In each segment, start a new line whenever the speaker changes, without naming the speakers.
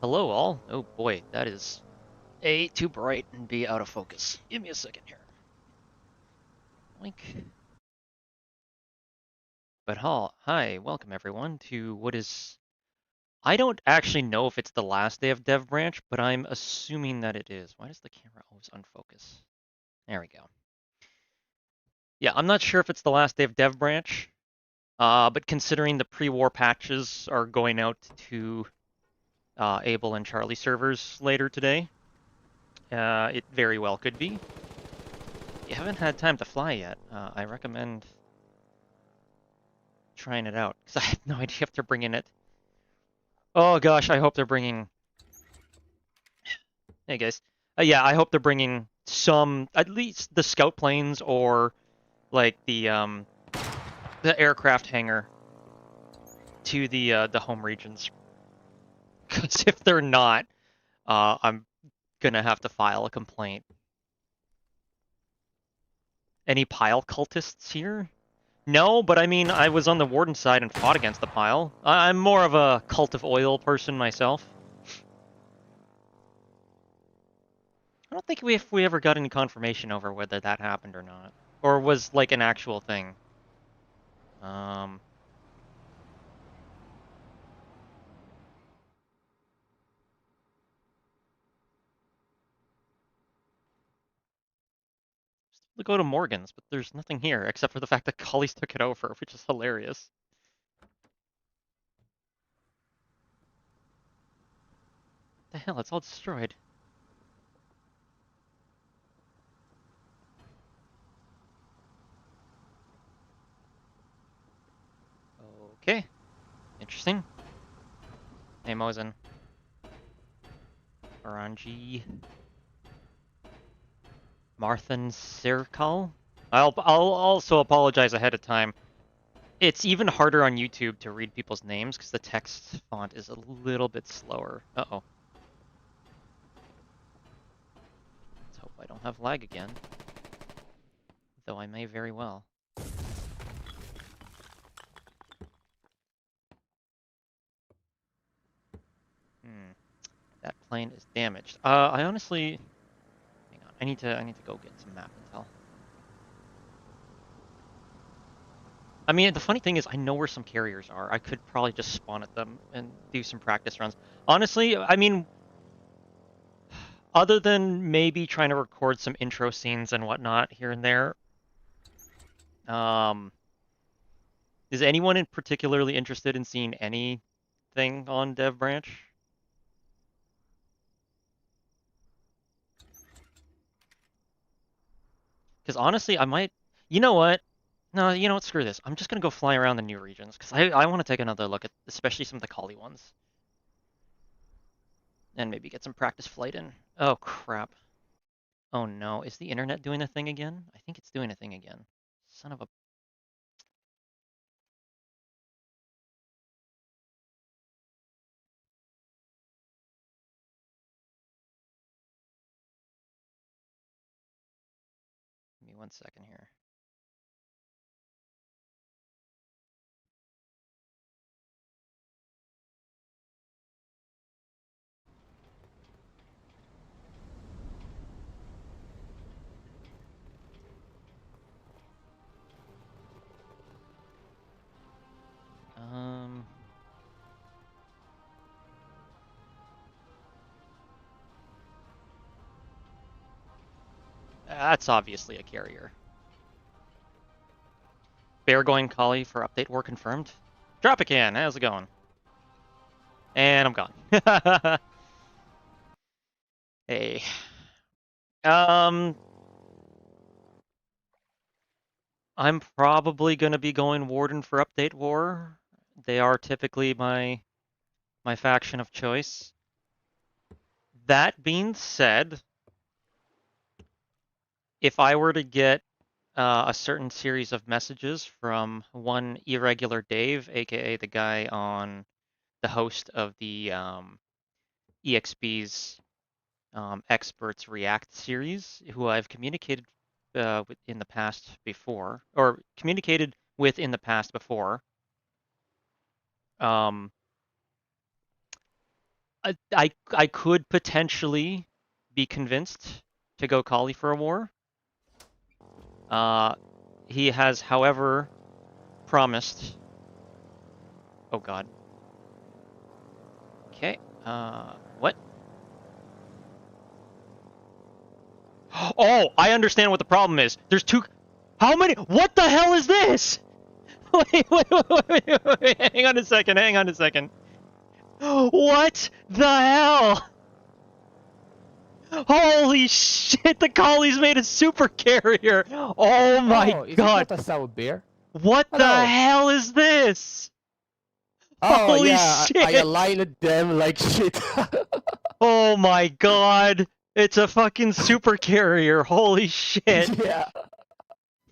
Hello all. Oh boy, that is A, too bright, and B, out of focus. Give me a second here. Link. But hi, welcome everyone to what is... I don't actually know if it's the last day of Devbranch, but I'm assuming that it is. Why does the camera always unfocus? There we go. Yeah, I'm not sure if it's the last day of Devbranch, but considering the pre-war patches are going out to Abel and Charlie servers later today, it very well could be. If you haven't had time to fly yet, I recommend trying it out, because I have no idea if they're bringing it. Oh gosh, I hope they're bringing... Hey guys. Yeah, I hope they're bringing some, at least the scout planes or like the aircraft hangar to the home regions. Because if they're not, I'm gonna have to file a complaint. Any pile cultists here? No, but I mean, I was on the warden side and fought against the pile. I'm more of a cult of oil person myself. I don't think we ever got any confirmation over whether that happened or not, or was like an actual thing. Um, to go to Morgan's, but there's nothing here except for the fact that Collies took it over, which is hilarious. What the hell? It's all destroyed. Okay, interesting. Hey, Mosin. Orangi. Marthan Sirkal. I'll also apologize ahead of time. It's even harder on YouTube to read people's names because the text font is a little bit slower. Uh-oh. Let's hope I don't have lag again. Though I may very well. That plane is damaged. I honestly... Hang on, I need to go get some map intel. I mean, the funny thing is, I know where some carriers are. I could probably just spawn at them and do some practice runs. Honestly, I mean, other than maybe trying to record some intro scenes and whatnot here and there, is anyone in particularly interested in seeing anything on Devbranch? Because honestly, I might... You know what? No, you know what? Screw this. I'm just gonna go fly around the new regions because I want to take another look at, especially some of the Collie ones, and maybe get some practice flight in. Oh crap! Oh no, is the internet doing a thing again? I think it's doing a thing again. Son of a... Give me 1 second here. Um... That's obviously a carrier. Bear going Collie for update war confirmed. Tropican, how's it going? And I'm gone. Hey. I'm probably gonna be going Warden for update war. They are typically my faction of choice. That being said, if I were to get a certain series of messages from one Irregular Dave, aka the guy on the host of the EXP's Experts React series, who I've communicated with in the past before, or communicated with in the past before, I could potentially be convinced to go Kali for a war. He has, however, promised. Oh God. Okay. What? Oh, I understand what the problem is. There's two. How many? What the hell is this? Wait. Hang on a second. Hang on a second. What the hell? Holy shit! The Collie's made a super carrier. Oh my
Oh, is it
God!
not a sour beer?
What the
Hello.
hell is this?
Oh
Holy
yeah, I
shit!
aligned them like shit.
Oh my God! It's a fucking super carrier. Holy shit!
Yeah.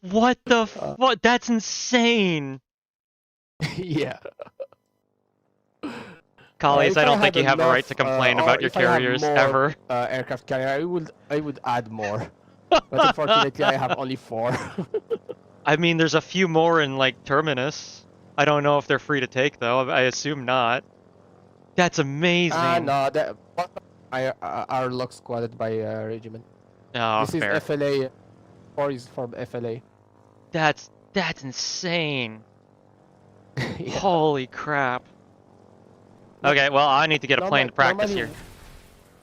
What the
Uh,
fuck? That's insane.
yeah.
Collies,
If
I
I
don't think
had
you have a right to
enough,
complain
or
about your
if I have
carriers
more
ever.
aircraft carrier, I would add more. But unfortunately, I have only 4.
I mean, there's a few more in like Terminus. I don't know if they're free to take though. I assume not. That's amazing.
No, the both are lock squatted by regiment.
Oh,
This is
fair.
FLA. 4 is from FLA.
That's insane.
Yeah.
Holy crap.
No,
Okay, well, I need to get a plane to practice
normally,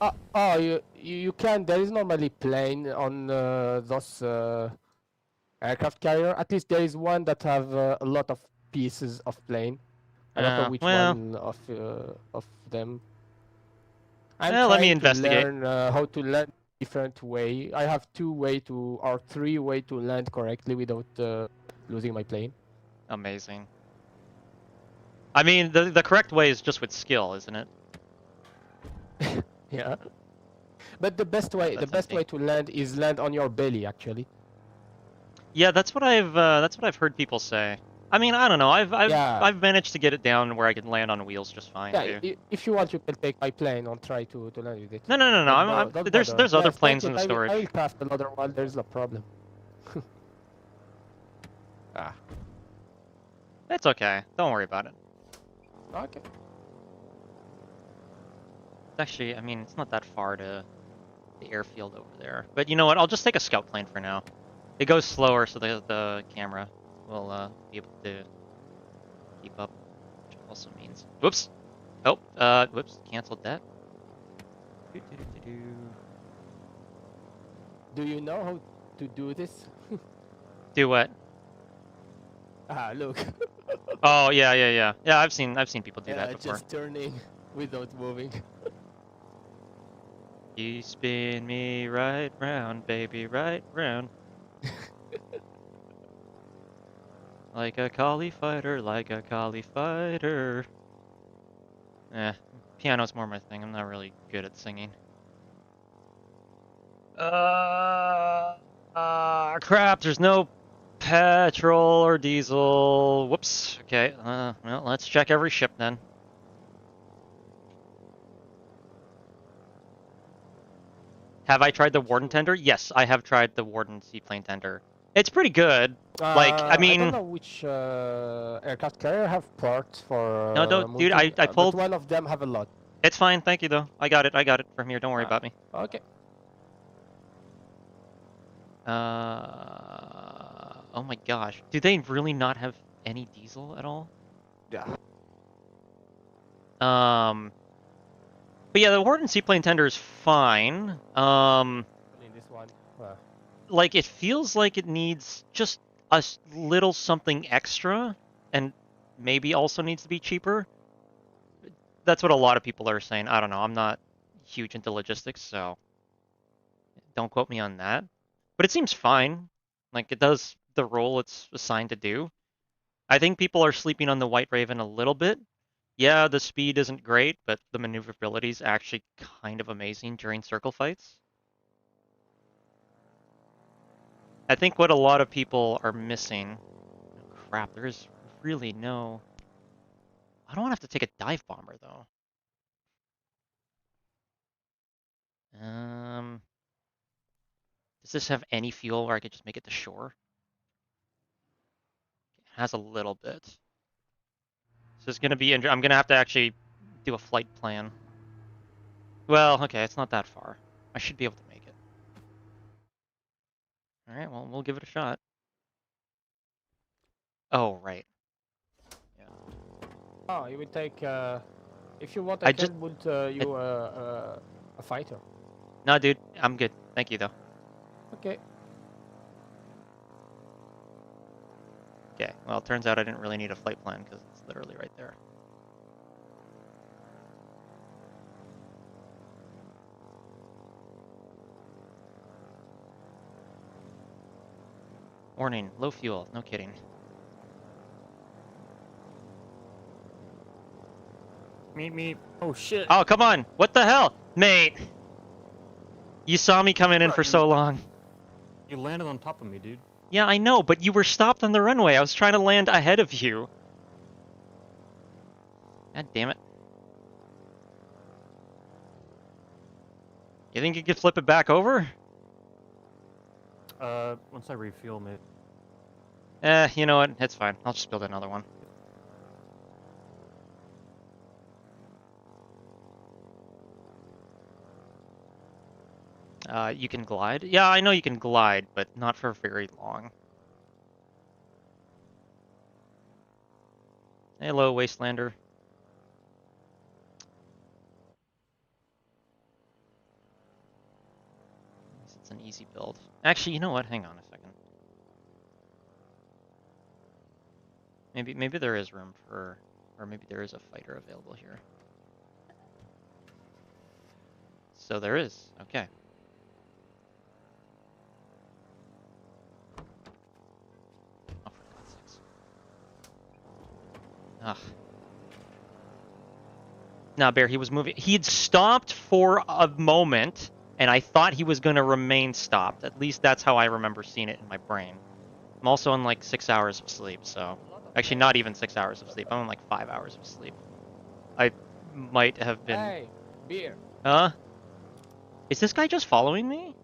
here.
you can. There is normally plane on those aircraft carrier. At least there is one that have a lot of pieces of plane. I don't know which
Well,
one of them. I'm
let me
trying to
investigate.
learn how to land different way. I have 2 way to or 3 way to land correctly without losing my plane.
Amazing. I mean, the correct way is just with skill, isn't it?
Yeah. But the best
Yeah,
way,
that's empty.
to land is land on your belly actually.
Yeah, that's what I've heard people say. I mean, I don't know.
Yeah.
I've managed to get it down where I can land on wheels just fine
Yeah,
too.
if you want, you can take my plane and try to land with it.
No.
Don't
There's
bother.
other
Yes, take
planes in
it.
the
I will
storage.
craft another one. There's no problem. Ah,
It's okay. Don't worry about it.
okay.
Actually, I mean, it's not that far to the airfield over there. But you know what? I'll just take a scout plane for now. It goes slower, so the camera will be able to keep up, which also means. Whoops. Oh, whoops. Canceled that.
Do you know how to do this?
Do what?
Ah, look.
Oh yeah. Yeah, I've seen people do that
Yeah,
before.
just turning without moving.
You spin me right round, baby, right round. Like a collie fighter, like a collie fighter. Eh, piano's more my thing. I'm not really good at singing. Crap, there's no petrol or diesel. Whoops. Okay, well, let's check every ship then. Have I tried the Warden tender? Yes, I have tried the Warden seaplane tender. It's pretty good. Like, I
I don't
mean,
know which aircraft carrier have ports for
no, don't, dude.
multi,
I
but
pulled.
one of them have a lot.
It's fine, thank you though. I got it from here. Don't worry about me.
Okay.
Oh my gosh, do they really not have any diesel at all?
Yeah.
But yeah, the Warden seaplane tender is fine.
In this one.
Like it feels like it needs just a little something extra, and maybe also needs to be cheaper. That's what a lot of people are saying. I don't know. I'm not huge into logistics, so don't quote me on that. But it seems fine. Like it does the role it's assigned to do. I think people are sleeping on the White Raven a little bit. Yeah, the speed isn't great, but the maneuverability is actually kind of amazing during circle fights. I think what a lot of people are missing. Oh, crap, there is really no. I don't want to have to take a dive bomber though. Um, does this have any fuel where I could just make it to shore? It has a little bit. This is gonna be. I'm gonna have to actually do a flight plan. Well, okay, it's not that far. I should be able to make it. Alright, well, we'll give it a shot. Oh, right. Yeah.
Oh, you will take. If you want, I
I just...
can build
It,
you a fighter.
no, dude, I'm good. Thank you, though.
Okay.
Okay, well, it turns out I didn't really need a flight plan because it's literally right there. Warning, low fuel. No kidding.
Meet. Oh shit.
Oh, come on! What the hell? Mate! You saw me coming in
Bro,
for so long.
you landed on top of me, dude.
Yeah, I know, but you were stopped on the runway. I was trying to land ahead of you. God damn it. You think you could flip it back over?
Once I refuel, maybe.
You know what? It's fine. I'll just build another one. You can glide? Yeah, I know you can glide, but not for very long. Hello, Wastelander. It's an easy build. Actually, you know what? Hang on a second. Maybe there is room for, or maybe there is a fighter available here. So there is. Okay. Oh, for God's sakes. Ugh. Nah, Bear, he was moving. He'd stopped for a moment, and I thought he was going to remain stopped. At least that's how I remember seeing it in my brain. I'm also on like 6 hours of sleep, so... Actually, not even 6 hours of sleep. I'm on like 5 hours of sleep. I might have been...
Hey, beer.
Huh? Is this guy just following me?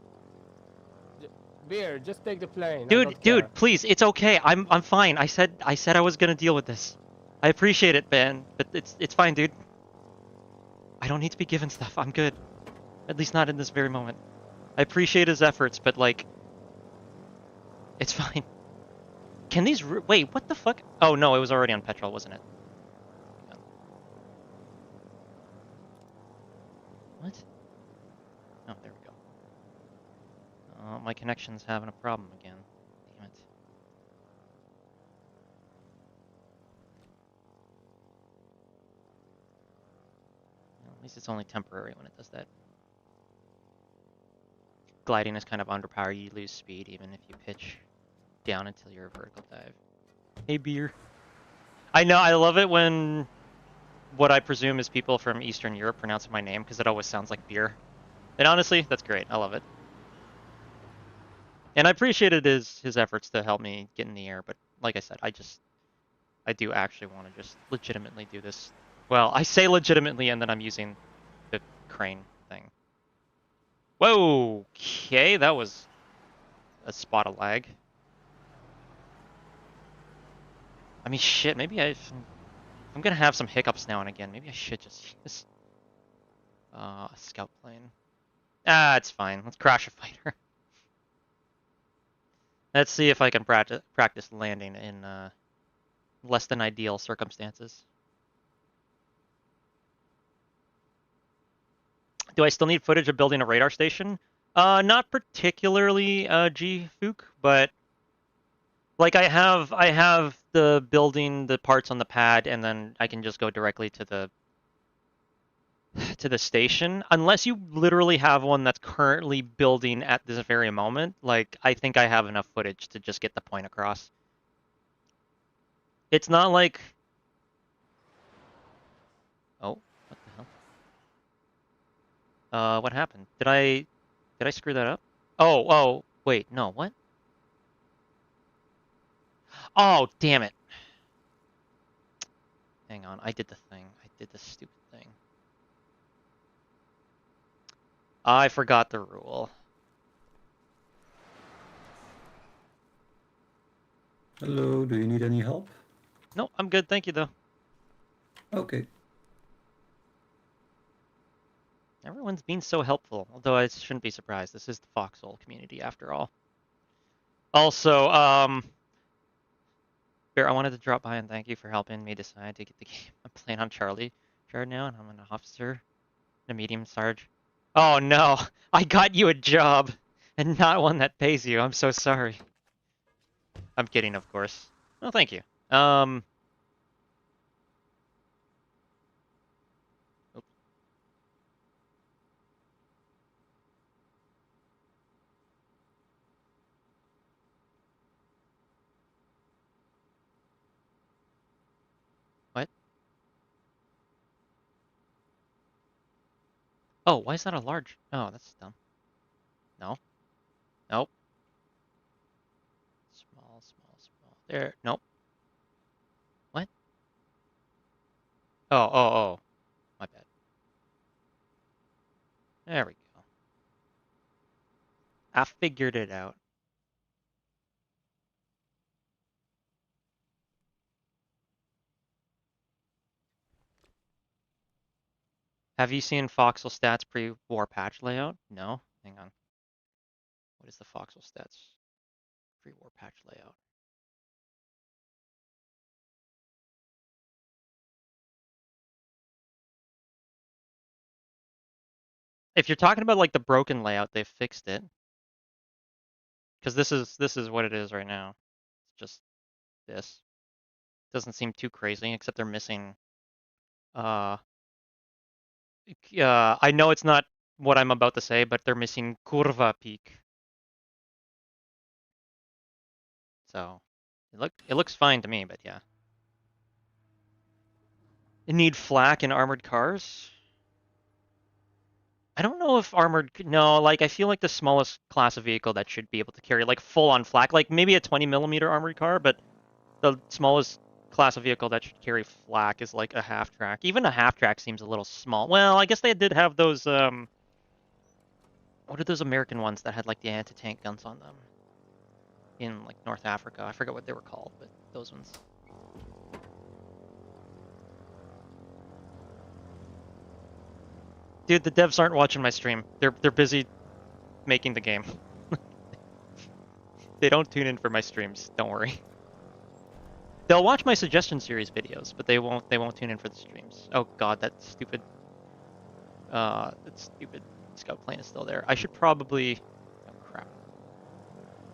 Beer, just take the plane. I
Dude,
don't care.
dude, please, it's okay. I'm fine. I said I was gonna deal with this. I appreciate it, Ben, but it's fine, dude. I don't need to be given stuff. I'm good. At least not in this very moment. I appreciate his efforts, but like, it's fine. Can these wait? What the fuck? Oh no, it was already on petrol, wasn't it? What? Oh, there we go. Oh, my connection's having a problem again. Damn it. Well, at least it's only temporary when it does that. Gliding is kind of underpowered. You lose speed even if you pitch down until you're a vertical dive. Hey, beer. I know, I love it when what I presume is people from Eastern Europe pronounce my name because it always sounds like beer. And honestly, that's great. I love it. And I appreciated his efforts to help me get in the air, but like I said, I do actually want to just legitimately do this. Well, I say legitimately and then I'm using the crane thing. Whoa! Okay, that was a spot of lag. I mean, shit, maybe I'm gonna have some hiccups now and again. Maybe I should just use a scout plane. Ah, it's fine. Let's crash a fighter. Let's see if I can practice landing in less than ideal circumstances. Do I still need footage of building a radar station? Not particularly, G Fook, but like I have the building the parts on the pad, and then I can just go directly to the station. Unless you literally have one that's currently building at this very moment, like I think I have enough footage to just get the point across. It's not like, oh, what the hell? What happened? Did I screw that up? Oh, wait, no, what? Oh, damn it. Hang on, I did the thing. I did the stupid thing. I forgot the rule.
Hello, do you need any help?
No, I'm good, thank you though.
Okay.
Everyone's been so helpful, although I shouldn't be surprised. This is the Foxhole community after all. Also, Bear, I wanted to drop by and thank you for helping me decide to get the game. I'm playing on Charlie Shard now, and I'm an officer, a medium sarge. Oh no, I got you a job, and not one that pays you. I'm so sorry. I'm kidding, of course. Oh, thank you. Oops. What? Oh, why is that a large? Oh, that's dumb. No. Nope. Small, small, small. There. Nope. What? Oh, oh, oh. My bad. There we go. I figured it out. Have you seen Foxhole stats pre-war patch layout? No? Hang on. What is the Foxhole stats pre-war patch layout? If you're talking about like the broken layout, they've fixed it. Because this is what it is right now. It's just this. Doesn't seem too crazy, except they're missing uh I know it's not what I'm about to say, but they're missing curva peak. So it looks fine to me, but yeah. It need flak in armored cars? I don't know if armored. No, like I feel like the smallest class of vehicle that should be able to carry like full on flak, like maybe a 20mm armored car, but the smallest class of vehicle that should carry flak is like a half track. Even a half track seems a little small. Well, I guess they did have those. What are those American ones that had like the anti-tank guns on them in like North Africa? I forget what they were called, but those ones. Dude, the devs aren't watching my stream. They're busy making the game. They don't tune in for my streams. Don't worry. They'll watch my suggestion series videos, but they won't tune in for the streams. Oh god, that stupid scout plane is still there. I should probably oh crap.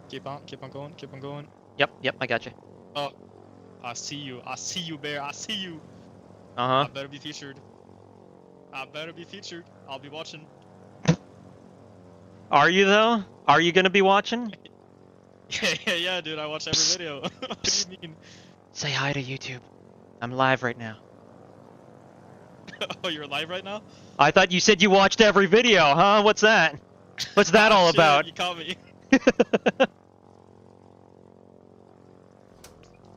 Keep on going, keep on going.
Yep, I got you.
Oh, I see you, Bear, I see you.
Uh-huh.
I better be featured. I'll be watching.
Are you though? Are you gonna be watching?
Yeah, dude, I watch every video. What do you mean?
Say hi to YouTube. I'm live right now.
Oh, you're live right now?
I thought you said you watched every video, huh? What's that? What's that all
Shit,
about?
You caught me.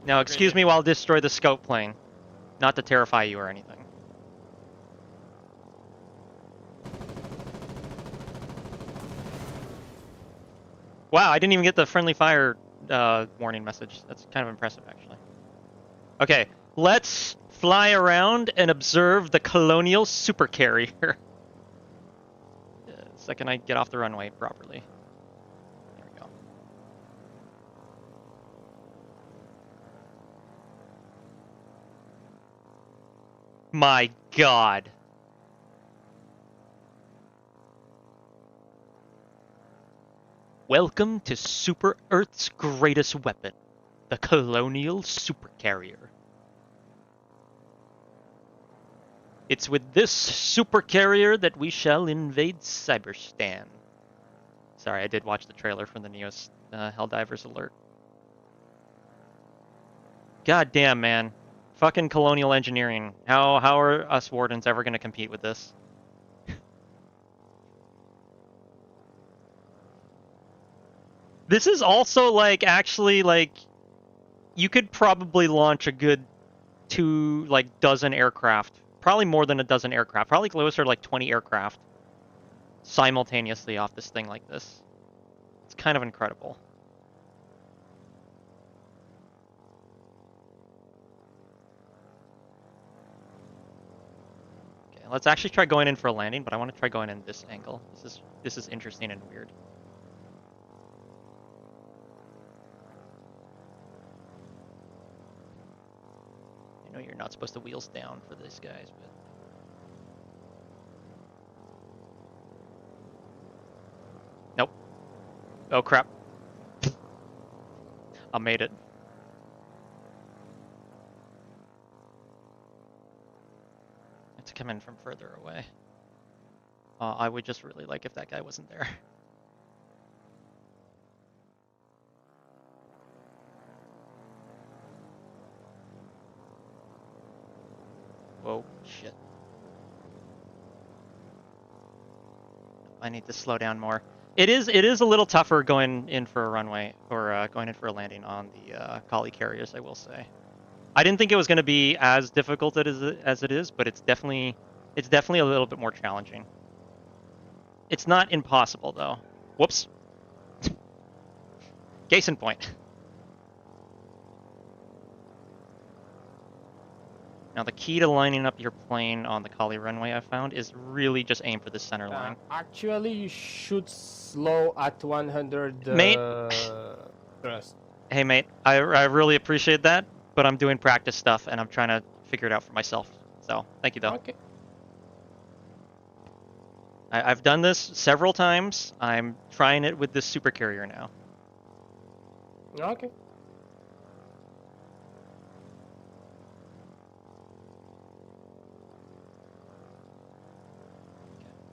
Now, excuse me while I destroy the scout plane. Not to terrify you or anything. Wow, I didn't even get the friendly fire warning message. That's kind of impressive, actually. Okay, let's fly around and observe the colonial supercarrier. Second I get off the runway properly. There we go. My god. Welcome to Super Earth's greatest weapon, the colonial supercarrier. It's with this supercarrier that we shall invade Cyberstan. Sorry, I did watch the trailer for the Neos Helldivers alert. God damn, man. Fucking colonial engineering. How are us Wardens ever going to compete with this? This is also, like, actually, like, you could probably launch a good dozen aircraft. Probably more than a dozen aircraft. Probably closer to, like, 20 aircraft simultaneously off this thing like this. It's kind of incredible. Let's actually try going in for a landing, but I want to try going in this angle. This is interesting and weird. I know you're not supposed to wheels down for these guys, but nope. Oh crap. I made it. I have to come in from further away. I would just really like if that guy wasn't there. Whoa, shit. I need to slow down more. It is a little tougher going in for a runway, or going in for a landing on the collie carriers, I will say. I didn't think it was going to be as difficult as it is, but it's definitely a little bit more challenging. It's not impossible, though. Whoops. Case in point. Now, the key to lining up your plane on the collie runway I found is really just aim for the center line.
Actually, you should slow at 100
Mate.
thrust.
Hey, mate, I really appreciate that, but I'm doing practice stuff, and I'm trying to figure it out for myself. So, thank you, though.
Okay.
I've done this several times. I'm trying it with this super carrier now.
Okay.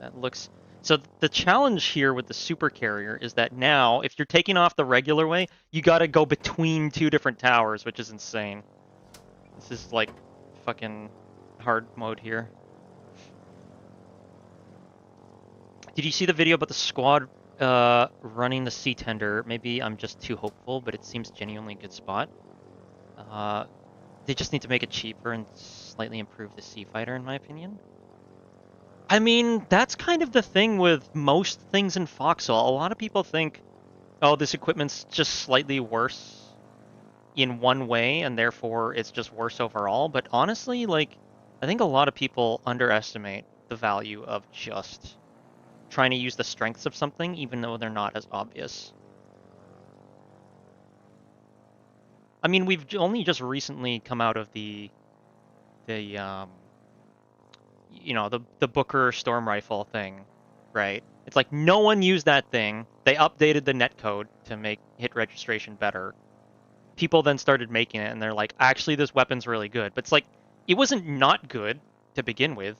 That looks... So the challenge here with the super carrier is that now, if you're taking off the regular way, you gotta go between two different towers, which is insane. This is like fucking hard mode here. Did you see the video about the squad running the sea tender? Maybe I'm just too hopeful, but it seems genuinely a good spot. They just need to make it cheaper and slightly improve the sea fighter, in my opinion. I mean, that's kind of the thing with most things in Foxhole. A lot of people think, oh, this equipment's just slightly worse in one way, and therefore it's just worse overall. But honestly, like, I think a lot of people underestimate the value of just trying to use the strengths of something, even though they're not as obvious. I mean, we've only just recently come out of the you know, the Booker storm rifle thing, right? It's like no one used that thing. They updated the netcode to make hit registration better. People then started making it, and they're like, actually, this weapon's really good. But it's like, it wasn't not good to begin with,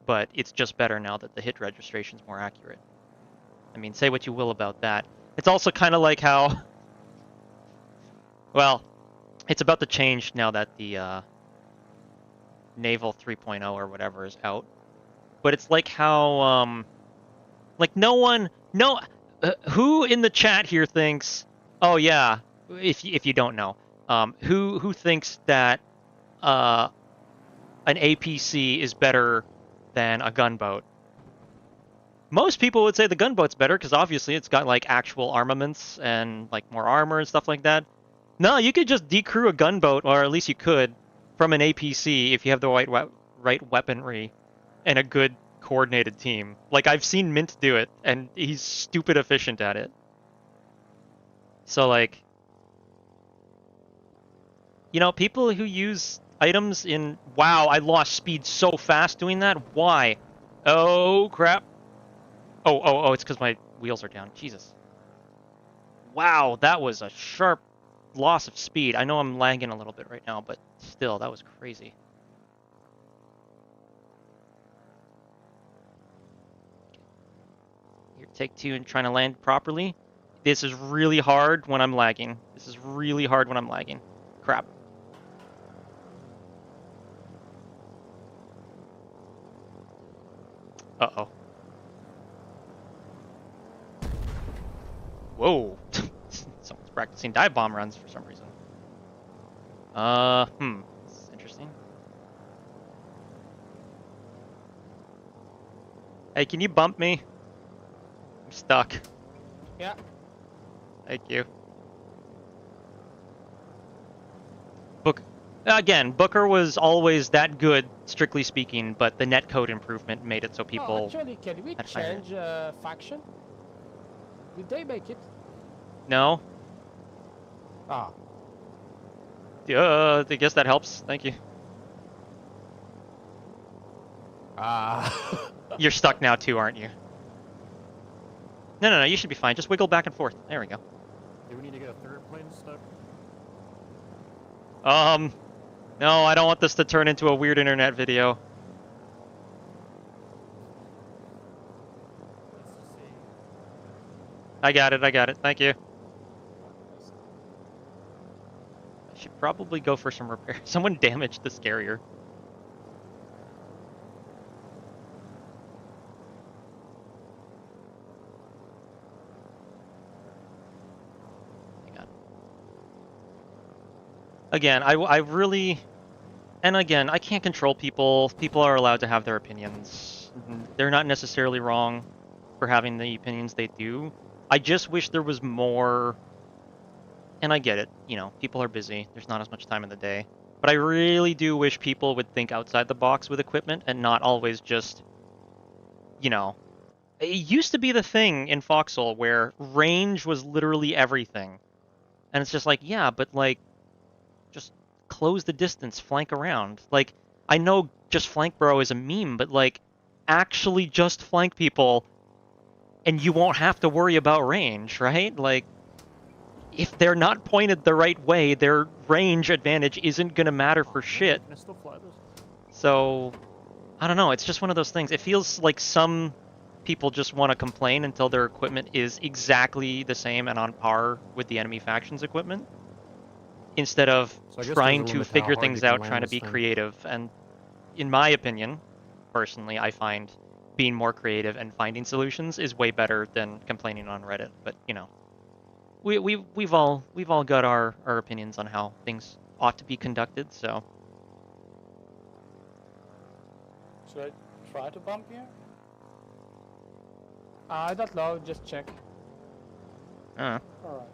but it's just better now that the hit registration's more accurate. I mean, say what you will about that. It's also kind of like how, well, it's about to change now that the Naval 3.0 or whatever is out. But it's like how, like who in the chat here thinks, oh yeah, if you don't know, who thinks that an APC is better than a gunboat? Most people would say the gunboat's better because obviously it's got like actual armaments and like more armor and stuff like that. No, you could just decrew a gunboat, or at least you could, from an APC if you have the right weaponry and a good coordinated team. Like, I've seen Mint do it, and he's stupid efficient at it. So, like, you know, people who use items in... Wow, I lost speed so fast doing that. Why? Oh, crap. Oh, it's because my wheels are down. Jesus. Wow, that was a sharp loss of speed. I know I'm lagging a little bit right now, but still, that was crazy. Here, take two and trying to land properly. This is really hard when I'm lagging. This is really hard when I'm lagging. Crap. Uh-oh. Whoa. Someone's practicing dive bomb runs for some reason. This is interesting. Hey, can you bump me? I'm stuck.
Yeah.
Thank you. Book. Again, Booker was always that good, strictly speaking, but the netcode improvement made it so
Oh,
people
actually, can we
had higher.
change faction? Did they make it?
No?
Ah.
I guess that helps. Thank you.
Ah.
You're stuck now too, aren't you? No, you should be fine. Just wiggle back and forth. There we go.
Do we need to get a third plane stuck?
No, I don't want this to turn into a weird internet video. I got it. Thank you. I should probably go for some repair. Someone damaged this carrier. Hang on. Again, I really... And again, I can't control people. People are allowed to have their opinions. They're not necessarily wrong for having the opinions they do. I just wish there was more... And I get it, you know, people are busy. There's not as much time in the day. But I really do wish people would think outside the box with equipment and not always just, you know... It used to be the thing in Foxhole where range was literally everything. And it's just like, yeah, but like, just close the distance, flank around. Like, I know just flank bro is a meme, but like, actually just flank people and you won't have to worry about range, right? Like, if they're not pointed the right way, their range advantage isn't gonna matter for shit.
Can I still fly this?
So, I don't know, it's just one of those things. It feels like some people just want to complain until their equipment is exactly the same and on par with the enemy faction's equipment, instead of
So I guess
trying
there's a
to
limit to how
figure
hard
things
you can
out,
land
trying to
this
be
thing.
creative. And in my opinion, personally, I find being more creative and finding solutions is way better than complaining on Reddit. But you know, we've all got our opinions on how things ought to be conducted. So
Should I try to bump here?
I don't know, just check.
uh,
Alright.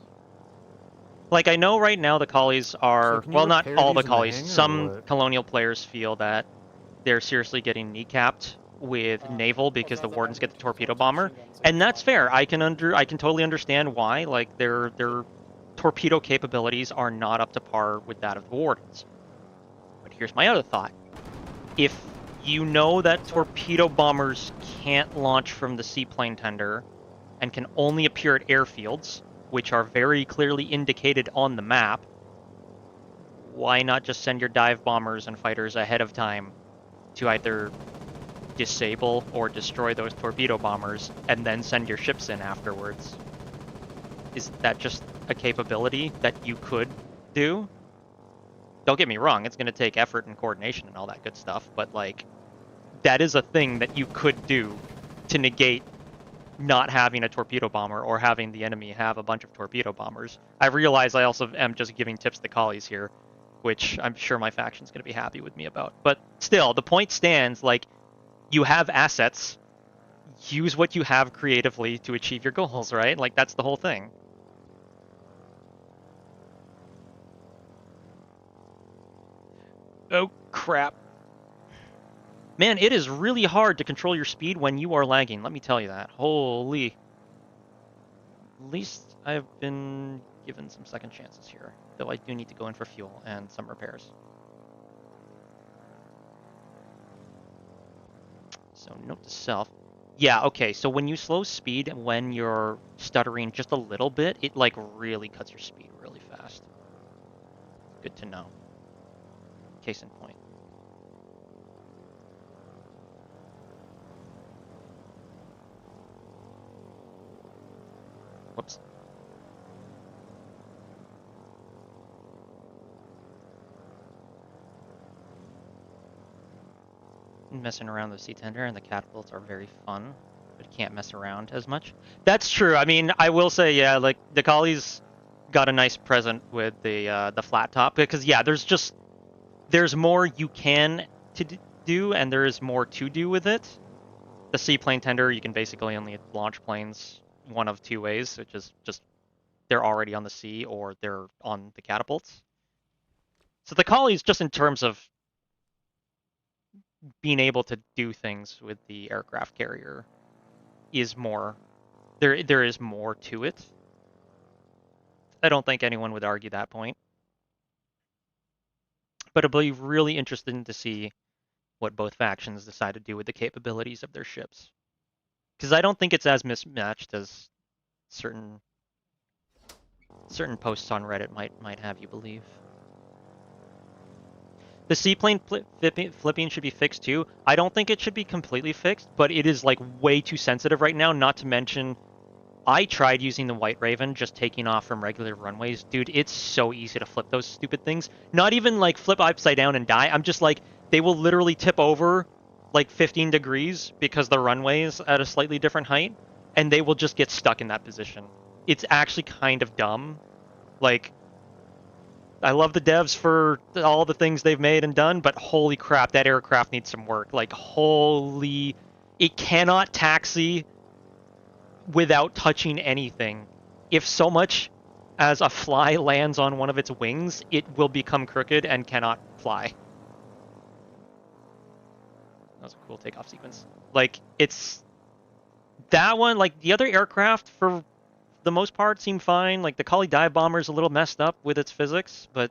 like I know right now the collies are,
So can you
well, not
repair
all the
these in the
collies.
hangar or
Some
what?
colonial players feel that they're seriously getting kneecapped with naval because the
Also,
wardens get the
I'm
torpedo
looking for
bomber,
machine guns, so
and
it's
that's
fine.
fair. I can totally understand why. Like their torpedo capabilities are not up to par with that of the wardens. But here's my other thought: if you know that torpedo bombers can't launch from the seaplane tender and can only appear at airfields, which are very clearly indicated on the map, why not just send your dive bombers and fighters ahead of time to either disable or destroy those torpedo bombers and then send your ships in afterwards? Is that just a capability that you could do? Don't get me wrong, it's going to take effort and coordination and all that good stuff, but like, that is a thing that you could do to negate not having a torpedo bomber or having the enemy have a bunch of torpedo bombers. I realize I also am just giving tips to collies here, which I'm sure my faction's going to be happy with me about. But still, the point stands, like, you have assets, use what you have creatively to achieve your goals, right? Like, that's the whole thing. Oh, crap. Man, it is really hard to control your speed when you are lagging, let me tell you that. Holy. At least I've been given some second chances here, though I do need to go in for fuel and some repairs. So note to self. Yeah, okay, so when you slow speed, when you're stuttering just a little bit, it like really cuts your speed really fast. Good to know. Case in point. Whoops. Messing around with the sea tender and the catapults are very fun, but can't mess around as much. That's true. I mean, I will say, yeah, like the collies got a nice present with the flat top, because yeah, there's more you can do, and there is more to do with it. The seaplane tender, you can basically only launch planes one of two ways, which is just they're already on the sea or they're on the catapults. So the Collies, just in terms of being able to do things with the aircraft carrier, is more. There is more to it. I don't think anyone would argue that point. But it'll be really interesting to see what both factions decide to do with the capabilities of their ships. Because I don't think it's as mismatched as certain posts on Reddit might have you believe. The seaplane flipping should be fixed too. I don't think it should be completely fixed, but it is like way too sensitive right now. Not to mention, I tried using the White Raven, just taking off from regular runways. Dude, it's so easy to flip those stupid things. Not even like flip upside down and die. I'm just like, they will literally tip over like 15 degrees because the runway is at a slightly different height, and they will just get stuck in that position. It's actually kind of dumb. Like, I love the devs for all the things they've made and done, but holy crap, that aircraft needs some work. Like, holy... It cannot taxi without touching anything. If so much as a fly lands on one of its wings, it will become crooked and cannot fly. That was a cool takeoff sequence. Like, it's... That one, like, the other aircraft, for the most part, seemed fine. Like, the Kali dive bomber is a little messed up with its physics, but,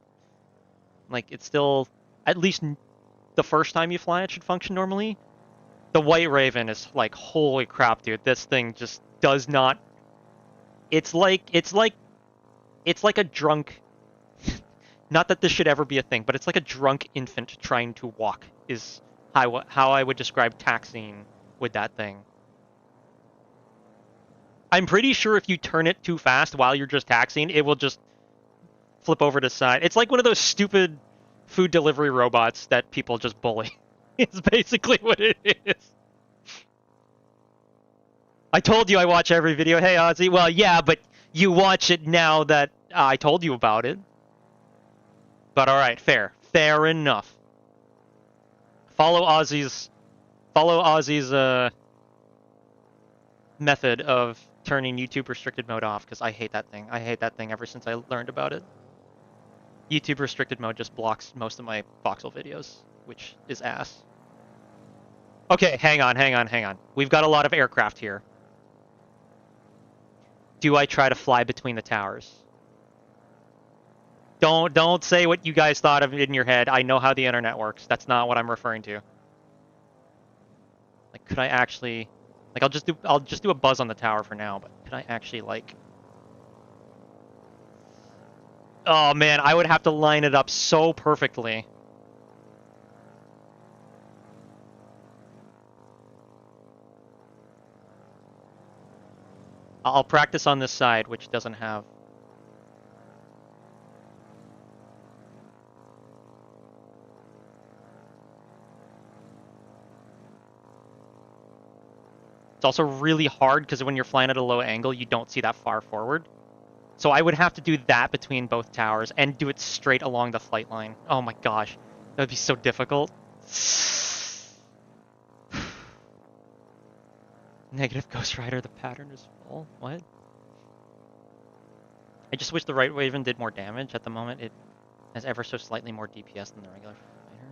like, it's still... At least the first time you fly it should function normally. The White Raven is like, holy crap, dude. This thing just does not... It's like a drunk... Not that this should ever be a thing, but it's like a drunk infant trying to walk, is how I would describe taxiing with that thing. I'm pretty sure if you turn it too fast while you're just taxiing, it will just flip over to the side. It's like one of those stupid food delivery robots that people just bully. It's basically what it is. I told you I watch every video. Hey, Ozzy. Well, yeah, but you watch it now that I told you about it. But alright, fair. Fair enough. Follow Ozzy's method of turning YouTube restricted mode off, because I hate that thing. I hate that thing ever since I learned about it. YouTube restricted mode just blocks most of my Foxhole videos, which is ass. Okay, hang on. We've got a lot of aircraft here. Do I try to fly between the towers? Don't say what you guys thought of in your head. I know how the internet works. That's not what I'm referring to. Like, could I actually... Like, I'll just do a buzz on the tower for now, but could I actually, like... Oh, man, I would have to line it up so perfectly. I'll practice on this side, which doesn't have... It's also really hard because when you're flying at a low angle, you don't see that far forward. So I would have to do that between both towers and do it straight along the flight line. Oh my gosh, that would be so difficult. Negative Ghost Rider, the pattern is full. What? I just wish the Right Raven did more damage. At the moment, it has ever so slightly more DPS than the regular fighter.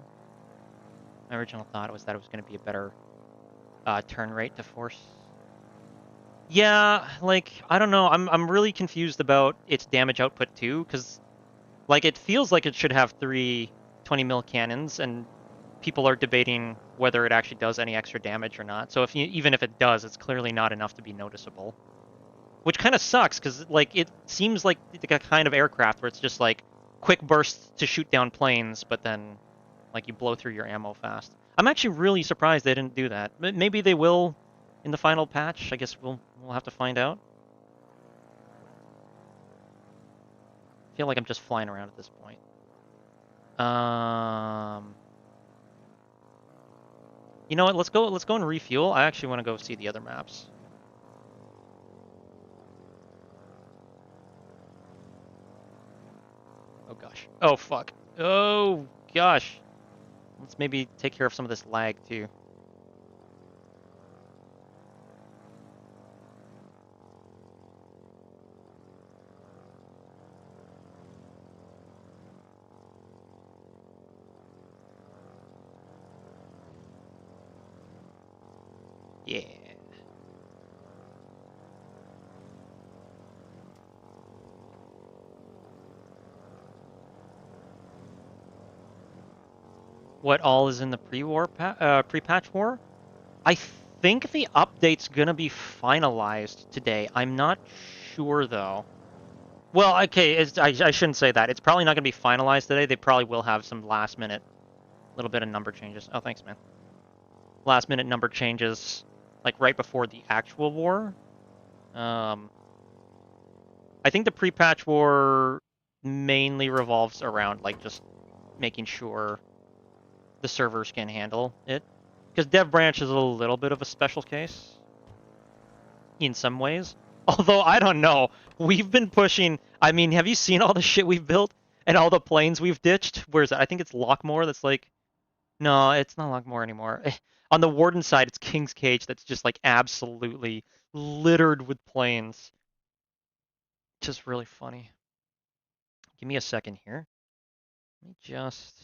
My original thought was that it was going to be a better turn rate to force. Yeah, like, I don't know. I'm really confused about its damage output too, because like it feels like it should have 3 20 mil cannons, and people are debating whether it actually does any extra damage or not. So even if it does, it's clearly not enough to be noticeable. Which kind of sucks, because like it seems like a kind of aircraft where it's just like quick bursts to shoot down planes, but then like you blow through your ammo fast. I'm actually really surprised they didn't do that. Maybe they will in the final patch. I guess we'll have to find out. I feel like I'm just flying around at this point. You know what? Let's go and refuel. I actually want to go see the other maps. Oh gosh. Oh fuck. Oh gosh. Let's maybe take care of some of this lag too. Yeah. What all is in the pre-patch war? I think the update's gonna be finalized today. I'm not sure though. Well, okay, I shouldn't say that. It's probably not gonna be finalized today. They probably will have some last minute, little bit of number changes. Oh, thanks, man. Last minute number changes, like right before the actual war. I think the pre-patch war mainly revolves around like just making sure the servers can handle it. Because Devbranch is a little bit of a special case in some ways. Although, I don't know. We've been pushing... I mean, have you seen all the shit we've built? And all the planes we've ditched? Where is it? I think it's Lockmore that's like... No, it's not Lockmore anymore. On the Warden side, it's King's Cage that's just like absolutely littered with planes. Just really funny. Give me a second here. Let me just...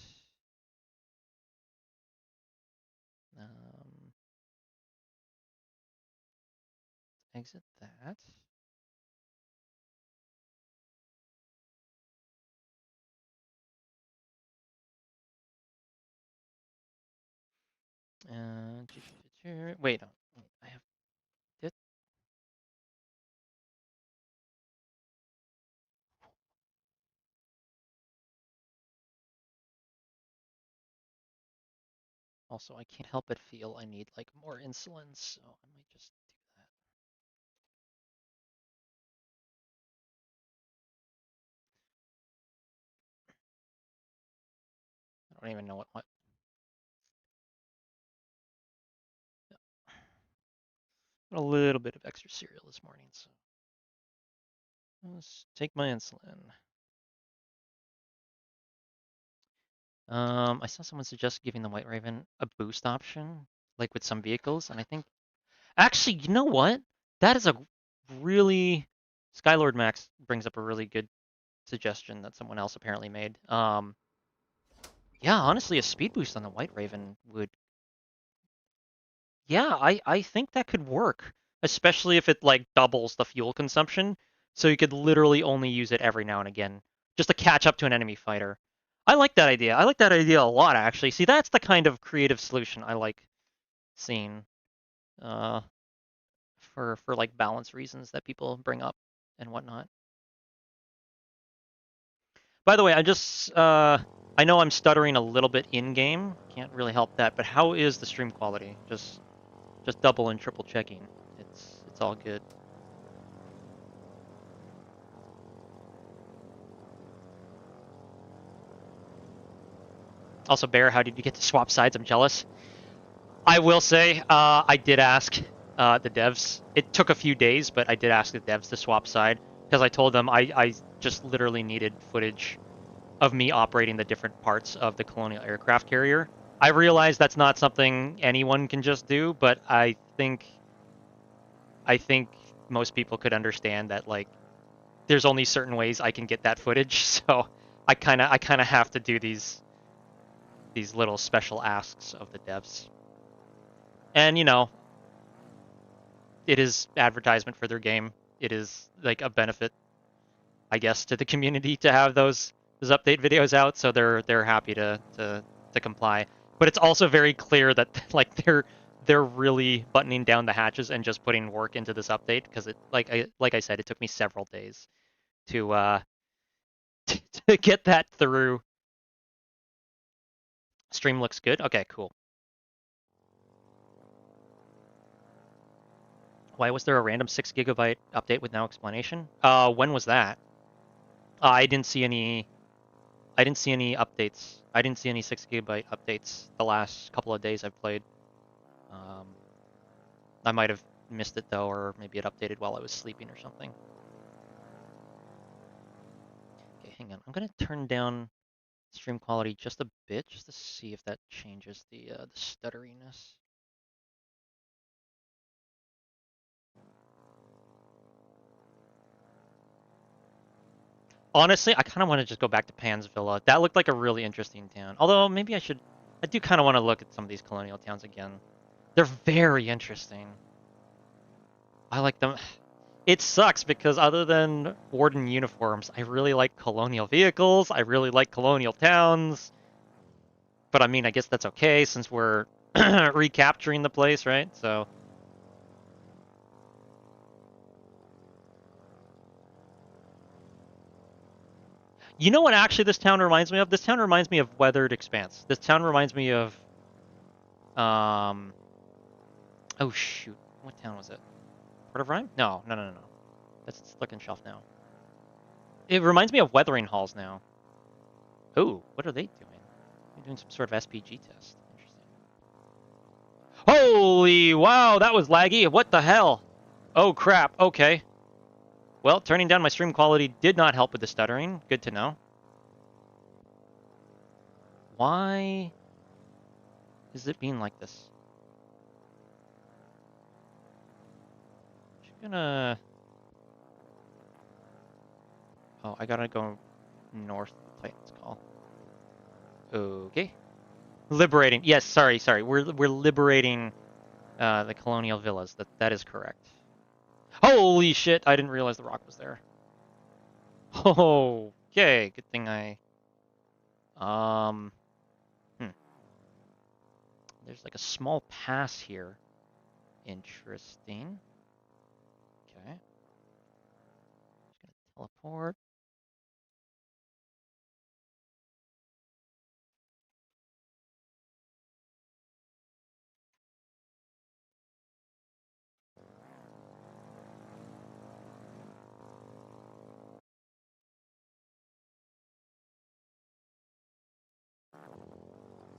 exit that. Wait, no. I have it. Also, I can't help but feel I need like more insulin, so I might just do that. I don't even know what. A little bit of extra cereal this morning, so let's take my insulin. I saw someone suggest giving the White Raven a boost option, like with some vehicles, and I think actually, you know what? That is a really Skylord Max brings up a really good suggestion that someone else apparently made. Yeah, honestly, a speed boost on the White Raven would. Yeah, I think that could work, especially if it like doubles the fuel consumption, so you could literally only use it every now and again, just to catch up to an enemy fighter. I like that idea. I like that idea a lot, actually. See, that's the kind of creative solution I like seeing, uh, for like balance reasons that people bring up and whatnot. By the way, I know I'm stuttering a little bit in game. Can't really help that, but how is the stream quality? Just double and triple checking. It's all good. Also, Bear, how did you get to swap sides? I'm jealous. I will say, I did ask the devs. It took a few days, but I did ask the devs to swap side because I told them I just literally needed footage of me operating the different parts of the Colonial aircraft carrier. I realize that's not something anyone can just do, but I think most people could understand that like there's only certain ways I can get that footage, so I kind of have to do these little special asks of the devs. And you know, it is advertisement for their game. It is like a benefit, I guess, to the community to have those update videos out, so they're happy to comply. But it's also very clear that like they're really buttoning down the hatches and just putting work into this update because it like I said, it took me several days to to get that through. Stream looks good. Okay, cool. Why was there a random 6 GB update with no explanation? When was that? I didn't see any. I didn't see any updates. I didn't see any 6 GB updates the last couple of days I've played. I might have missed it though, or maybe it updated while I was sleeping or something. Okay, hang on. I'm gonna turn down stream quality just a bit, just to see if that changes the stutteriness. Honestly, I kind of want to just go back to Pan's Villa. That looked like a really interesting town. Although maybe I do kind of want to look at some of these colonial towns again. They're very interesting. I like them. It sucks because other than Warden uniforms, I really like colonial vehicles. I really like colonial towns. But I mean, I guess that's okay since we're recapturing the place, right? So. You know what actually this town reminds me of? This town reminds me of Weathered Expanse. This town reminds me of oh shoot. What town was it? Port of Rhyme? No. That's stuck in shelf now. It reminds me of Weathering Halls now. Oh, what are they doing? They're doing some sort of SPG test. Interesting. Holy wow, that was laggy. What the hell? Oh crap. Okay. Well, turning down my stream quality did not help with the stuttering. Good to know. Why is it being like this? Just gonna... Oh, I gotta go north. Titan's Call. Okay. Liberating. Yes, sorry. We're liberating the colonial villas. That is correct. Holy shit! I didn't realize the rock was there. Oh, okay. Good thing I. There's like a small pass here. Interesting. Okay. Just gonna teleport.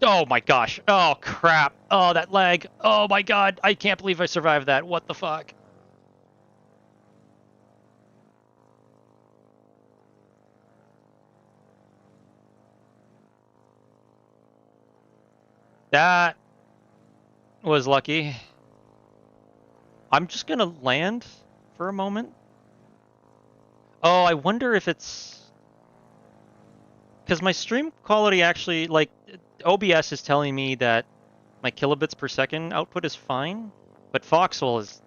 Oh my gosh. Oh crap. Oh, that lag. Oh my god. I can't believe I survived that. What the fuck? That was lucky. I'm just gonna land for a moment. Oh, I wonder if it's... Because my stream quality actually, like, OBS is telling me that my kilobits per second output is fine, but Foxhole is...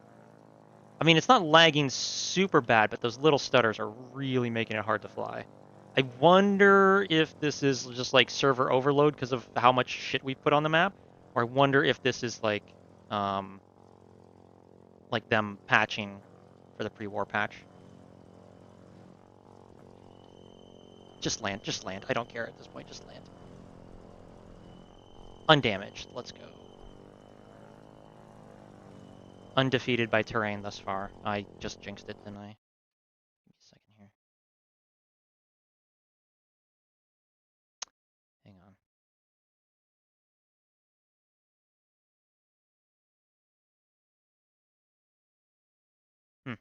I mean, it's not lagging super bad, but those little stutters are really making it hard to fly. I wonder if this is just like server overload because of how much shit we put on the map, or I wonder if this is like them patching for the pre-war patch. Just land. I don't care at this point, just land. Undamaged, let's go. Undefeated by terrain thus far. I just jinxed it, didn't I? Give me a second here. Hang on. Hmm.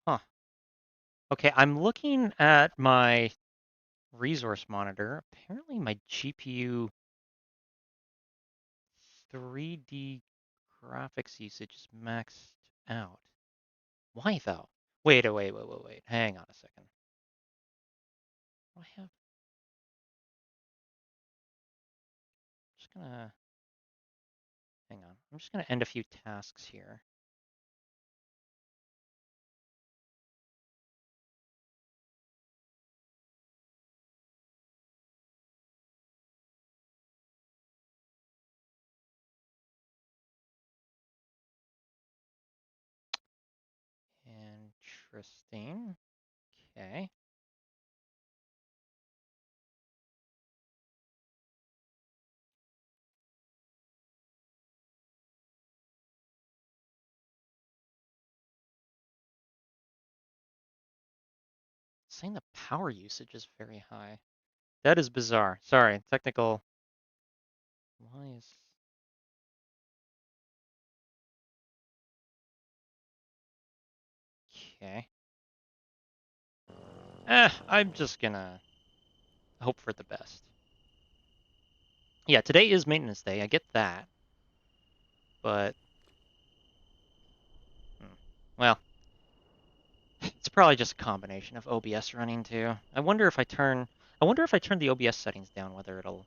Huh. Okay, I'm looking at my resource monitor. Apparently my GPU 3D graphics usage is maxed out. Why though? Wait. Hang on a second. What do I have? Just gonna... Hang on. I'm just gonna end a few tasks here. Interesting. Okay. Saying the power usage is very high. That is bizarre. Sorry, technical. Why is... Okay. I'm just gonna hope for the best. Yeah, today is maintenance day. I get that. But, well, it's probably just a combination of OBS running too. I wonder if I turn the OBS settings down, whether it'll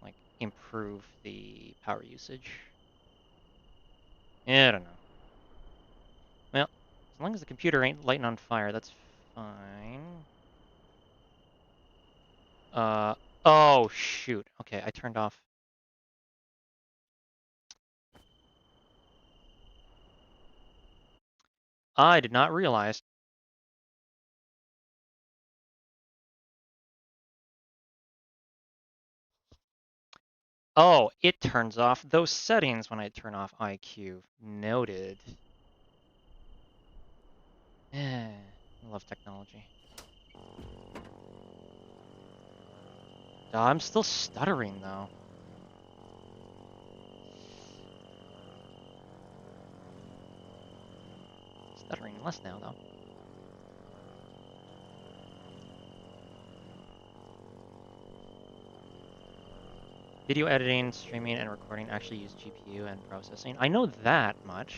like improve the power usage. Yeah, I don't know. Well, as long as the computer ain't lighting on fire, that's fine. Oh shoot. Okay, I turned off. I did not realize. Oh, it turns off those settings when I turn off IQ. Noted. I love technology. I'm still stuttering though. Stuttering less now though. Video editing, streaming, and recording actually use GPU and processing. I know that much.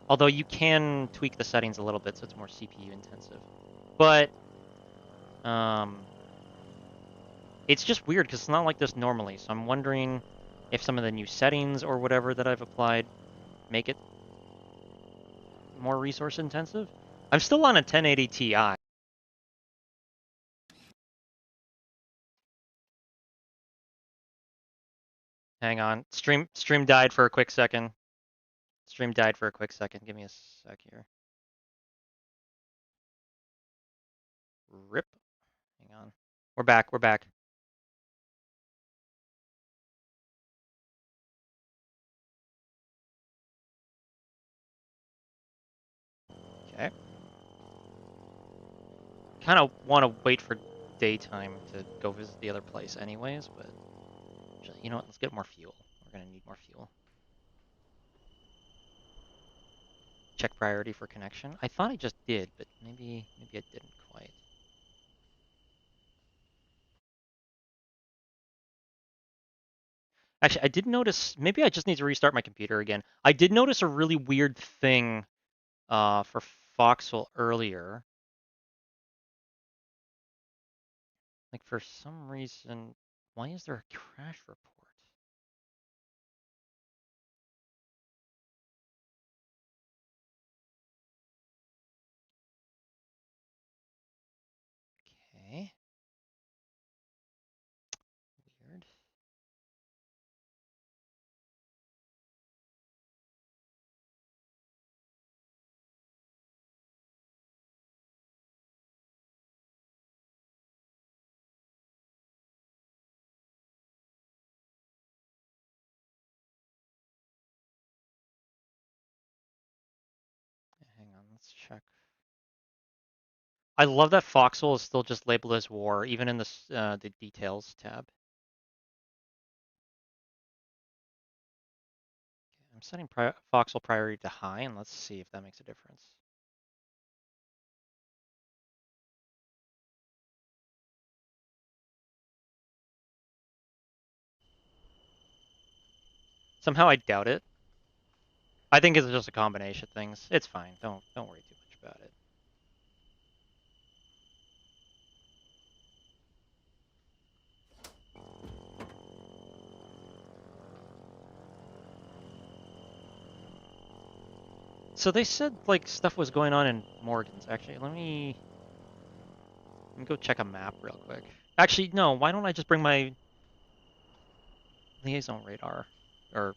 Although you can tweak the settings a little bit so it's more CPU intensive. But it's just weird because it's not like this normally. So I'm wondering if some of the new settings or whatever that I've applied make it more resource intensive. I'm still on a 1080 Ti. Hang on. Stream died for a quick second. Stream died for a quick second. Give me a sec here. Rip. Hang on. We're back. We're back. Okay. Kind of want to wait for daytime to go visit the other place anyways, but you know what? Let's get more fuel. We're going to need more fuel. Check priority for connection. I thought I just did, but maybe I didn't quite. Actually, I did notice, maybe I just need to restart my computer again. I did notice a really weird thing for Foxhole earlier. Like for some reason, why is there a crash report? Okay. Weird. Hang on, let's check. I love that Foxhole is still just labeled as war, even in the details tab. I'm setting Foxhole priority to high, and let's see if that makes a difference. Somehow I doubt it. I think it's just a combination of things. It's fine. Don't worry too much about it. So they said like stuff was going on in Morgan's. Actually, let me go check a map real quick. Actually, no. Why don't I just bring my liaison radar, or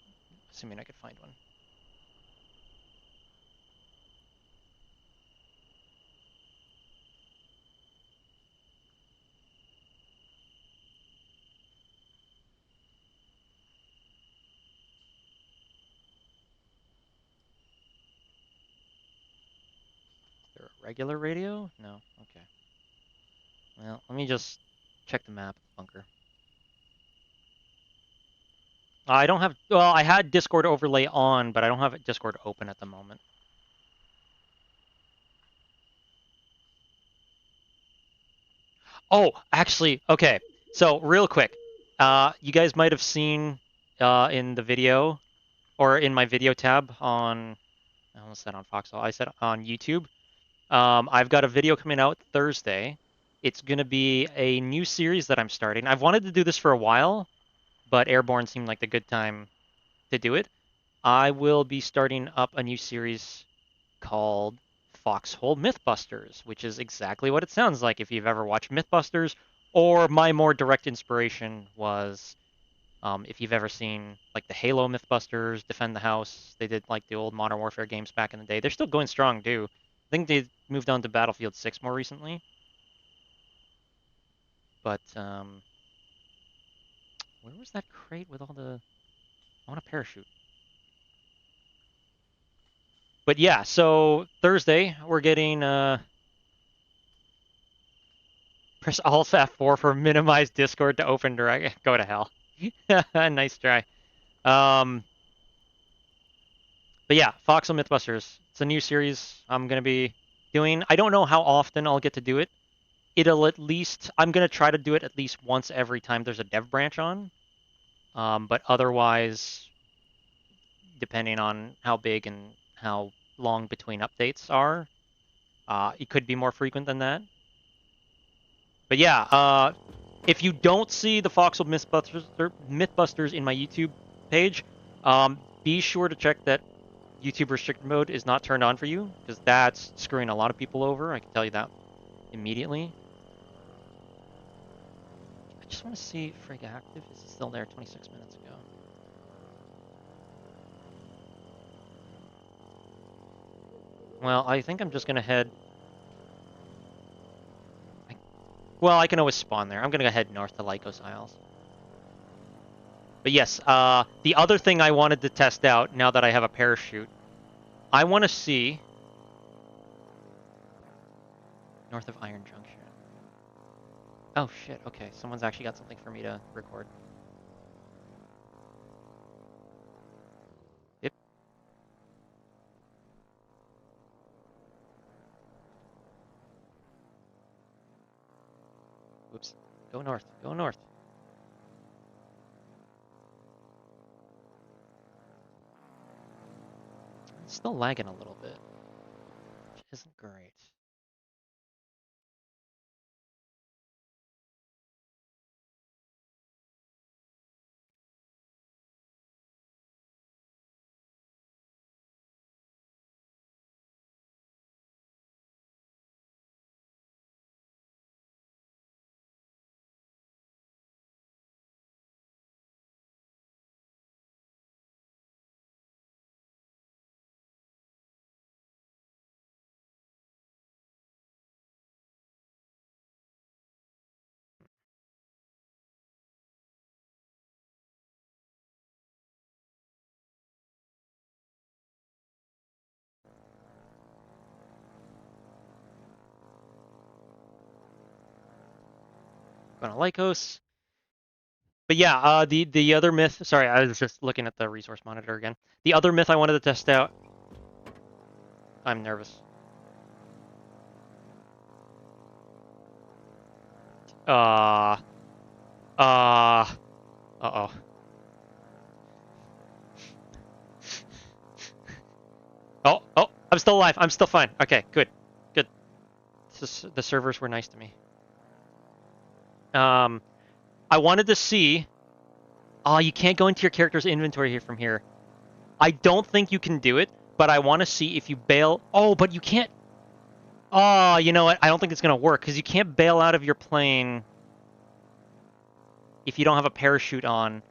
assuming I could find one. Is there a regular radio? No. Okay. Well, let me just check the map bunker. I don't have. Well, I had Discord overlay on, but I don't have Discord open at the moment. Oh, actually, okay. So real quick, you guys might have seen in the video or in my video tab on, I almost said on Foxhole, I said on YouTube. I've got a video coming out Thursday. It's going to be a new series that I'm starting. I've wanted to do this for a while, but Airborne seemed like the good time to do it. I will be starting up a new series called Foxhole Mythbusters, which is exactly what it sounds like if you've ever watched Mythbusters, or my more direct inspiration was if you've ever seen like the Halo Mythbusters, Defend the House. They did like the old Modern Warfare games back in the day. They're still going strong too. I think they moved on to Battlefield 6 more recently. But where was that crate with all the? I want a parachute. But yeah, so Thursday we're getting press Alt F4 for minimize Discord to open direct. Go to hell. Nice try. Um, but yeah, Foxhole Mythbusters. It's a new series I'm gonna be doing. I don't know how often I'll get to do it. It'll at least I'm gonna try to do it at least once every time there's a Devbranch on. But otherwise, depending on how big and how long between updates are, it could be more frequent than that. But yeah, if you don't see the Foxhole Mythbusters in my YouTube page, be sure to check that YouTube restricted mode is not turned on for you, because that's screwing a lot of people over. I can tell you that immediately. I just want to see Frig active. Is it still there 26 minutes ago? Well, I think I'm just going to head... Well, I can always spawn there. I'm going to head north to Lycos Isles. But yes, the other thing I wanted to test out, now that I have a parachute, I want to see... North of Iron Junction. Oh shit, okay. Someone's actually got something for me to record. Yep. Oops. Go north. Go north. It's still lagging a little bit, which isn't great. Going to Lycos. But yeah, the other myth. Sorry, I was just looking at the resource monitor again. The other myth I wanted to test out. I'm nervous. Uh. Uh-oh. Oh, I'm still alive. I'm still fine. Okay, good. Good. The servers were nice to me. I wanted to see... Oh, you can't go into your character's inventory here from here. I don't think you can do it, but I want to see if you bail... Oh, but you can't... Oh, you know what? I don't think it's going to work, because you can't bail out of your plane if you don't have a parachute on.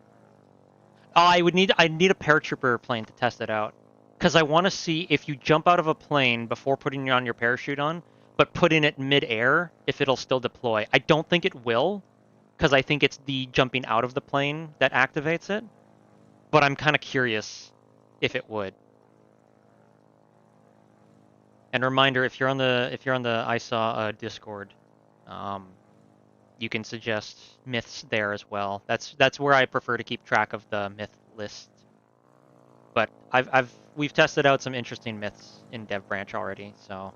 Oh, I need a paratrooper plane to test it out. Because I want to see if you jump out of a plane before putting on your parachute on, but put in it mid-air, if it'll still deploy. I don't think it will, because I think it's the jumping out of the plane that activates it. But I'm kind of curious if it would. And reminder, if you're on the ISA Discord, you can suggest myths there as well. That's where I prefer to keep track of the myth list. But we've tested out some interesting myths in Devbranch already, so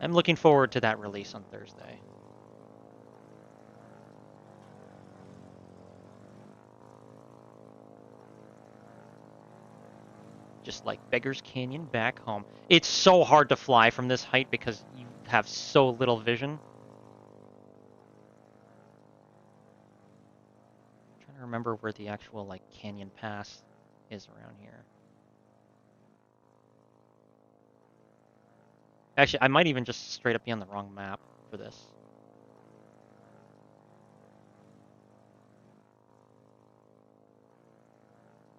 I I'm looking forward to that release on Thursday. Just like Beggar's Canyon back home. It's so hard to fly from this height because you have so little vision. I'm trying to remember where the actual like canyon pass is around here. Actually, I might even just straight up be on the wrong map for this.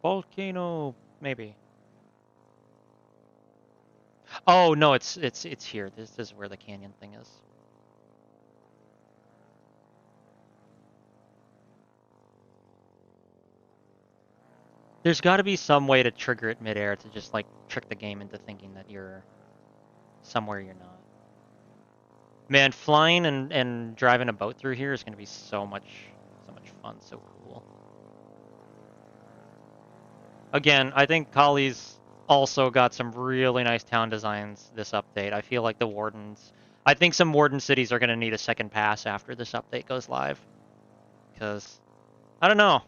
Volcano, maybe. Oh no, it's here. This is where the canyon thing is. There's got to be some way to trigger it midair to just like trick the game into thinking that you're somewhere you're not. Man, flying and driving a boat through here is going to be so much fun, so cool. Again, I think Kali's also got some really nice town designs this update. I feel like the Wardens... I think some Warden cities are going to need a second pass after this update goes live. Because, I don't know.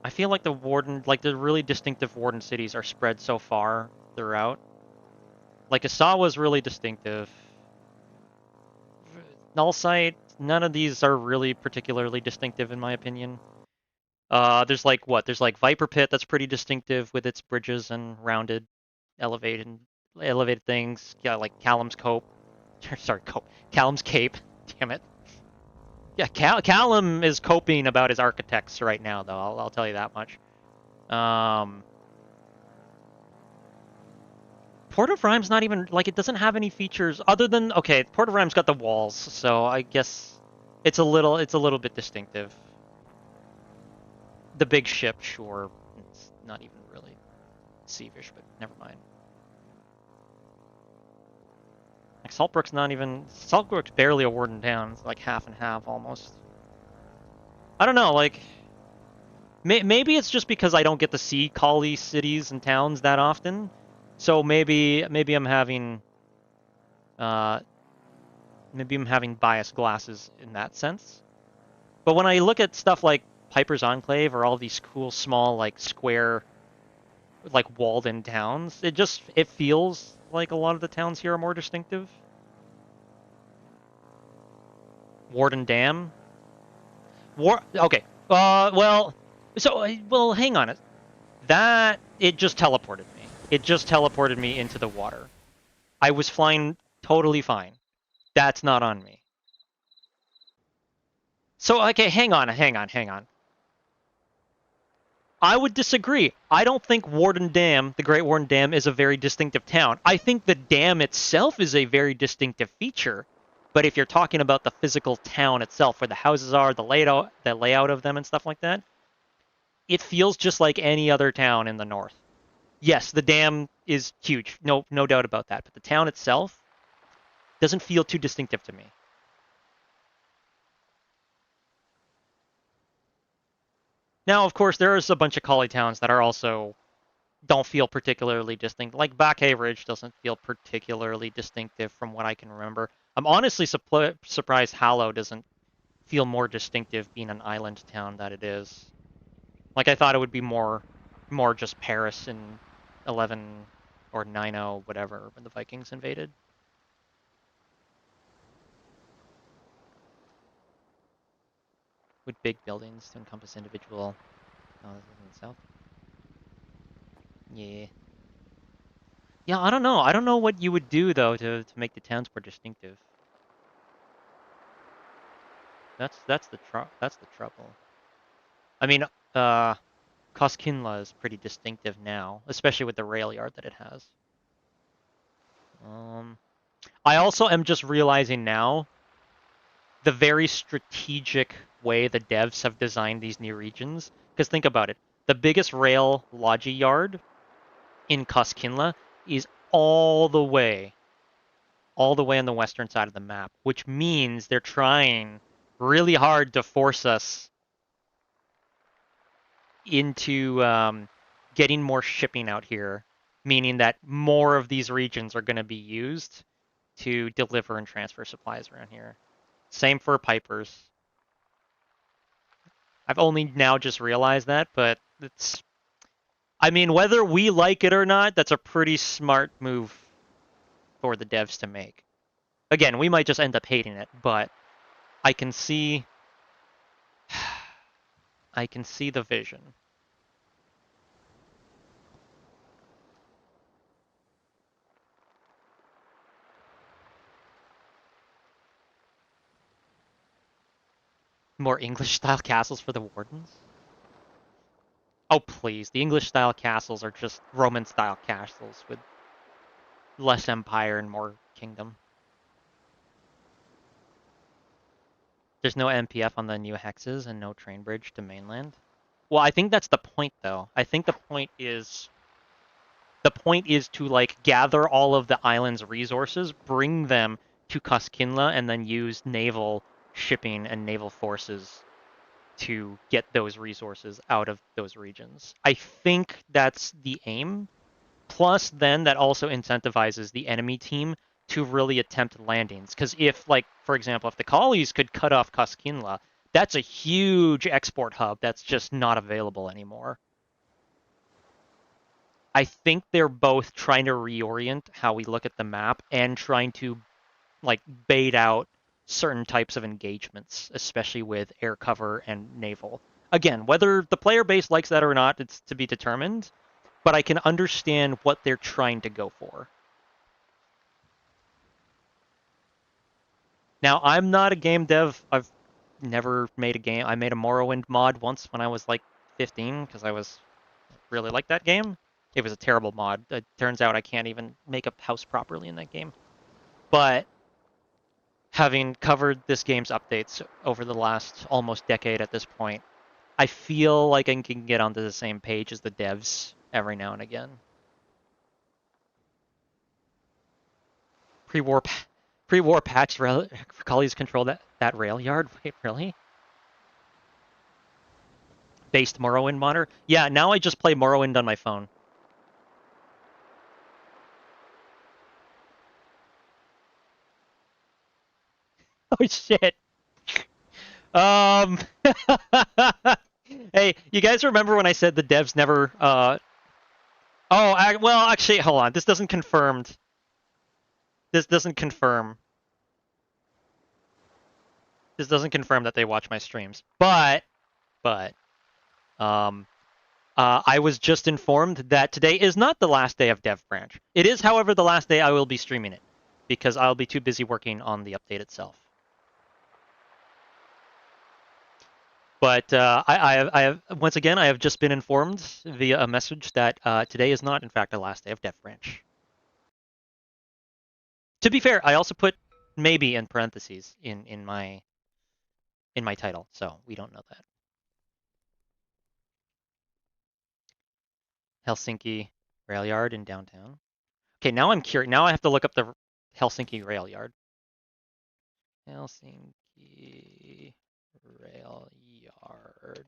I feel like the Warden, like the really distinctive Warden cities are spread so far throughout. Like Asawa's really distinctive. Nullsight, none of these are really particularly distinctive in my opinion. There's like what? There's like Viper Pit that's pretty distinctive with its bridges and rounded, elevated things. Yeah, like Callum's Cope. Sorry, Cope. Callum's Cape. Damn it. Yeah, Callum is coping about his architects right now, though. I'll tell you that much. Port of Rhyme's not even like it doesn't have any features other than okay. Port of Rhyme's got the walls, so I guess it's a little bit distinctive. The big ship, sure, it's not even really Seavish, but never mind. Like Saltbrook's not even Saltbrook's barely a Warden town. It's like half and half almost. I don't know, like maybe it's just because I don't get to see Kali cities and towns that often. So maybe I'm having biased glasses in that sense. But when I look at stuff like Piper's Enclave or all these cool small like square like walled-in towns, it feels like a lot of the towns here are more distinctive. Warden Dam. Okay. Well, hang on. It just teleported me. It just teleported me into the water. I was flying totally fine. That's not on me. So, okay, hang on. I would disagree. I don't think Warden Dam, the Great Warden Dam, is a very distinctive town. I think the dam itself is a very distinctive feature. But if you're talking about the physical town itself, where the houses are, the layout of them and stuff like that, it feels just like any other town in the north. Yes, the dam is huge. No doubt about that. But the town itself doesn't feel too distinctive to me. Now, of course, there's a bunch of Kali towns that are also don't feel particularly distinct. Like Back Hay Ridge doesn't feel particularly distinctive from what I can remember. I'm honestly surprised Hallow doesn't feel more distinctive being an island town that it is. Like I thought it would be more just Paris in 11 or 9-0, whatever, when the Vikings invaded. With big buildings to encompass individual houses in the south. Yeah. Yeah, I don't know. I don't know what you would do though to make the towns more distinctive. That's the trouble. I mean, Koskinla is pretty distinctive now, especially with the rail yard that it has. I also am just realizing now the very strategic way the devs have designed these new regions. Because think about it. The biggest rail logi yard in Koskinla is all the way on the western side of the map, which means they're trying really hard to force us into getting more shipping out here meaning that more of these regions are going to be used to deliver and transfer supplies around here. Same for Pipers. I've only now just realized that, but it's... I mean, whether we like it or not, that's a pretty smart move for the devs to make. Again, we might just end up hating it, but I can see... I can see the vision. More English-style castles for the wardens? Oh, please. The English-style castles are just Roman-style castles with less empire and more kingdom. There's no MPF on the new hexes and no train bridge to mainland. Well, I think that's the point, though. I think the point is to like gather all of the island's resources, bring them to Cosquinla, and then use naval shipping and naval forces to get those resources out of those regions. I think that's the aim. Plus, then that also incentivizes the enemy team to really attempt landings. Because if, like, for example, if the Collies could cut off Cosquinla, that's a huge export hub that's just not available anymore. I think they're both trying to reorient how we look at the map and trying to, like, bait out certain types of engagements, especially with air cover and naval. Again, whether the player base likes that or not, it's to be determined, but I can understand what they're trying to go for. Now, I'm not a game dev. I've never made a game. I made a Morrowind mod once when I was like 15 because I was really like that game. It was a terrible mod. It turns out I can't even make a house properly in that game. But having covered this game's updates over the last almost decade at this point, I feel like I can get onto the same page as the devs every now and again. Pre-war patch Collies control that rail yard? Wait, really? Based Morrowind modder? Yeah, now I just play Morrowind on my phone. Oh shit. Hey, you guys remember when I said the devs never well, actually, hold on. This doesn't confirm that they watch my streams. But I was just informed that today is not the last day of Devbranch. It is, however, the last day I will be streaming it because I'll be too busy working on the update itself. But I have once again I have just been informed via a message that today is not, in fact, the last day of Devbranch. To be fair, I also put maybe in parentheses in my title, so we don't know that. Helsinki rail yard in downtown. Okay, now I'm curious. Now I have to look up the Helsinki rail yard. Helsinki rail yard.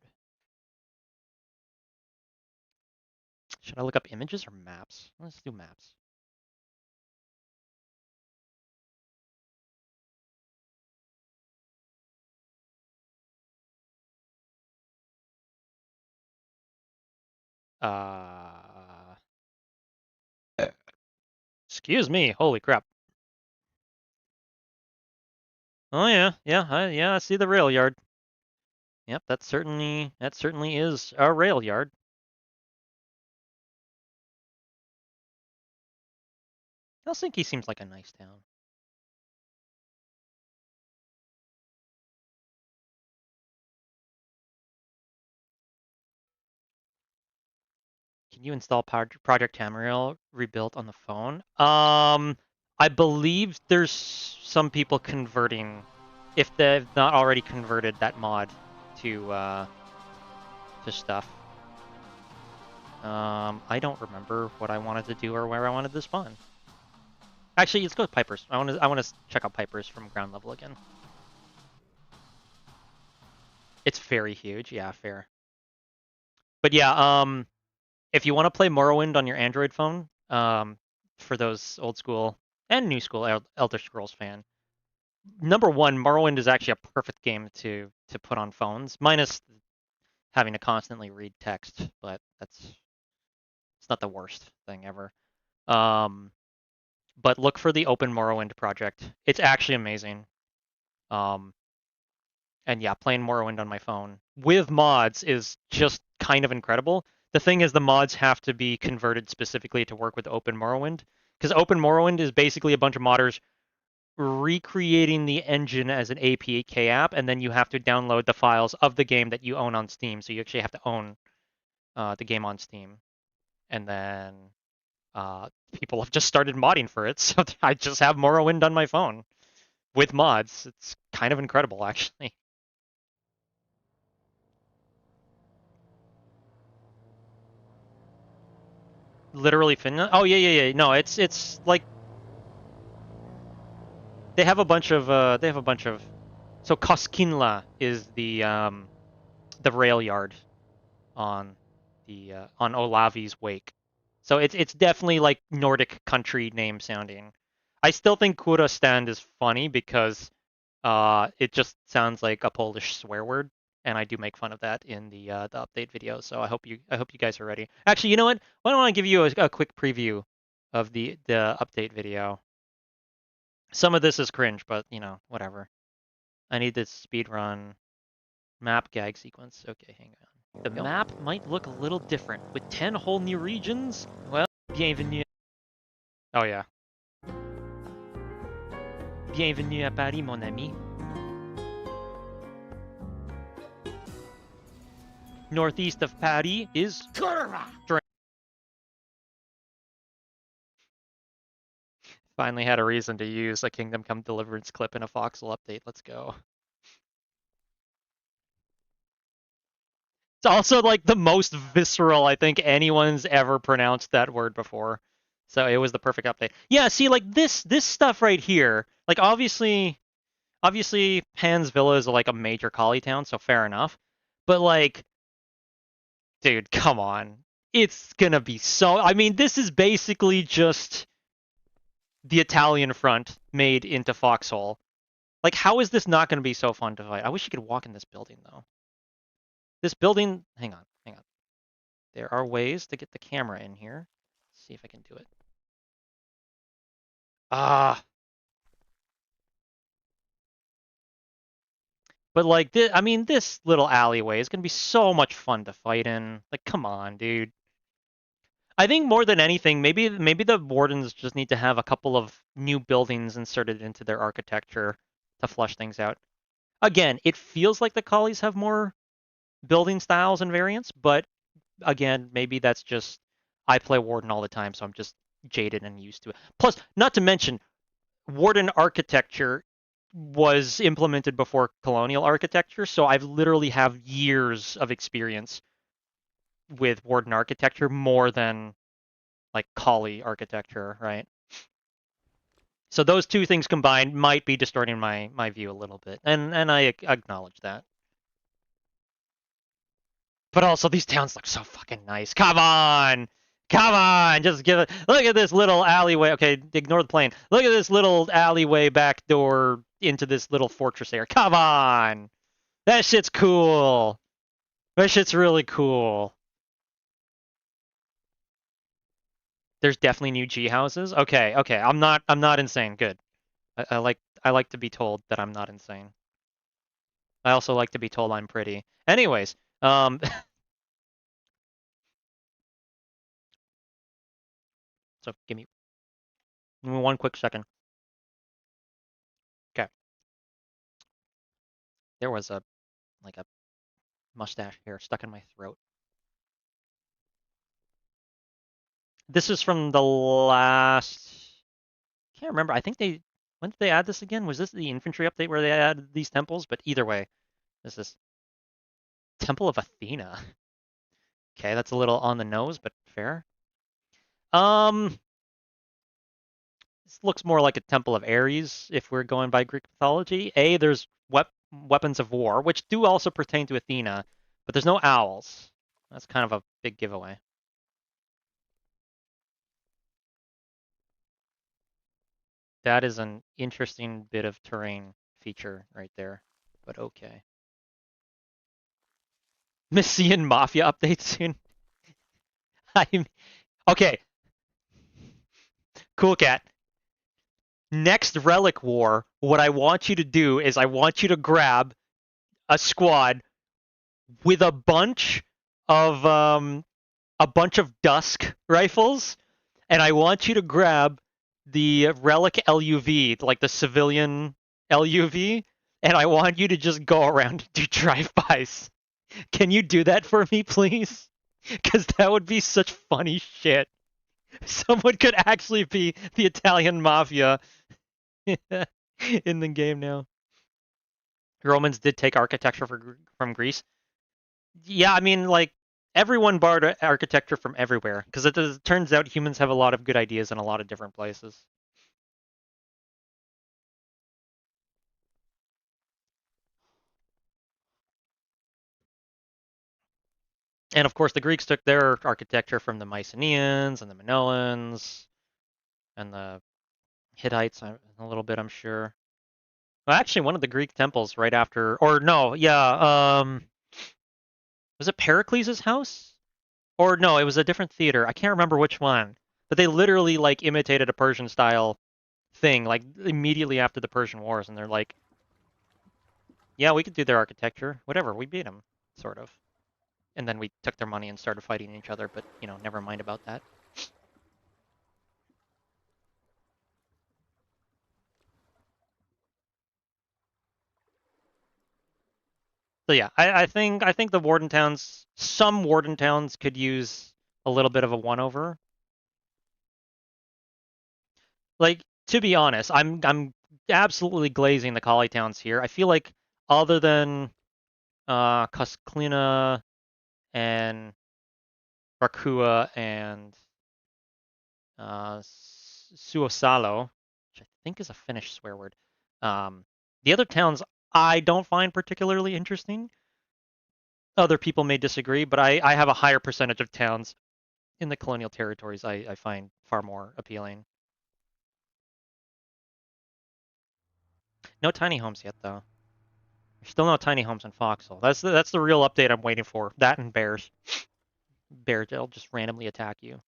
Should I look up images or maps? Let's do maps. Excuse me. Holy crap. Oh yeah, I see the rail yard. Yep, that certainly is a rail yard. Helsinki seems like a nice town. Can you install Project Tamriel rebuilt on the phone? I believe there's some people converting, if they've not already converted that mod to stuff. I don't remember what I wanted to do or where I wanted to spawn. Actually, let's go with Pipers. I want to check out Pipers from ground level again. It's very huge. Yeah, fair. But yeah, if you want to play Morrowind on your Android phone, For those old school and new school Elder Scrolls fan. Number one, Morrowind is actually a perfect game to put on phones, minus having to constantly read text, but it's not the worst thing ever. But look for the Open Morrowind project. It's actually amazing. And yeah, playing Morrowind on my phone with mods is just kind of incredible. The thing is, the mods have to be converted specifically to work with Open Morrowind, because Open Morrowind is basically a bunch of modders recreating the engine as an APK app, and then you have to download the files of the game that you own on Steam. So you actually have to own the game on Steam, and then people have just started modding for it. So I just have Morrowind on my phone with mods. It's kind of incredible, actually. Literally Finland. Oh yeah. No, it's like they have a bunch of so Koskinla is the rail yard on the on Olavi's wake. So it's definitely like Nordic country name sounding. I still think Kura stand is funny because it just sounds like a Polish swear word, and I do make fun of that in the update video. So I hope you guys are ready. Actually, you know what? Why don't I give you a quick preview of the update video? Some of this is cringe, but you know, whatever. I need this speed run map gag sequence. Okay, hang on. The map might look a little different with 10 whole new regions. Well, bienvenue. Oh yeah. Bienvenue à Paris, mon ami. Northeast of Paris is Finally had a reason to use a Kingdom Come Deliverance clip in a Foxhole update. Let's go. It's also like the most visceral I think anyone's ever pronounced that word before. So it was the perfect update. Yeah, see, like this stuff right here, like obviously Pan's Villa is like a major collie town, so fair enough. But like, dude, come on. It's gonna be so. I mean, this is basically just the Italian front made into Foxhole. Like, how is this not gonna be so fun to fight? I wish you could walk in this building though. This building. Hang on. There are ways to get the camera in here. Let's see if I can do it. Ah. But like, I mean, this little alleyway is gonna be so much fun to fight in. Like, come on, dude. I think more than anything, maybe the wardens just need to have a couple of new buildings inserted into their architecture to flush things out. Again, it feels like the collies have more building styles and variants, but again, maybe that's just I play warden all the time, so I'm just jaded and used to it. Plus, not to mention, warden architecture was implemented before colonial architecture, so I've literally have years of experience with warden architecture more than like collie architecture, right? So those two things combined might be distorting my view a little bit, and I acknowledge that. But also, these towns look so fucking nice. Come on! Come on! Just give it. Look at this little alleyway. Okay, ignore the plane. Look at this little alleyway back door into this little fortress area. Come on! That shit's cool. That shit's really cool. There's definitely new G houses. Okay. I'm not insane. Good. I like to be told that I'm not insane. I also like to be told I'm pretty. Anyways, so give me one quick second. Okay. There was a mustache hair stuck in my throat. This is from the last. Can't remember. I think when did they add this again? Was this the infantry update where they added these temples? But either way, this is Temple of Athena. Okay, that's a little on the nose, but fair. This looks more like a Temple of Ares if we're going by Greek mythology. There's weapons of war, which do also pertain to Athena, but there's no owls. That's kind of a big giveaway. That is an interesting bit of terrain feature right there, but okay. Messian Mafia update soon. I'm okay. Cool Cat. Next Relic War, what I want you to do is I want you to grab a squad with of a bunch of Dusk rifles, and I want you to grab the Relic LUV, like the civilian LUV, and I want you to just go around and do drive-bys. Can you do that for me, please? Because that would be such funny shit. Someone could actually be the Italian mafia in the game now. Romans did take architecture from Greece. Yeah, I mean, like, everyone borrowed architecture from everywhere, because it turns out humans have a lot of good ideas in a lot of different places. And of course, the Greeks took their architecture from the Mycenaeans and the Minoans and the Hittites a little bit, I'm sure. Well, actually, one of the Greek temples right after, or no, yeah, was it Pericles' house? Or no, it was a different theater. I can't remember which one. But they literally like imitated a Persian style thing like immediately after the Persian Wars, and they're like, yeah, we could do their architecture, whatever. We beat them, sort of. And then we took their money and started fighting each other. But you know, never mind about that. So yeah, I think the Warden towns, some Warden towns could use a little bit of a one over. Like, to be honest, I'm absolutely glazing the Collie towns here. I feel like other than Cosclina and Rakua and Suosalo, which I think is a Finnish swear word. The other towns I don't find particularly interesting. Other people may disagree, but I have a higher percentage of towns in the colonial territories I find far more appealing. No tiny homes yet, though. There's still no tiny homes in Foxhole. That's the real update I'm waiting for. That and bears. Bears, they'll just randomly attack you.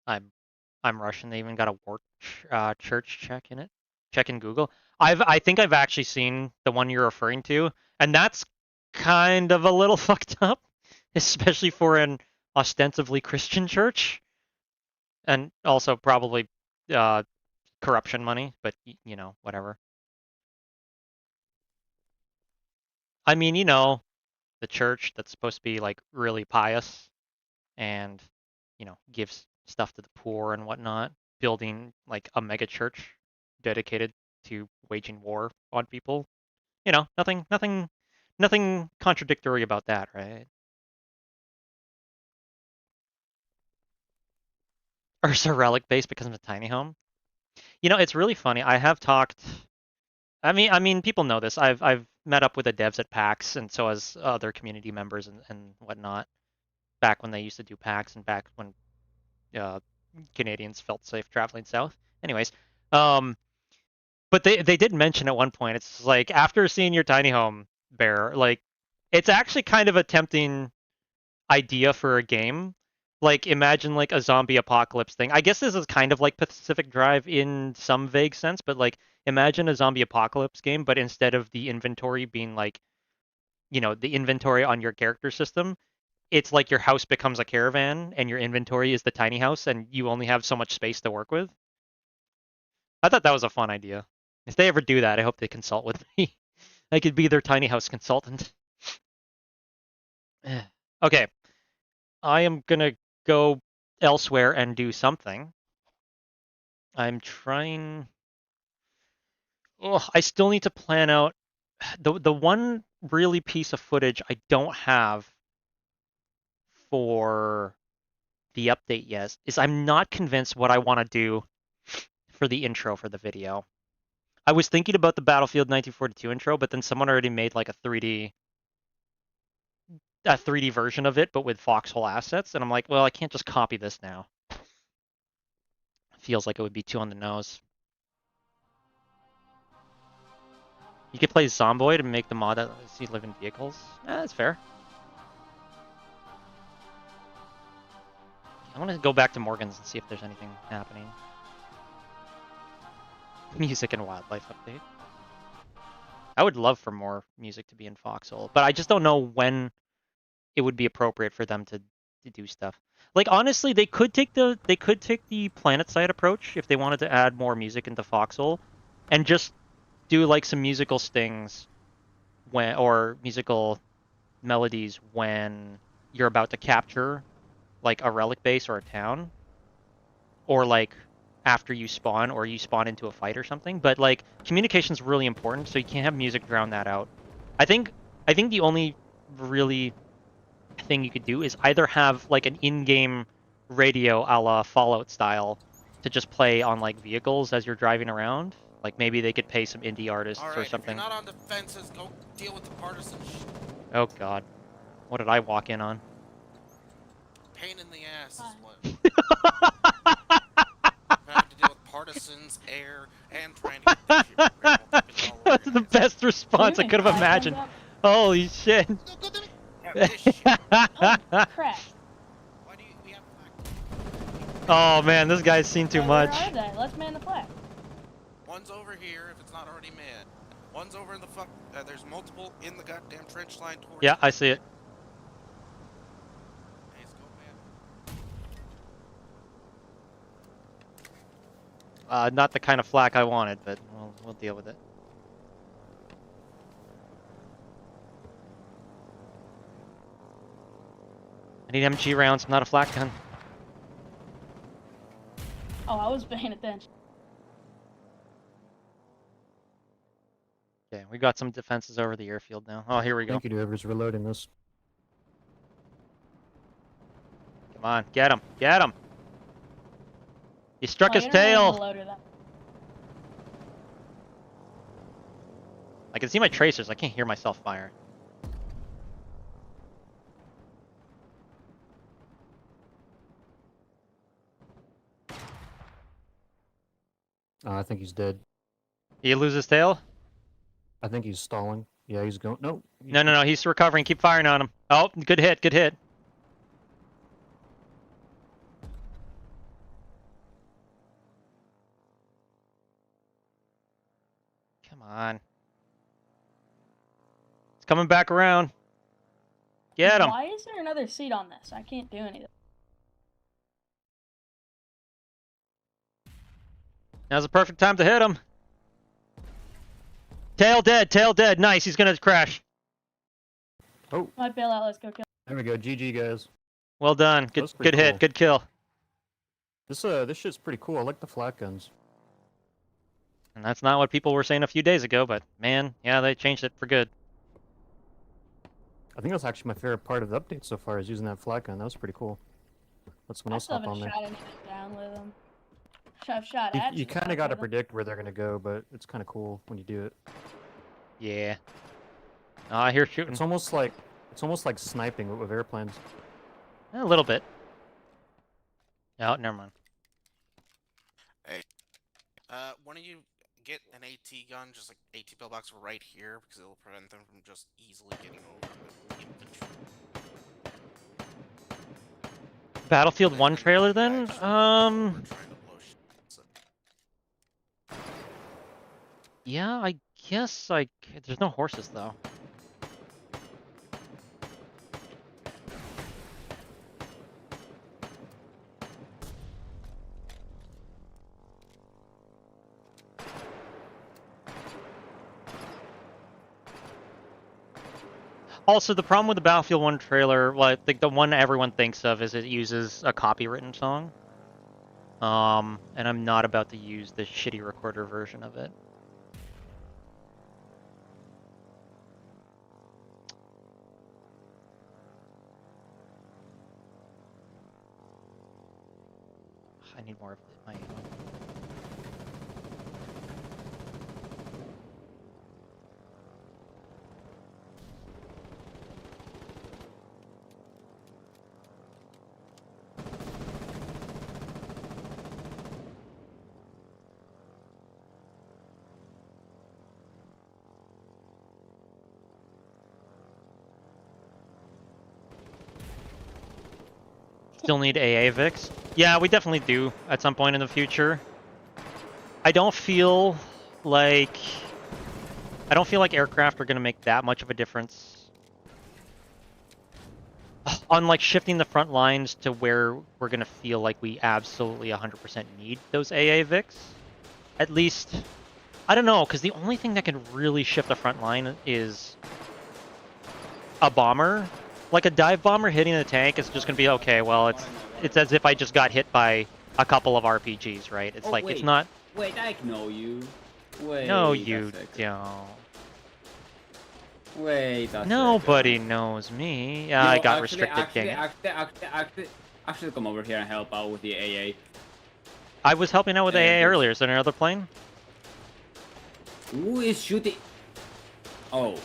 I'm I'm Russian. They even got a war church check in it. Check in Google. I think I've actually seen the one you're referring to, and that's kind of a little fucked up, especially for an ostensibly Christian church, and also probably uh, corruption money. But you know, whatever. I mean, you know, the church that's supposed to be like really pious and you know gives stuff to the poor and whatnot, building like a mega church dedicated to waging war on people. You know, nothing contradictory about that, right? Or is a relic base because of a tiny home? You know, it's really funny. I have talked. I mean, people know this. I've met up with the devs at PAX, and so has other community members and whatnot. Back when they used to do PAX, and back when uh, Canadians felt safe traveling south. Anyways, um, but they did mention at one point, it's like after seeing your tiny home bear, like it's actually kind of a tempting idea for a game. Like imagine like a zombie apocalypse thing. I guess this is kind of like Pacific Drive in some vague sense, but like imagine a zombie apocalypse game, but instead of the inventory being like, you know, the inventory on your character system, it's like your house becomes a caravan and your inventory is the tiny house and you only have so much space to work with. I thought that was a fun idea. If they ever do that, I hope they consult with me. I could be their tiny house consultant. Okay, I am gonna go elsewhere and do something. I'm trying. Oh, I still need to plan out the one really piece of footage I don't have for the update yet is I'm not convinced what I want to do for the intro for the video. I was thinking about the Battlefield 1942 intro, but then someone already made like a 3D version of it, but with Foxhole assets, and I'm like, well, I can't just copy this now. Feels like it would be too on the nose. You could play Zomboid and make the mod that lets you live in vehicles. That's fair. I want to go back to Morgan's and see if there's anything happening. Music and wildlife update. I would love for more music to be in Foxhole, but I just don't know when it would be appropriate for them to do stuff. Like honestly, they could take the planet side approach if they wanted to add more music into Foxhole, and just do like some musical stings when or musical melodies when you're about to capture like a relic base or a town, or like after you spawn or you spawn into a fight or something. But like communication's really important, so you can't have music drown that out. I think the only really thing you could do is either have like an in-game radio a la Fallout style to just play on like vehicles as you're driving around. Like maybe they could pay some indie artists or something.
If you're not on defenses, go deal with the partisan shit.
Oh god. What did I walk in on?
Pain in the ass is what. Having to deal with partisans, air, and trying to get this shit all
That's the best response I could have imagined. Holy shit.
No, go to me. Yeah, this shit.
Oh, crap.
Why do we have
Oh man, this guy's seen too much.
Where are they? Let's man the flag.
One's over here if it's not already manned. One's over in the fuck. There's multiple in the goddamn trench line towards.
Yeah, I see it.
Hey, let's go, man.
Not the kind of flak I wanted, but we'll deal with it. I need MG rounds, not a flak gun.
Oh, I was paying attention.
Okay, we got some defenses over the airfield now. Oh, here we go.
Thank you to whoever's reloading this.
Come on, get him, get him. He struck his
you don't really
tail.
need to load her that.
I can see my tracers. I can't hear myself fire.
I think he's dead.
He lose his tail?
I think he's stalling. Yeah, he's going. No.
No. He's recovering. Keep firing on him. Oh, good hit. Good hit. Come on. It's coming back around. Get him.
Why is there another seat on this? I can't do anything.
Now's the perfect time to hit him. Tail dead. Tail dead. Nice. He's gonna crash.
Oh,
Might bail out. Let's go kill.
there we go. GG, guys.
Well done. Good.
That's pretty
Good hit.
cool.
Good kill.
This shit's pretty cool. I like the flat guns.
And that's not what people were saying a few days ago, but man, yeah, they changed it for good.
I think that's actually my favorite part of the update so far is using that flat gun. That was pretty cool. Let someone
I
else
still
hop on
haven't
there.
shot anything down with them. I've shot
You,
at
you
some
kind of got to
with 'em.
predict where they're gonna go, but it's kind of cool when you do it.
Yeah. I hear shooting.
It's almost like sniping but with airplanes.
A little bit. Oh, never mind.
One of you get an AT gun, just like AT pillbox right here, because it'll prevent them from just easily getting over the infantry.
Battlefield 1 trailer then?
We're trying to blow shit. So,
Yeah, I guess there's no horses though. Also, the problem with the Battlefield 1 trailer, well, I think the one everyone thinks of is it uses a copywritten song. And I'm not about to use the shitty recorder version of it. I need more of my ammo. Still need AA Vix. Yeah, we definitely do at some point in the future. I don't feel like aircraft are going to make that much of a difference on like shifting the front lines to where we're going to feel like we absolutely 100% need those AA Vix. At least, I don't know, because the only thing that can really shift the front line is a bomber. Like a dive bomber hitting the tank is just going to be okay. Well, it's as if I just got hit by a couple of RPGs, right? It's like,
wait.
it's not.
Wait, I know you. Wait.
No,
a
you
second.
don't.
Wait. A
Nobody
second.
knows me.
Yo,
I got
actually,
restricted, dang it.
Actually, come over here and help out with the AA.
I was helping out with AA earlier. Is there another plane?
Who is shooting? Oh.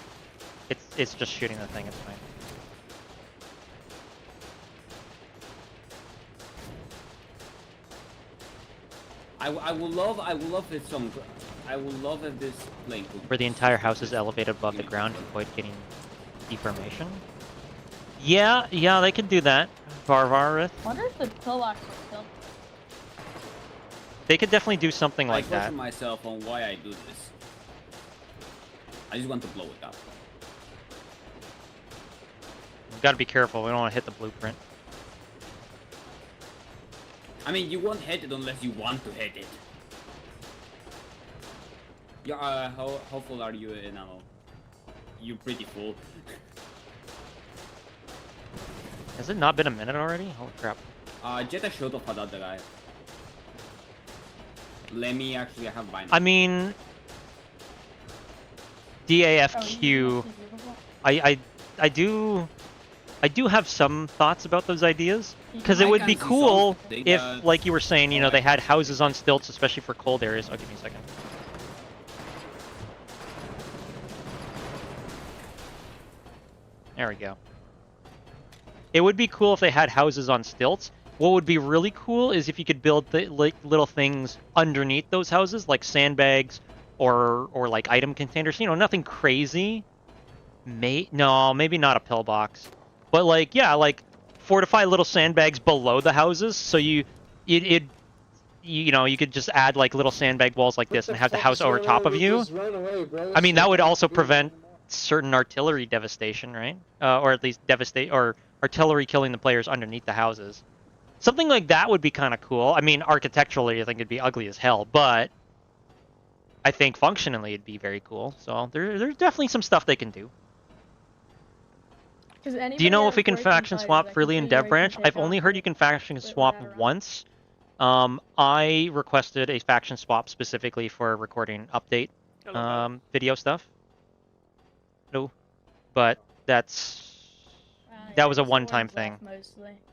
It's just shooting the thing. It's fine.
I would love if this plane could.
Where the entire house is elevated above the ground to avoid getting deformation. Yeah, they could do that. Varvarith.
Wonder if the pillbox will still.
They could definitely do something like
I
that.
question myself on why I do this. I just want to blow it up.
We've got to be careful. We don't want to hit the blueprint.
I mean, you won't hit it unless you want to hit it. Yeah, how full are you in ammo? You're pretty full.
Has it not been a minute already? Holy crap.
Get a shot of another guy. Let me actually have mine.
I mean, DAFQ. I do have some thoughts about those ideas, because it would be cool if, like you were saying, you know, they had houses on stilts, especially for cold areas. Oh, give me a second. There we go. It would be cool if they had houses on stilts. What would be really cool is if you could build the, like, little things underneath those houses, like sandbags or like item containers. You know, nothing crazy. No, maybe not a pillbox. But like, yeah, like fortify little sandbags below the houses, so you know, you could just add like little sandbag walls like this and have the house over top of you. I mean, that would also prevent certain artillery devastation, right? Or at least artillery killing the players underneath the houses. Something like that would be kind of cool. I mean, architecturally, I think it'd be ugly as hell, but I think functionally it'd be very cool. So there's definitely some stuff they can do. Do you know if we can faction swap freely in Devbranch? I've only heard you can faction swap once. I requested a faction swap specifically for recording update video stuff. No, but that was a one-time thing,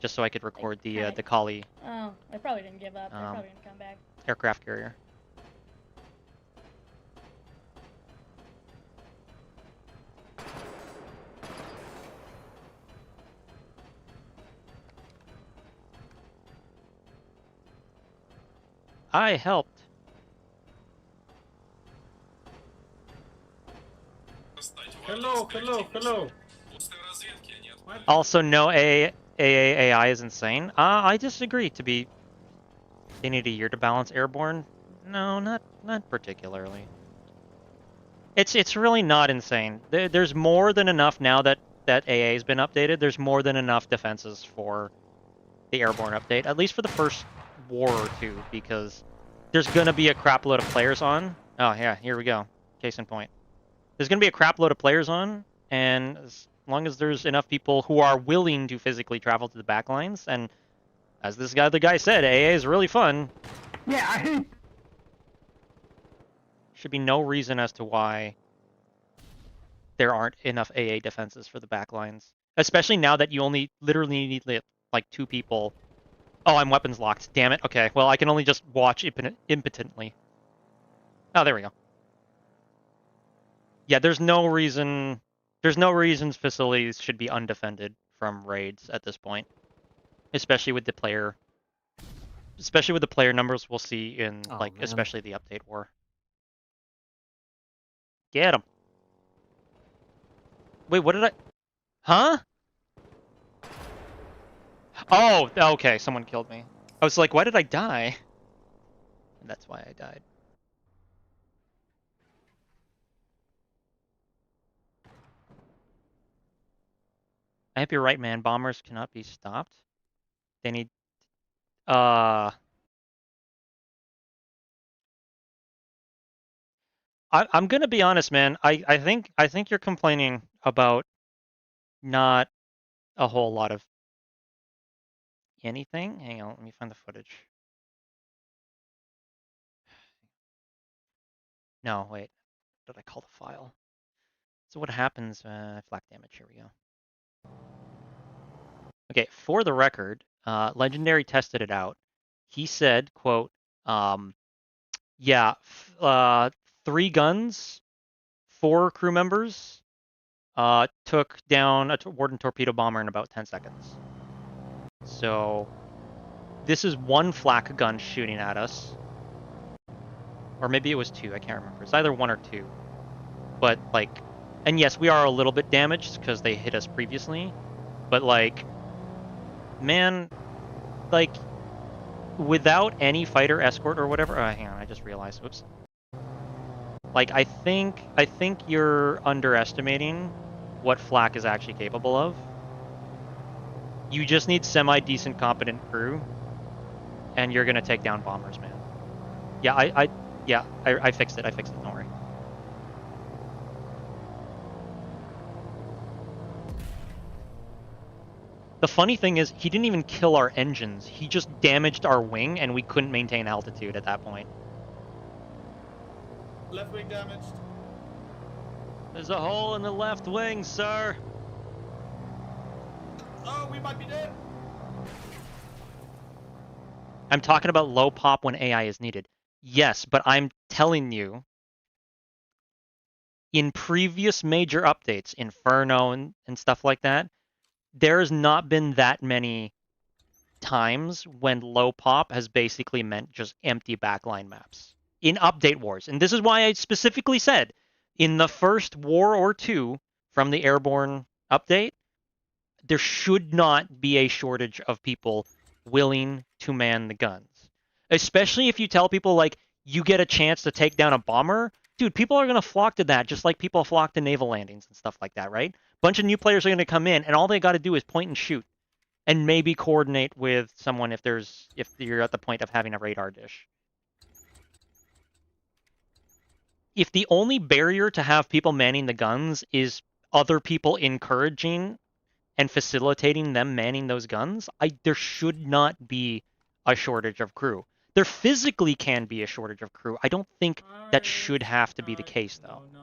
just so I could record the Kali.
Oh, they probably didn't give up. They're probably gonna come back.
Aircraft carrier. I helped.
Hello.
Also, no AAAI is insane. I disagree. They need a year to balance Airborne. No, not particularly. It's really not insane. There's more than enough now that AA has been updated. There's more than enough defenses for the Airborne update, at least for the first war or two, because there's gonna be a crap load of players on. Oh yeah, here we go. Case in point. There's gonna be a crap load of players on, and as long as there's enough people who are willing to physically travel to the back lines, and as the guy said, AA is really fun.
Yeah.
Should be no reason as to why there aren't enough AA defenses for the back lines, especially now that you only literally need like 2 people Oh, I'm weapons locked. Damn it. Okay, well, I can only just watch impotently. Oh, there we go. Yeah, there's no reasons facilities should be undefended from raids at this point. Especially with the player numbers we'll see in,
Oh,
like,
man.
especially the update war. Get him. Wait, what did I... Huh? Oh, okay, someone killed me. I was like, why did I die? And that's why I died. I hope you're right, man. Bombers cannot be stopped. They need... I'm gonna be honest, man. I think you're complaining about not a whole lot of anything. Hang on, let me find the footage. No, wait. What did I call the file? So what happens? Flak damage. Here we go. Okay, for the record, Legendary tested it out. He said, "quote, yeah, 3 guns, 4 crew members, took down a Warden torpedo bomber in about 10 seconds." So this is 1 flak gun shooting at us. Or maybe it was 2, I can't remember. It's either 1 or 2. But, like, and yes, we are a little bit damaged because they hit us previously. But, like, man, like, without any fighter escort or whatever... hang on, I just realized. Whoops. Like, I think you're underestimating what flak is actually capable of. You just need semi-decent, competent crew, and you're gonna take down bombers, man. Yeah, I fixed it. Don't worry. The funny thing is, he didn't even kill our engines. He just damaged our wing, and we couldn't maintain altitude at that point.
Left wing damaged.
There's a hole in the left wing, sir.
Oh, we might be dead.
I'm talking about low pop when AI is needed. Yes, but I'm telling you, in previous major updates, Inferno and stuff like that, there's not been that many times when low pop has basically meant just empty backline maps in update wars. And this is why I specifically said in the first war or 2 from the Airborne update, there should not be a shortage of people willing to man the guns. Especially if you tell people, like, you get a chance to take down a bomber. Dude, people are going to flock to that, just like people flock to naval landings and stuff like that, right? Bunch of new players are going to come in, and all they got to do is point and shoot, and maybe coordinate with someone if you're at the point of having a radar dish. If the only barrier to have people manning the guns is other people encouraging and facilitating them manning those guns, there should not be a shortage of crew. There physically can be a shortage of crew. I don't think that should have to be the case, though.
No.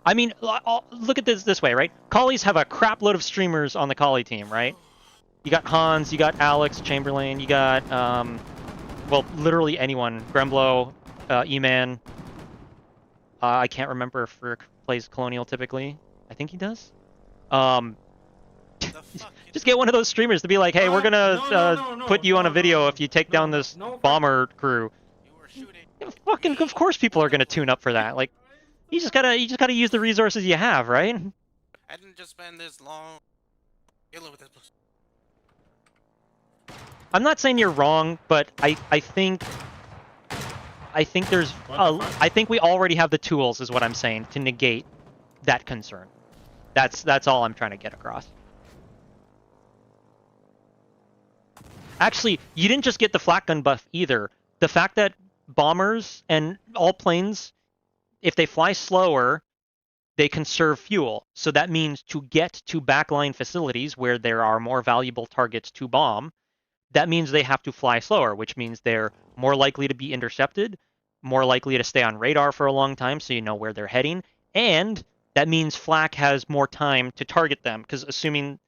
I mean, look at this way, right? Collies have a crap load of streamers on the Collie team, right? You got Hans, you got Alex, Chamberlain, you got, well, literally anyone. Gremblo, E-Man. I can't remember if Rick plays Colonial typically. I think he does. Just get one of those streamers to be like, hey, we're gonna put you on a video if you take down this bomber crew.
You were shooting.
Yeah, fucking, of course people are gonna tune up for that. Like, you just gotta use the resources you have, right?
I didn't just spend this long dealing with this.
I'm not saying you're wrong, but I think there's I think we already have the tools, is what I'm saying, to negate that concern. That's all I'm trying to get across. Actually, you didn't just get the flak gun buff either. The fact that bombers and all planes, if they fly slower, they conserve fuel. So that means to get to backline facilities where there are more valuable targets to bomb, that means they have to fly slower, which means they're more likely to be intercepted, more likely to stay on radar for a long time so you know where they're heading, and that means flak has more time to target them, because assuming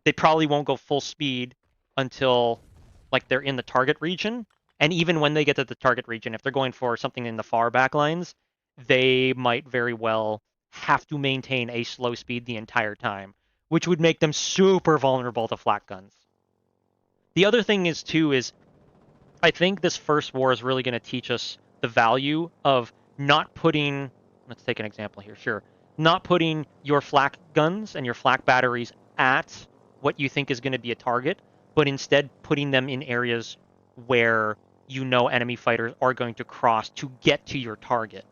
they probably won't go full speed until like they're in the target region. And even when they get to the target region, if they're going for something in the far back lines, they might very well have to maintain a slow speed the entire time, which would make them super vulnerable to flak guns. The other thing is too is I think this first war is really going to teach us the value of not putting, let's take an example here, sure, not putting your flak guns and your flak batteries at what you think is going to be a target, but instead putting them in areas where you know enemy fighters are going to cross to get to your target.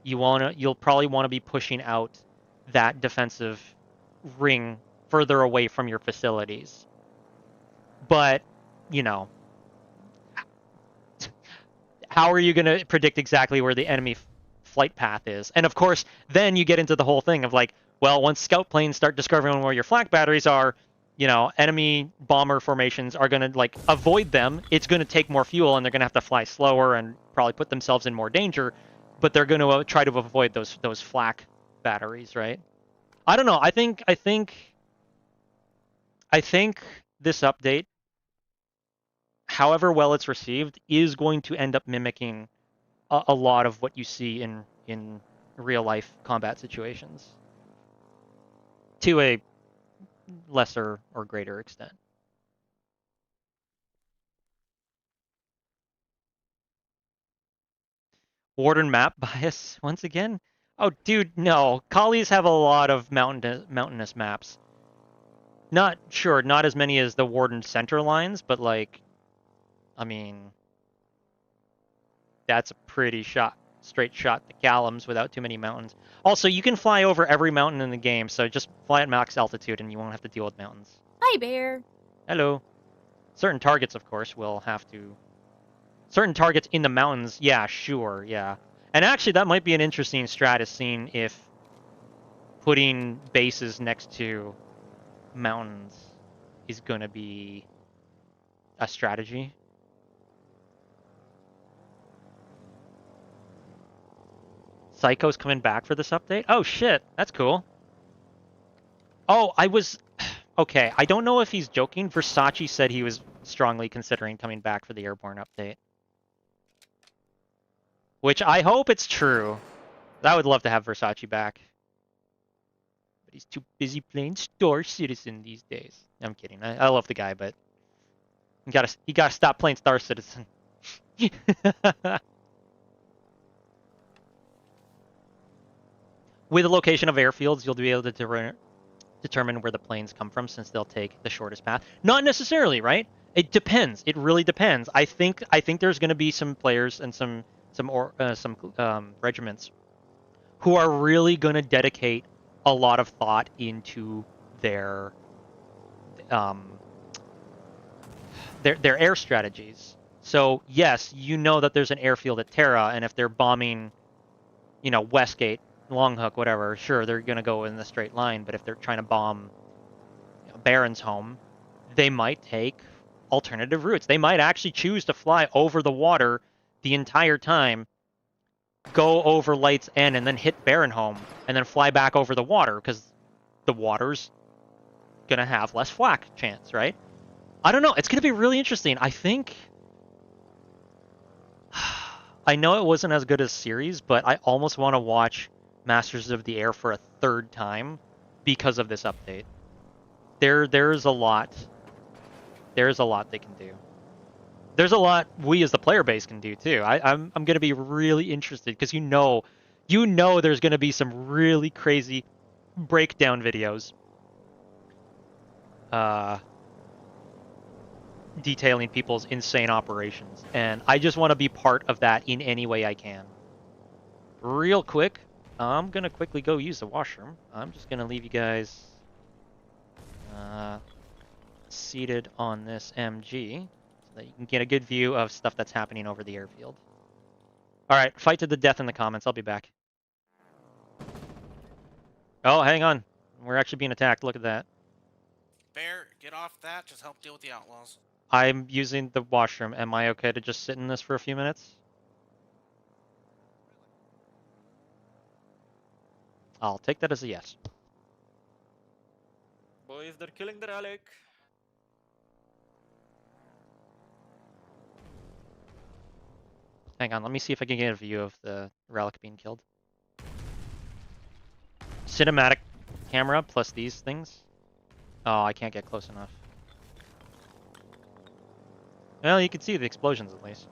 You'll probably want to be pushing out that defensive ring further away from your facilities. But, you know, how are you going to predict exactly where the enemy flight path is? And of course, then you get into the whole thing of like, well, once scout planes start discovering where your flak batteries are, you know, enemy bomber formations are going to like avoid them. It's going to take more fuel and they're going to have to fly slower and probably put themselves in more danger, but they're going to try to avoid those flak batteries, right? I don't know. I think this update, however well it's received, is going to end up mimicking a lot of what you see in real life combat situations to a lesser or greater extent. Warden map bias once again? Oh, dude, no. Collies have a lot of mountainous maps. Not as many as the Warden center lines, but like, I mean, that's a pretty straight shot to Callums without too many mountains. Also, you can fly over every mountain in the game, so just fly at max altitude and you won't have to deal with mountains.
Hi, Bear.
Hello. Certain targets, of course, will have to... Certain targets in the mountains, yeah, sure, yeah. And actually, that might be an interesting strat, is seeing if putting bases next to mountains is going to be a strategy. Psycho's coming back for this update? Oh, shit, that's cool. Oh, okay, I don't know if he's joking. Versace said he was strongly considering coming back for the Airborne update. Which I hope it's true. I would love to have Versace back. But he's too busy playing Star Citizen these days. I'm kidding. I love the guy, but he gotta stop playing Star Citizen. With the location of airfields, you'll be able to determine where the planes come from, since they'll take the shortest path. Not necessarily, right? It depends. It really depends. I think there's going to be some players and some regiments who are really going to dedicate a lot of thought into their air strategies. So yes, you know that there's an airfield at Terra, and if they're bombing, you know, Westgate, Longhook, whatever, sure, they're going to go in the straight line. But if they're trying to bomb, you know, Baron's home, they might take alternative routes. They might actually choose to fly over the water the entire time, go over Light's End, and then hit Baron home, and then fly back over the water, because the water's going to have less flak chance, right? I don't know. It's going to be really interesting. I think... I know it wasn't as good as series, but I almost want to watch Masters of the Air for a third time because of this update. There's a lot. There's a lot they can do. There's a lot we as the player base can do too. I'm gonna be really interested, because you know there's gonna be some really crazy breakdown videos detailing people's insane operations, and I just want to be part of that in any way I can. Real quick, I'm gonna quickly go use the washroom. I'm just gonna leave you guys seated on this MG so that you can get a good view of stuff that's happening over the airfield. Alright, fight to the death in the comments. I'll be back. Oh, hang on. We're actually being attacked. Look at that.
Bear, get off that. Just help deal with the outlaws.
I'm using the washroom. Am I okay to just sit in this for a few minutes? I'll take that as a yes.
Boys, they're killing the relic.
Hang on, let me see if I can get a view of the relic being killed. Cinematic camera plus these things. Oh, I can't get close enough. Well, you can see the explosions at least.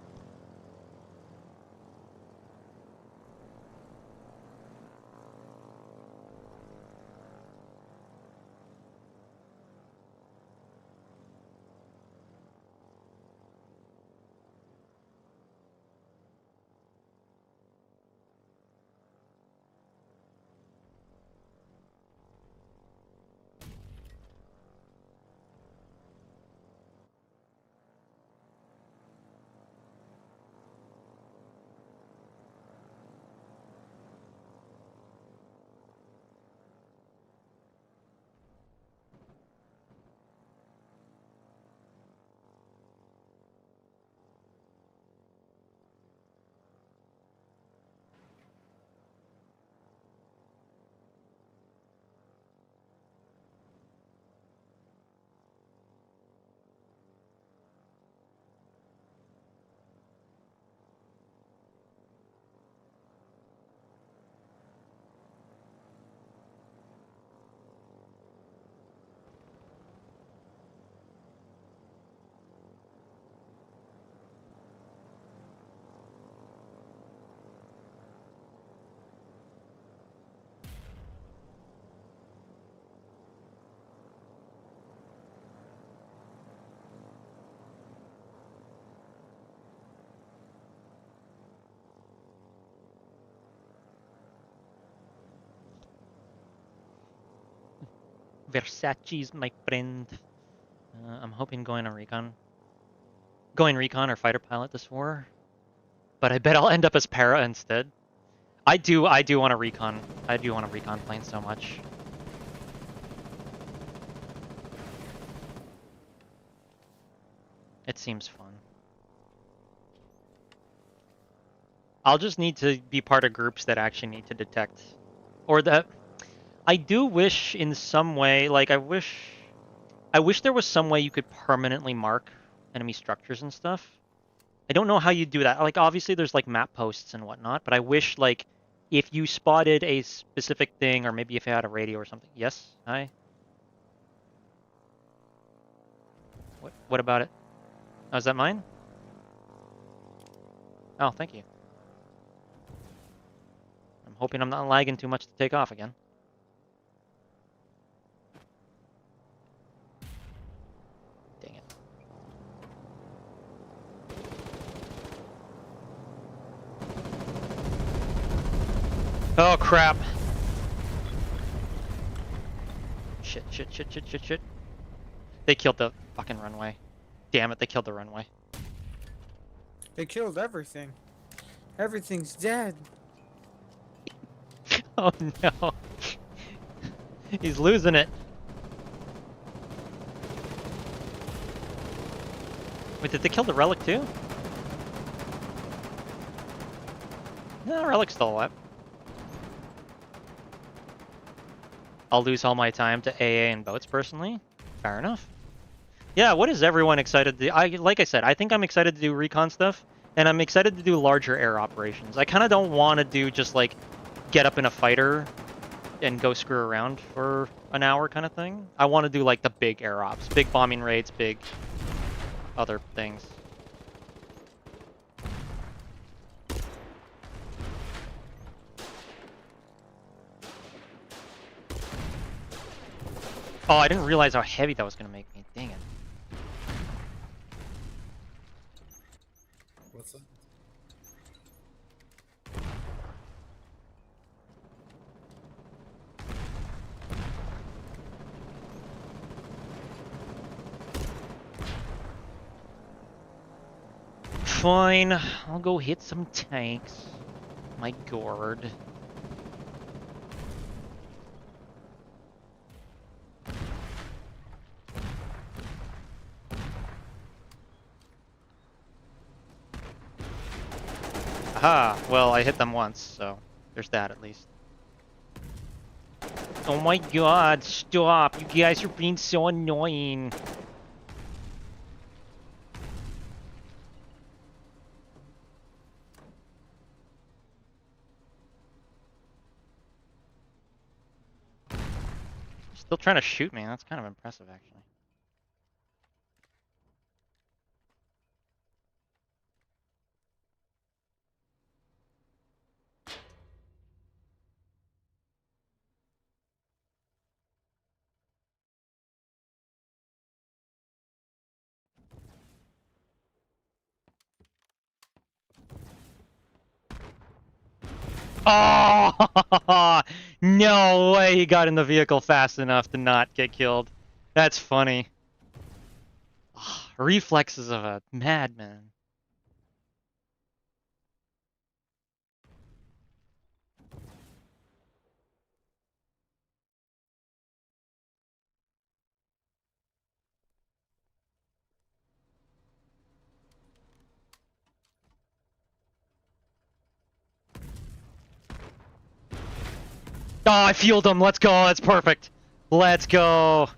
Versace's my friend. I'm hoping going recon or fighter pilot this war, but I bet I'll end up as para instead. I do want a recon. I do want a recon plane so much. It seems fun. I'll just need to be part of groups that actually need to detect, or that I do wish in some way, like I wish there was some way you could permanently mark enemy structures and stuff. I don't know how you do that. Like obviously there's like map posts and whatnot, but I wish like if you spotted a specific thing, or maybe if you had a radio or something. Yes, hi. What about it? Oh, is that mine? Oh, thank you. I'm hoping I'm not lagging too much to take off again. Dang it. Oh, crap. Shit. They killed the fucking runway. Damn it, they killed the runway.
They killed everything. Everything's dead.
Oh no. He's losing it. Wait, did they kill the relic too? No, relic's still alive. I'll lose all my time to AA and boats personally. Fair enough. Yeah, what is everyone excited to do? Like I said, I think I'm excited to do recon stuff, and I'm excited to do larger air operations. I kind of don't want to do just like get up in a fighter and go screw around for an hour kind of thing. I want to do like the big air ops, big bombing raids, big other things. Oh, I didn't realize how heavy that was going to make me. Dang it.
What's that?
Fine, I'll go hit some tanks. My gourd. Aha! Well, I hit them once, so there's that at least. Oh my god, stop! You guys are being so annoying. Still trying to shoot me. That's kind of impressive, actually. Oh, no way he got in the vehicle fast enough to not get killed. That's funny. Reflexes of a madman. Oh, I fueled him. Let's go. That's perfect. Let's go.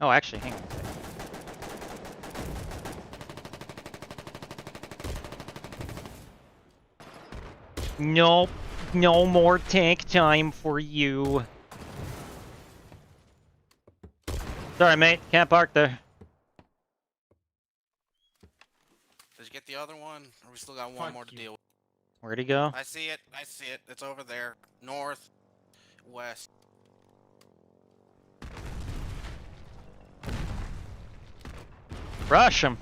Oh, actually, hang on a second. Nope. No more tank time for you. Sorry, mate. Can't park there.
Did you get the other one? Or we still got one
Fuck
more to
you.
deal with?
Where'd he go?
I see it. I see it. It's over there. North. West.
Rush him.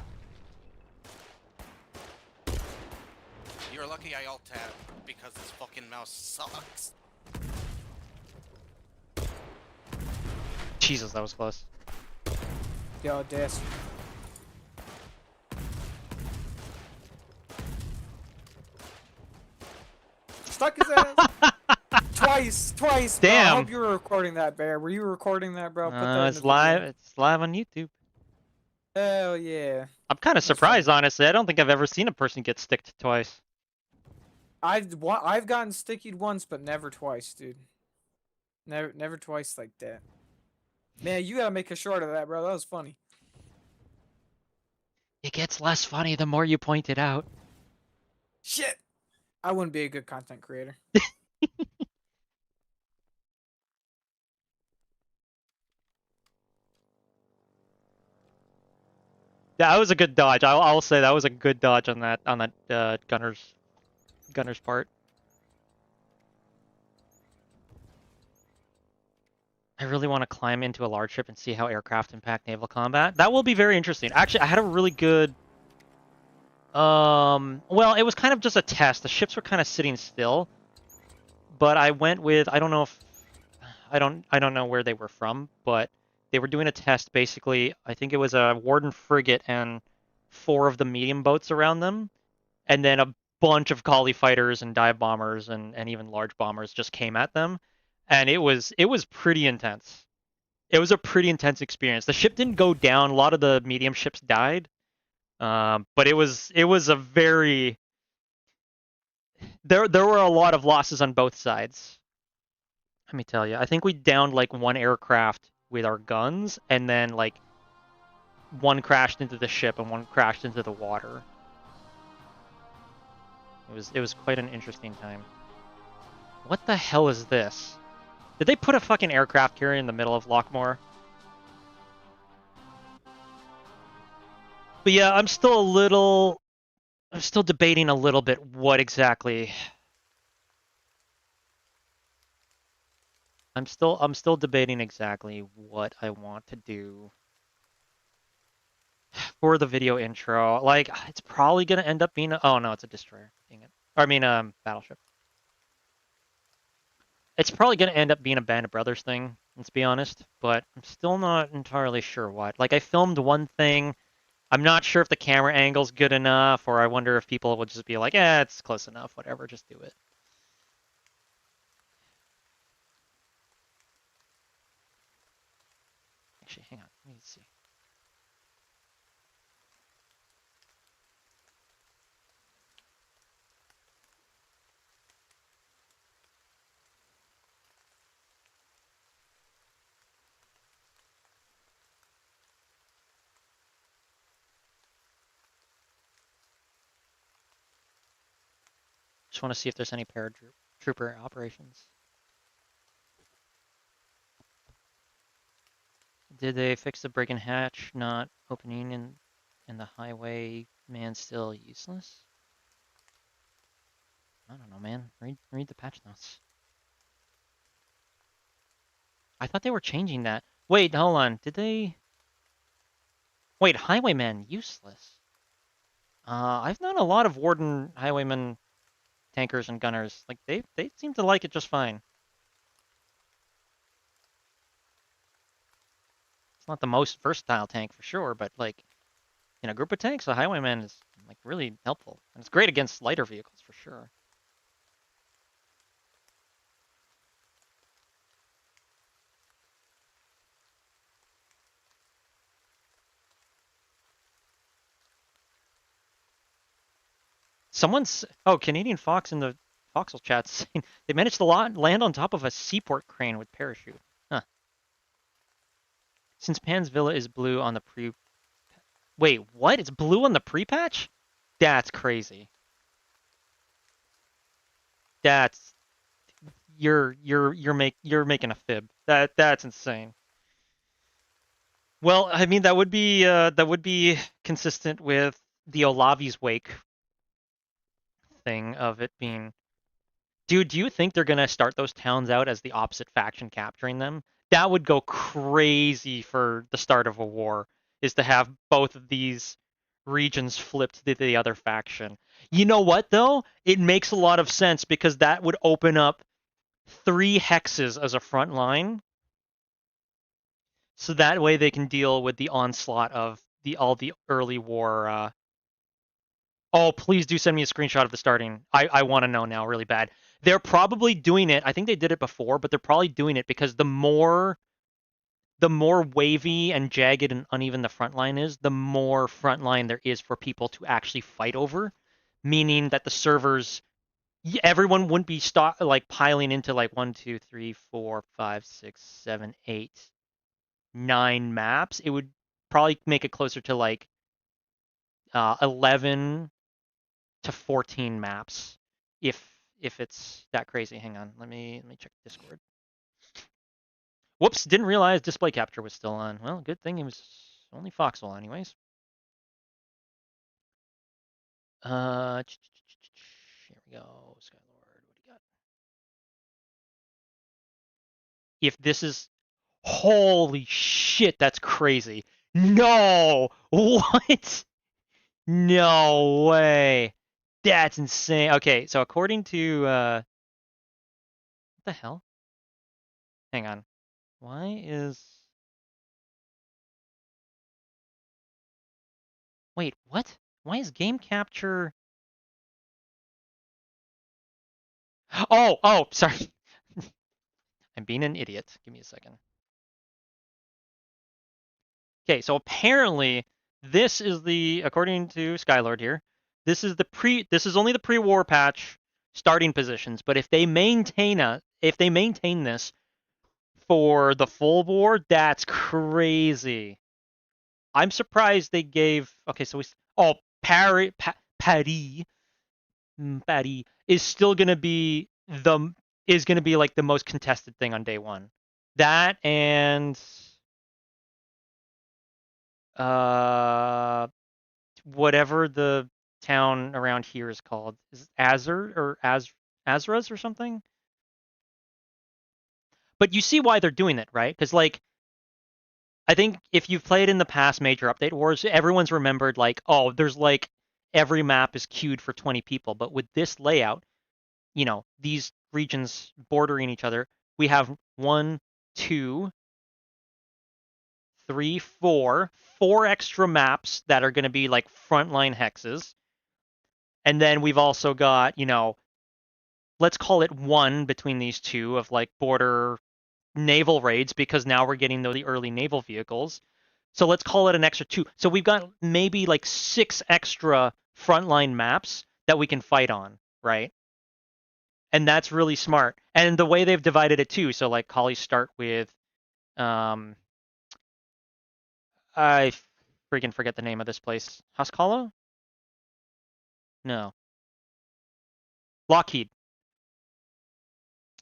You're lucky I alt tab because this fucking mouse sucks.
Jesus, that was close.
Yo, this. Stuck his ass. Twice. Bro. I
Damn.
hope you were recording that, Bear. Were you recording that, bro? Put that in
It's
the
live.
video.
It's live on YouTube.
Hell yeah.
I'm kind of surprised, honestly. I don't think I've ever seen a person get sticked twice.
I've gotten stickied once, but never twice, dude. Never twice like that. Man, you gotta make a short of that, bro. That was funny.
It gets less funny the more you point it out.
Shit. I wouldn't be a good content creator.
That was a good dodge. I'll say that was a good dodge on that gunner's part. I really want to climb into a large ship and see how aircraft impact naval combat. That will be very interesting. Actually, I had a really good. Well, it was kind of just a test. The ships were kind of sitting still, but I went with I don't know if I don't know where they were from, but they were doing a test basically. I think it was a Warden frigate and 4 of the medium boats around them, and then a bunch of collie fighters and dive bombers and even large bombers just came at them, and it was pretty intense. It was a pretty intense experience. The ship didn't go down. A lot of the medium ships died, but it was a very there were a lot of losses on both sides. Let me tell you, I think we downed like 1 aircraft with our guns, and then like 1 crashed into the ship and 1 crashed into the water. It was quite an interesting time. What the hell is this? Did they put a fucking aircraft carrier in the middle of Lockmore? But yeah, I'm still debating a little bit what exactly. I'm still debating exactly what I want to do for the video intro. Like, it's probably gonna end up being oh no, it's a destroyer. Dang it. Or I mean, battleship. It's probably gonna end up being a Band of Brothers thing, let's be honest, but I'm still not entirely sure what. Like, I filmed one thing. I'm not sure if the camera angle's good enough, or I wonder if people will just be like, "Eh, it's close enough, whatever, just do it." Actually, hang on, let me see. Just want to see if there's any Paradrop. trooper operations. Did they fix the brigand hatch not opening and the highway man still useless? I don't know, man. Read the patch notes. I thought they were changing that. Wait, hold on. Did they? Wait, highwayman useless. I've known a lot of warden highwaymen, tankers, and gunners. Like they seem to like it just fine. It's not the most versatile tank for sure, but like in a group of tanks, a highwayman is like really helpful, and it's great against lighter vehicles for sure. Canadian Fox in the Foxhole chat saying they managed to land on top of a seaport crane with parachute. Huh. Since Pan's Villa is blue on the pre. Wait, what? It's blue on the pre-patch? That's crazy. That's you're making a fib. That's insane. Well, I mean that would be consistent with the Olavi's Wake thing of it being. Dude, do you think they're gonna start those towns out as the opposite faction capturing them? That would go crazy for the start of a war, is to have both of these regions flipped to the other faction. You know what though? It makes a lot of sense because that would open up 3 hexes as a front line. So that way they can deal with the onslaught of all the early war. Oh, please do send me a screenshot of the starting. I want to know now really bad. They're probably doing it. I think they did it before, but they're probably doing it because the more wavy and jagged and uneven the front line is, the more front line there is for people to actually fight over, meaning that the servers, everyone wouldn't be piling into like 1, 2, 3, 4, 5, 6, 7, 8, 9 maps. It would probably make it closer to like 11 to 14 maps if it's that crazy. Hang on, let me check Discord. Whoops, didn't realize display capture was still on. Well, good thing it was only Foxhole anyways. Here we go. Skylord, what do you got? If this is holy shit, that's crazy. No! What? No way. That's insane. Okay, so according to what the hell? Hang on. Why is Wait, what? Why is game capture Oh, sorry. I'm being an idiot. Give me a second. Okay, so apparently this is according to Skylord here, this is only the pre-war patch starting positions, but if they maintain this for the full war, that's crazy. I'm surprised they gave okay, so Paris is still gonna be like the most contested thing on day one. That and whatever the town around here is called. Is it Azur or Azraz or something? But you see why they're doing it, right? Because like I think if you've played in the past major update wars, everyone's remembered like, oh, there's like every map is queued for 20 people. But with this layout, these regions bordering each other, we have 1, 2, 3, 4 extra maps that are going to be like frontline hexes. And then we've also got, let's call it 1 between these two of like border naval raids because now we're getting the early naval vehicles. So let's call it an extra 2. So we've got maybe like 6 extra frontline maps that we can fight on, right? And that's really smart. And the way they've divided it too, so like collies start with I freaking forget the name of this place. Huskhollow? No. Lockheed.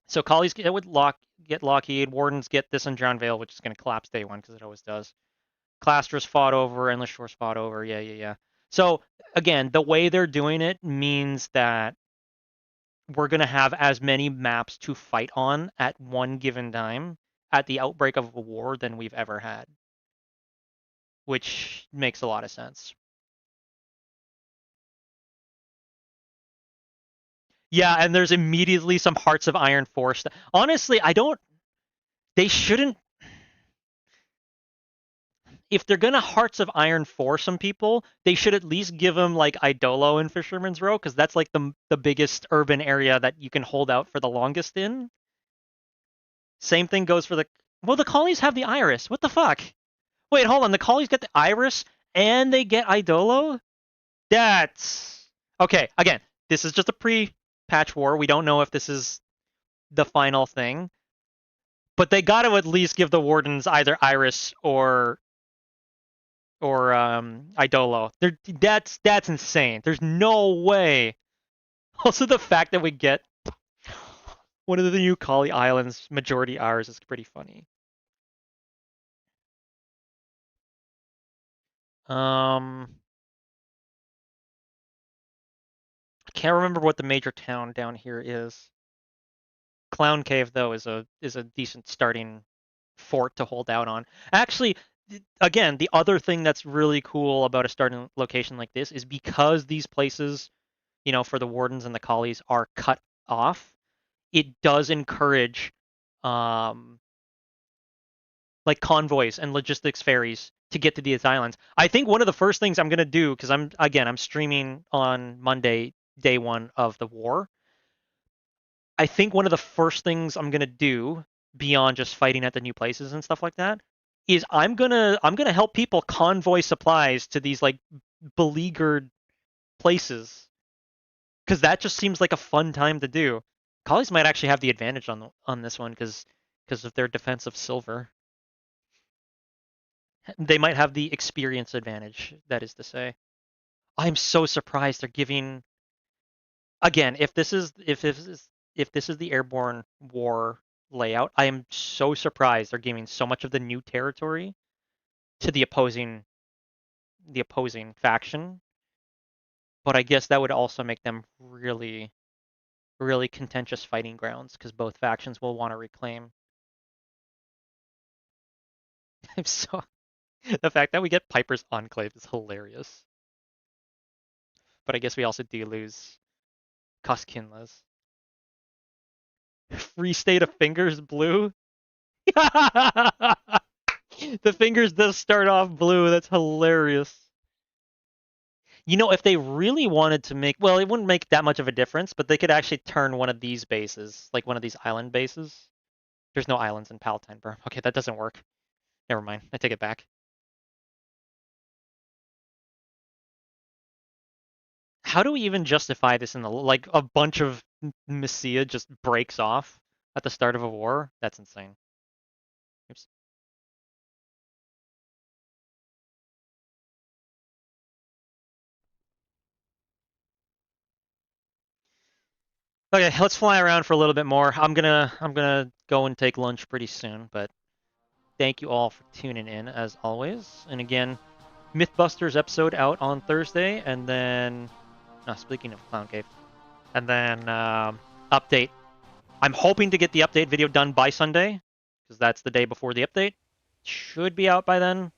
So Collies get Lockheed, Wardens get this and Drown Vale, which is going to collapse day one because it always does. Clasters fought over, Endless Shores fought over. Yeah. So again, the way they're doing it means that we're going to have as many maps to fight on at one given time at the outbreak of a war than we've ever had, which makes a lot of sense. Yeah, and there's immediately some Hearts of Iron Force. Honestly, they shouldn't. If they're gonna Hearts of Iron for some people, they should at least give them like Idolo and Fisherman's Row, because that's like the biggest urban area that you can hold out for the longest in. Same thing goes for the. Well, the Collies have the Iris. What the fuck? Wait, hold on. The Collies get the Iris and they get Idolo? That's okay. Again, this is just a pre-patch war. We don't know if this is the final thing, but they got to at least give the Wardens either Iris or Idolo. That's insane. There's no way. Also, the fact that we get one of the new Collie Islands majority ours is pretty funny. I can't remember what the major town down here is. Clown Cave though is a decent starting fort to hold out on. Actually, again, the other thing that's really cool about a starting location like this is because these places, for the Wardens and the Collies are cut off, it does encourage like convoys and logistics ferries to get to these islands. I think one of the first things I'm gonna do, because I'm streaming on Monday, day one of the war. I think one of the first things I'm gonna do beyond just fighting at the new places and stuff like that is I'm gonna help people convoy supplies to these like beleaguered places, because that just seems like a fun time to do. Collies might actually have the advantage on this one because of their defensive silver. They might have the experience advantage, that is to say. I'm so surprised they're giving. Again, if this is the Airborne war layout, I am so surprised they're giving so much of the new territory to the opposing faction. But I guess that would also make them really, really contentious fighting grounds because both factions will want to reclaim. I'm so the fact that we get Piper's Enclave is hilarious. But I guess we also do lose Koskinlas. Free State of Fingers blue. The fingers does start off blue. That's hilarious. If they really wanted to make, well, it wouldn't make that much of a difference, but they could actually turn one of these bases, like one of these island bases. There's no islands in Palatine Berm. Okay, that doesn't work. Never mind. I take it back. How do we even justify this in the, like, a bunch of Messia just breaks off at the start of a war? That's insane. Oops. Okay, let's fly around for a little bit more. I'm gonna go and take lunch pretty soon, but thank you all for tuning in as always. And again, Mythbusters episode out on Thursday, and then speaking of Clown Cave, and then update. I'm hoping to get the update video done by Sunday, because that's the day before the update. Should be out by then,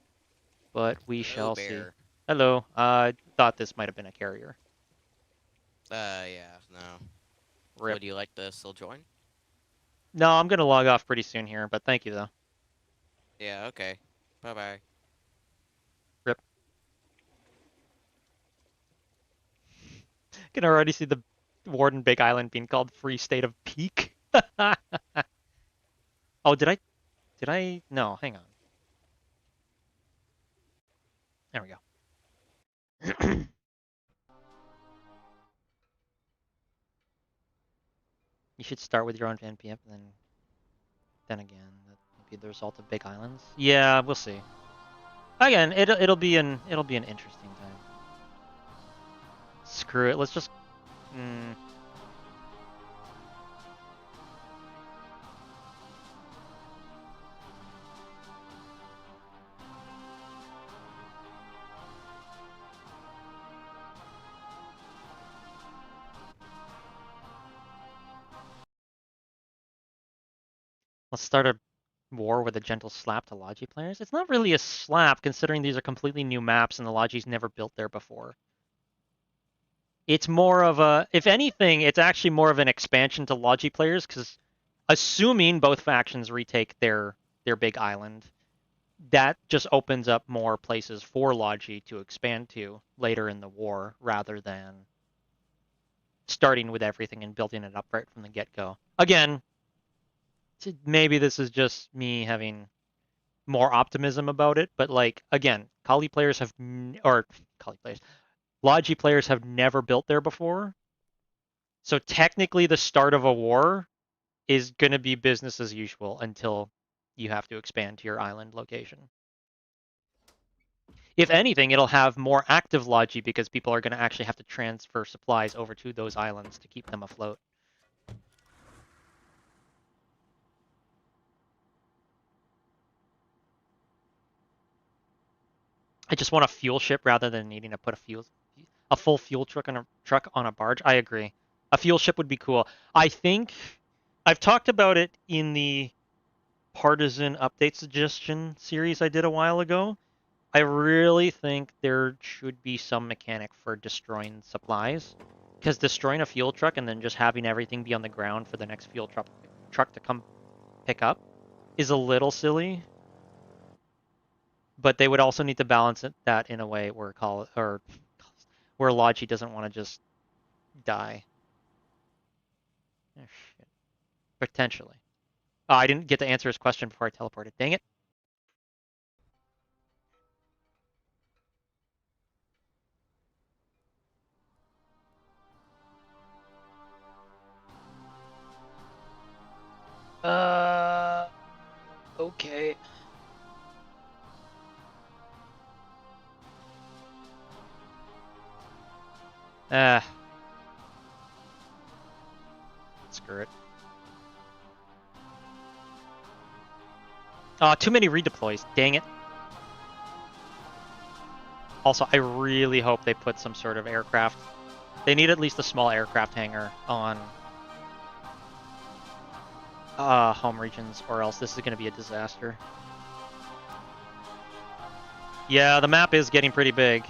but we shall see. Hello. I thought this might have been a carrier.
Yeah, no.
Rip.
Would you like to still join?
No, I'm gonna log off pretty soon here, but thank you though.
Yeah, okay. Bye-bye.
Rip. Can already see the Warden Big Island being called Free State of Peak. Oh, did I? No, hang on. There we go. You should start with your own NPF, then again, that might be the result of Big Islands. Yeah, we'll see. Again, it'll be an interesting time. Screw it. Let's just. Let's start a war with a gentle slap to Logi players. It's not really a slap, considering these are completely new maps and the Logi's never built there before. It's more of a, if anything, it's actually more of an expansion to Logi players, because assuming both factions retake their big island, that just opens up more places for Logi to expand to later in the war, rather than starting with everything and building it up right from the get-go. Again, maybe this is just me having more optimism about it, but like, again, Kali players have, or Kali players, Logi players have never built there before. So technically the start of a war is going to be business as usual until you have to expand to your island location. If anything, it'll have more active Logi because people are going to actually have to transfer supplies over to those islands to keep them afloat. I just want a fuel ship rather than needing to put a full fuel truck on a barge. I agree. A fuel ship would be cool. I think I've talked about it in the partisan update suggestion series I did a while ago. I really think there should be some mechanic for destroying supplies, because destroying a fuel truck and then just having everything be on the ground for the next fuel truck to come pick up is a little silly. But they would also need to balance that in a way where where Logi doesn't want to just die. Oh, shit. Potentially. Oh, I didn't get to answer his question before I teleported. Dang it. Okay. Ah. Screw it. Too many redeploys. Dang it. Also, I really hope they put some sort of aircraft. They need at least a small aircraft hangar on home regions, or else this is going to be a disaster. Yeah, the map is getting pretty big.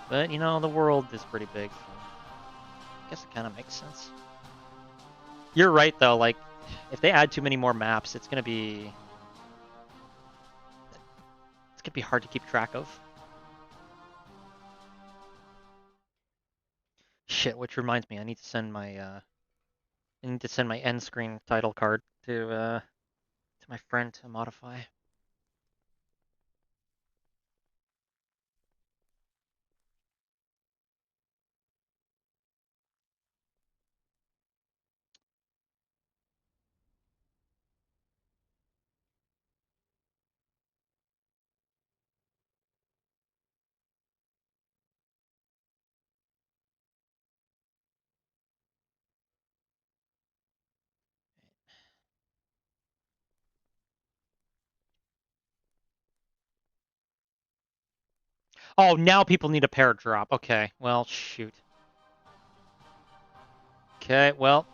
But, you know, the world is pretty big. So I guess it kind of makes sense. You're right, though. Like, if they add too many more maps, it's going to be hard to keep track of. Shit, which reminds me, I need to send my end screen title card to my friend to modify. Oh, now people need a Paradrop. Okay, well, shoot. Okay, well.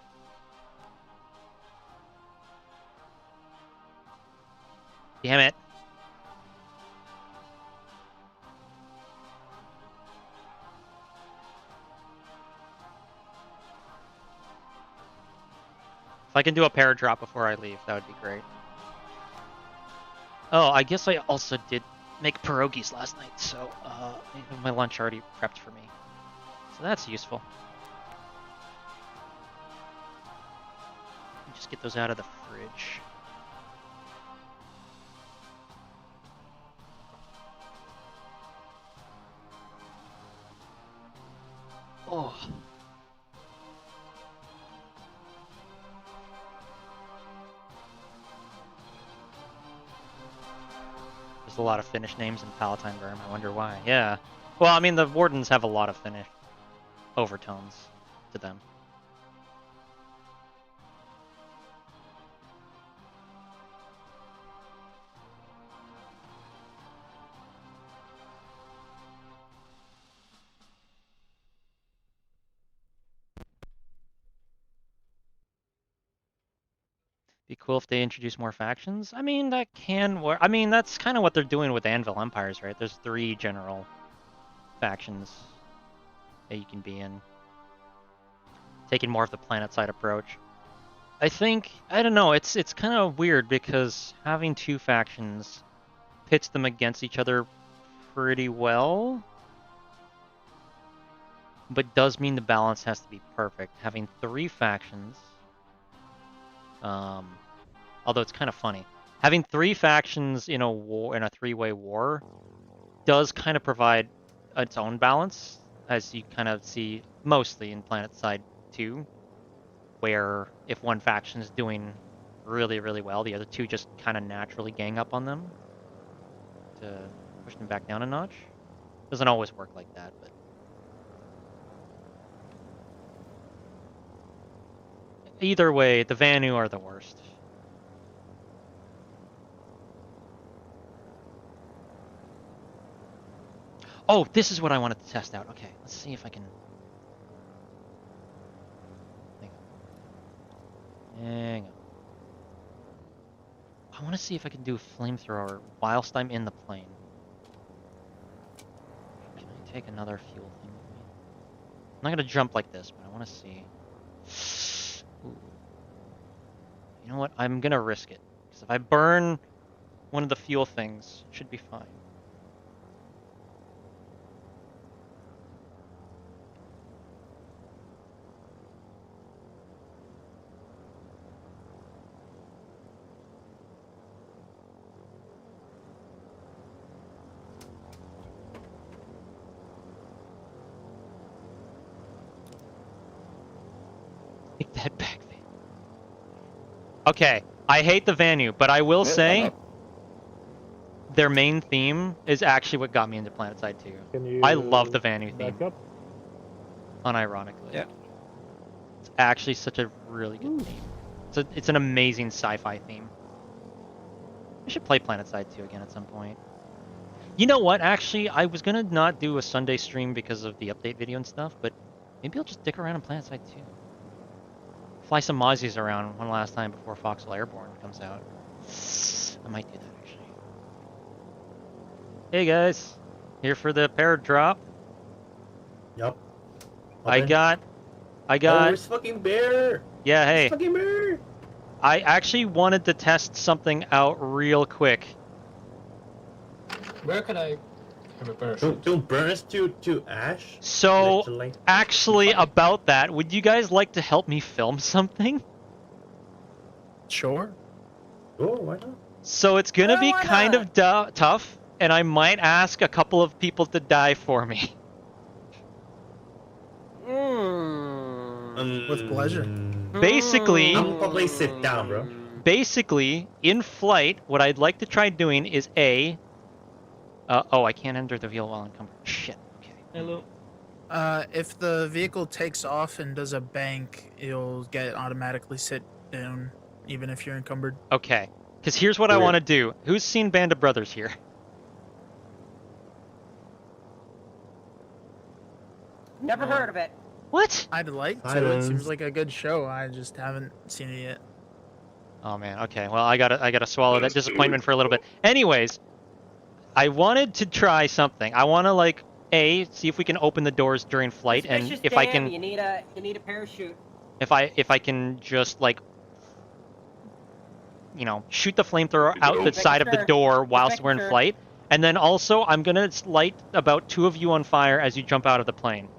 Damn it. If I can do a Paradrop before I leave, that would be great. Oh, I guess I also did make pierogies last night, so I have my lunch already prepped for me. So that's useful. Just get those out of the fridge. Oh. There's a lot of Finnish names in Palatine Burm. I wonder why. Yeah. Well, I mean, the Wardens have a lot of Finnish overtones to them. Be cool if they introduce more factions. I mean, that can work. I mean, that's kind of what they're doing with Anvil Empires, right? There's 3 general factions that you can be in. Taking more of the planet side approach. I think, I don't know, it's kind of weird because having 2 factions pits them against each other pretty well, but does mean the balance has to be perfect. Having 3 factions, although it's kind of funny, having 3 factions in a war, in a 3-way war, does kind of provide its own balance, as you kind of see mostly in Planet Side 2, where if one faction is doing really, really well, the other 2 just kind of naturally gang up on them to push them back down a notch. Doesn't always work like that, but either way, the Vanu are the worst. Oh, this is what I wanted to test out. Okay, let's see if I can... Hang on. I want to see if I can do a flamethrower whilst I'm in the plane. Can I take another fuel thing with me? I'm not going to jump like this, but I want to see... Ooh. You know what? I'm going to risk it. Because if I burn one of the fuel things, it should be fine. Take that back, Vanu. Okay, I hate the Vanu, but I will say their main theme is actually what got me into PlanetSide 2. I love the Vanu theme. Unironically.
Yeah.
It's actually such a really good theme. It's an amazing sci-fi theme. I should play PlanetSide 2 again at some point. You know what? Actually, I was gonna not do a Sunday stream because of the update video and stuff, but maybe I'll just dick around on PlanetSide 2. Fly some Mozzies around one last time before Foxhole Airborne comes out. I might do that, actually. Hey guys, here for the Paradrop.
Yup.
I got.
Oh, it's fucking bear.
Yeah, hey.
It's fucking bear.
I actually wanted to test something out real quick.
Where can I have a parachute?
Don't burn us to ash.
So,
Literally.
actually, about that, would you guys like to help me film something?
Sure.
Oh, why not?
So it's gonna be kind of tough, and I might ask a couple of people to die for me.
With pleasure.
Basically,
I'll probably sit down, bro.
Basically, in flight, what I'd like to try doing is oh, I can't enter the vehicle while encumbered. Shit. Okay.
Hello.
If the vehicle takes off and does a bank, you'll get automatically sit down, even if you're encumbered.
Okay. Because here's what I want to do. Who's seen Band of Brothers here?
Never heard of it.
What?
I'd like to.
Silence.
It seems like a good show. I just haven't seen it yet.
Oh man. Okay. Well, I gotta swallow that disappointment for a little bit. Anyways, I wanted to try something. I want to see if we can open the doors during flight, and
Suspicious
if I
dam,
can,
you need a parachute.
if I can just shoot the flamethrower out the side of the door whilst we're in flight, and then also I'm gonna light about 2 of you on fire as you jump out of the plane.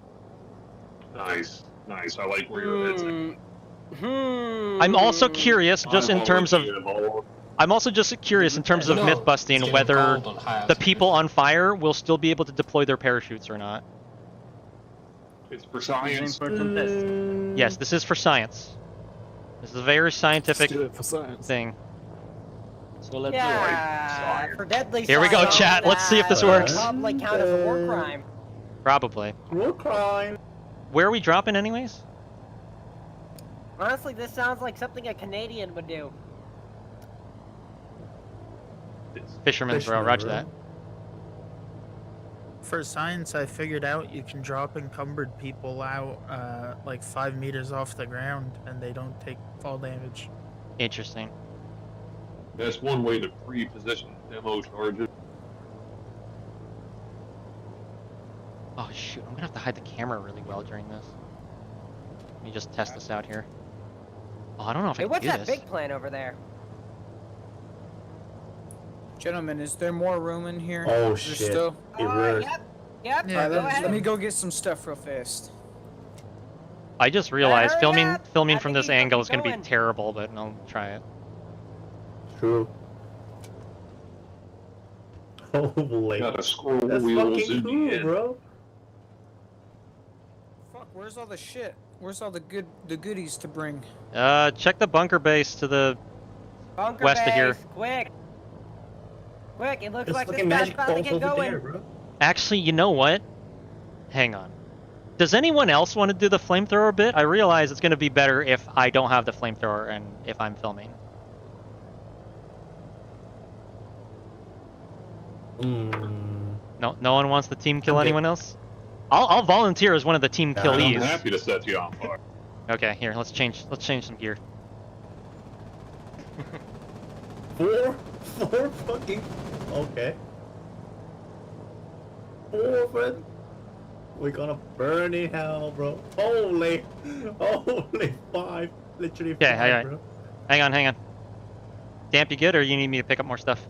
Nice. I like where your head's at.
I'm also curious, just in terms of myth busting, whether the people on fire will still be able to deploy their parachutes or not.
It's for science.
Yes, this is for science. This is a very scientific thing.
So let's
Yeah, for deadly
Here we go,
science,
chat. Let's see if this works.
Probably count as a war crime.
Probably.
War crime.
Where are we dropping anyways?
Honestly, this sounds like something a Canadian would do.
Fisherman's Row, roger that.
For science, I figured out you can drop encumbered people out like 5 meters off the ground, and they don't take fall damage.
Interesting.
That's one way to pre-position demo charges.
Oh shoot, I'm gonna have to hide the camera really well during this. Let me just test this out here. Oh, I don't know if I
Hey,
can
what's
do
that
this.
big plan over there?
Gentlemen, is there more room in here?
Oh
Is there
shit.
Still?
It worked.
Yep. Yep.
Yeah,
Go ahead.
Let me go get some stuff real fast.
I just realized
Hurry
filming
up!
filming
I
from
think
this
he's
angle is
fucking
gonna be
going.
terrible, but I'll try it.
True. Holy.
Gotta scroll
That's
wheels
fucking
in
cool,
the end.
bro.
Fuck, where's all the shit? Where's all the goodies to bring?
Check the bunker base to the
Bunker
west
base,
of here.
quick. Quick, it looks
This
like this
fucking
guy's
magic
finally
balls
get
over
going.
there, bro.
Actually, you know what? Hang on. Does anyone else want to do the flamethrower bit? I realize it's going to be better if I don't have the flamethrower and if I'm filming. No one wants the team kill anyone else? I'll volunteer as one of the team
I'm
killees.
happy to set you on fire.
Okay, here, let's change some gear.
Four fucking. Okay. 4, friend. We're gonna burn in hell, bro. Holy 5. Literally 5,
Okay,
bro.
hang on. Damp, you good, or you need me to pick up more stuff?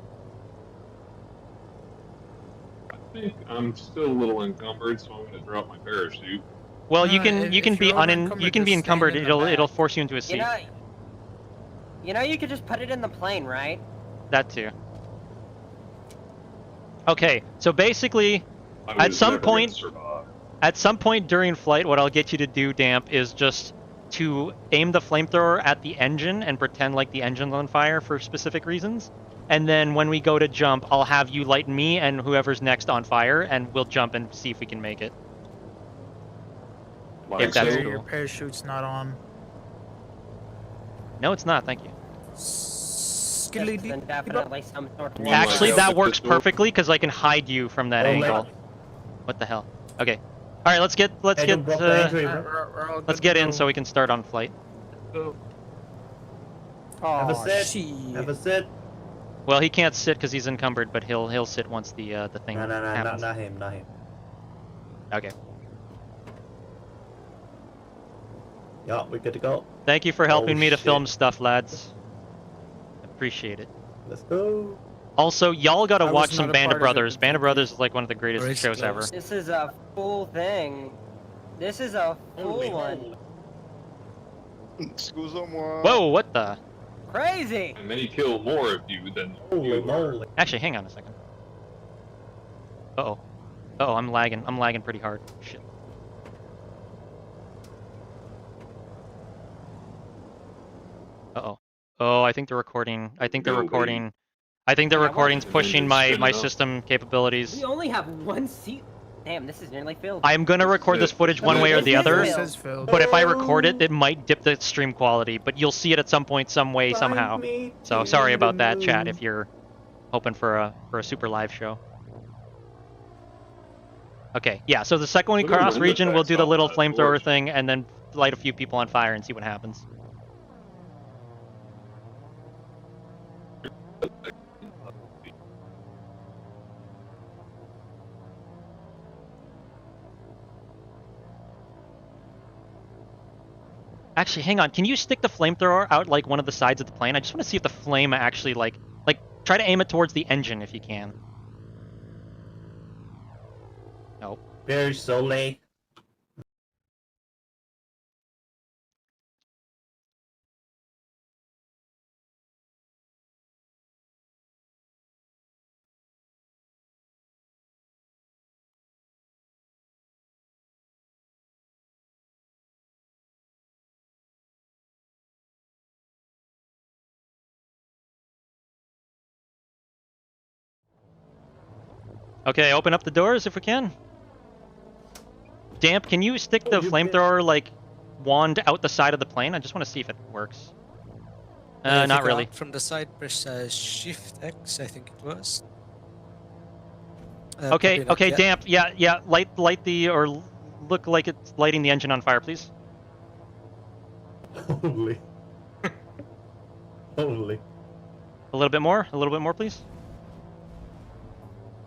I think I'm still a little encumbered, so I'm gonna drop my parachute.
Well, you
No,
can
if
you can be
you're over-encumbered,
you can be
just stand
encumbered.
in the
It'll
back.
force you into a seat.
You know, you could just put it in the plane, right?
That too. Okay, so basically,
I
at
was
some
never gonna
point,
survive.
at some point during flight, what I'll get you to do, Damp, is just to aim the flamethrower at the engine and pretend like the engine's on fire for specific reasons. And then when we go to jump, I'll have you light me and whoever's next on fire, and we'll jump and see if we can make it.
Like
If that's
so.
Your
cool.
parachute's not on.
No, it's not. Thank you.
Skiddly
Then definitely some sort of.
Mean,
Actually,
like,
that
if
works
the door-
perfectly because I can hide you from that
Oh,
angle. What the hell? Okay. All right, let's get
Hey, don't drop the entry, bro.
We're all
let's
good
get
to
in
go.
so we can start on flight.
Oh,
Have a sit.
shit.
Have a sit.
Well, he can't sit because he's encumbered, but he'll sit once the thing
No,
happens.
not him, not him.
Okay.
Yeah, we're good to go.
Thank you for helping me to
shit.
film stuff, lads. Appreciate it.
Let's go.
Also, y'all gotta
I
watch
was
some
not a
Band of
part of it,
Brothers.
but
Band of
thank you.
Brothers is like one of the greatest
Race
shows ever.
close.
This is a full thing. This is a full one.
Excusez-moi.
Whoa, what the?
Crazy.
And may kill more of you than
Holy
you are.
moly.
Actually, hang on a second. Uh-oh. Uh-oh, I'm lagging. I'm lagging pretty hard. Shit. Uh-oh. Oh, I think the recording... I think the
No,
recording... I think the
Yeah,
recording's
watch it.
pushing my
Spin it up.
system capabilities.
We only have one seat. Damn, this is nearly filled.
I'm gonna record this footage one way or the
This is
other,
real.
Says Phil.
but if I record it, it might dip the stream quality, but you'll see it at some point, some way, somehow.
Find me
So
in
sorry
the
about that, chat,
moon.
if you're hoping for a super live show. Okay, yeah, so the second we
Look at
cross
the
region, we'll do the
effects
little
on that
flamethrower
torch.
thing, and then light a few people on fire and see what happens. Actually, hang on. Can you stick the flamethrower out like one of the sides of the plane? I just want to see if the flame actually like try to aim it towards the engine if you can. Nope.
Very slowly.
Okay, open up the doors if we can. Damp, can you stick the
you
flamethrower like wand out the side of the plane? I just want to see if it works. Not really.
From the side, press Shift X, I think it was.
Okay, okay, Damp, yeah, light the, or look like it's lighting the engine on fire, please.
Holy. Holy.
A little bit more. A little bit more, please.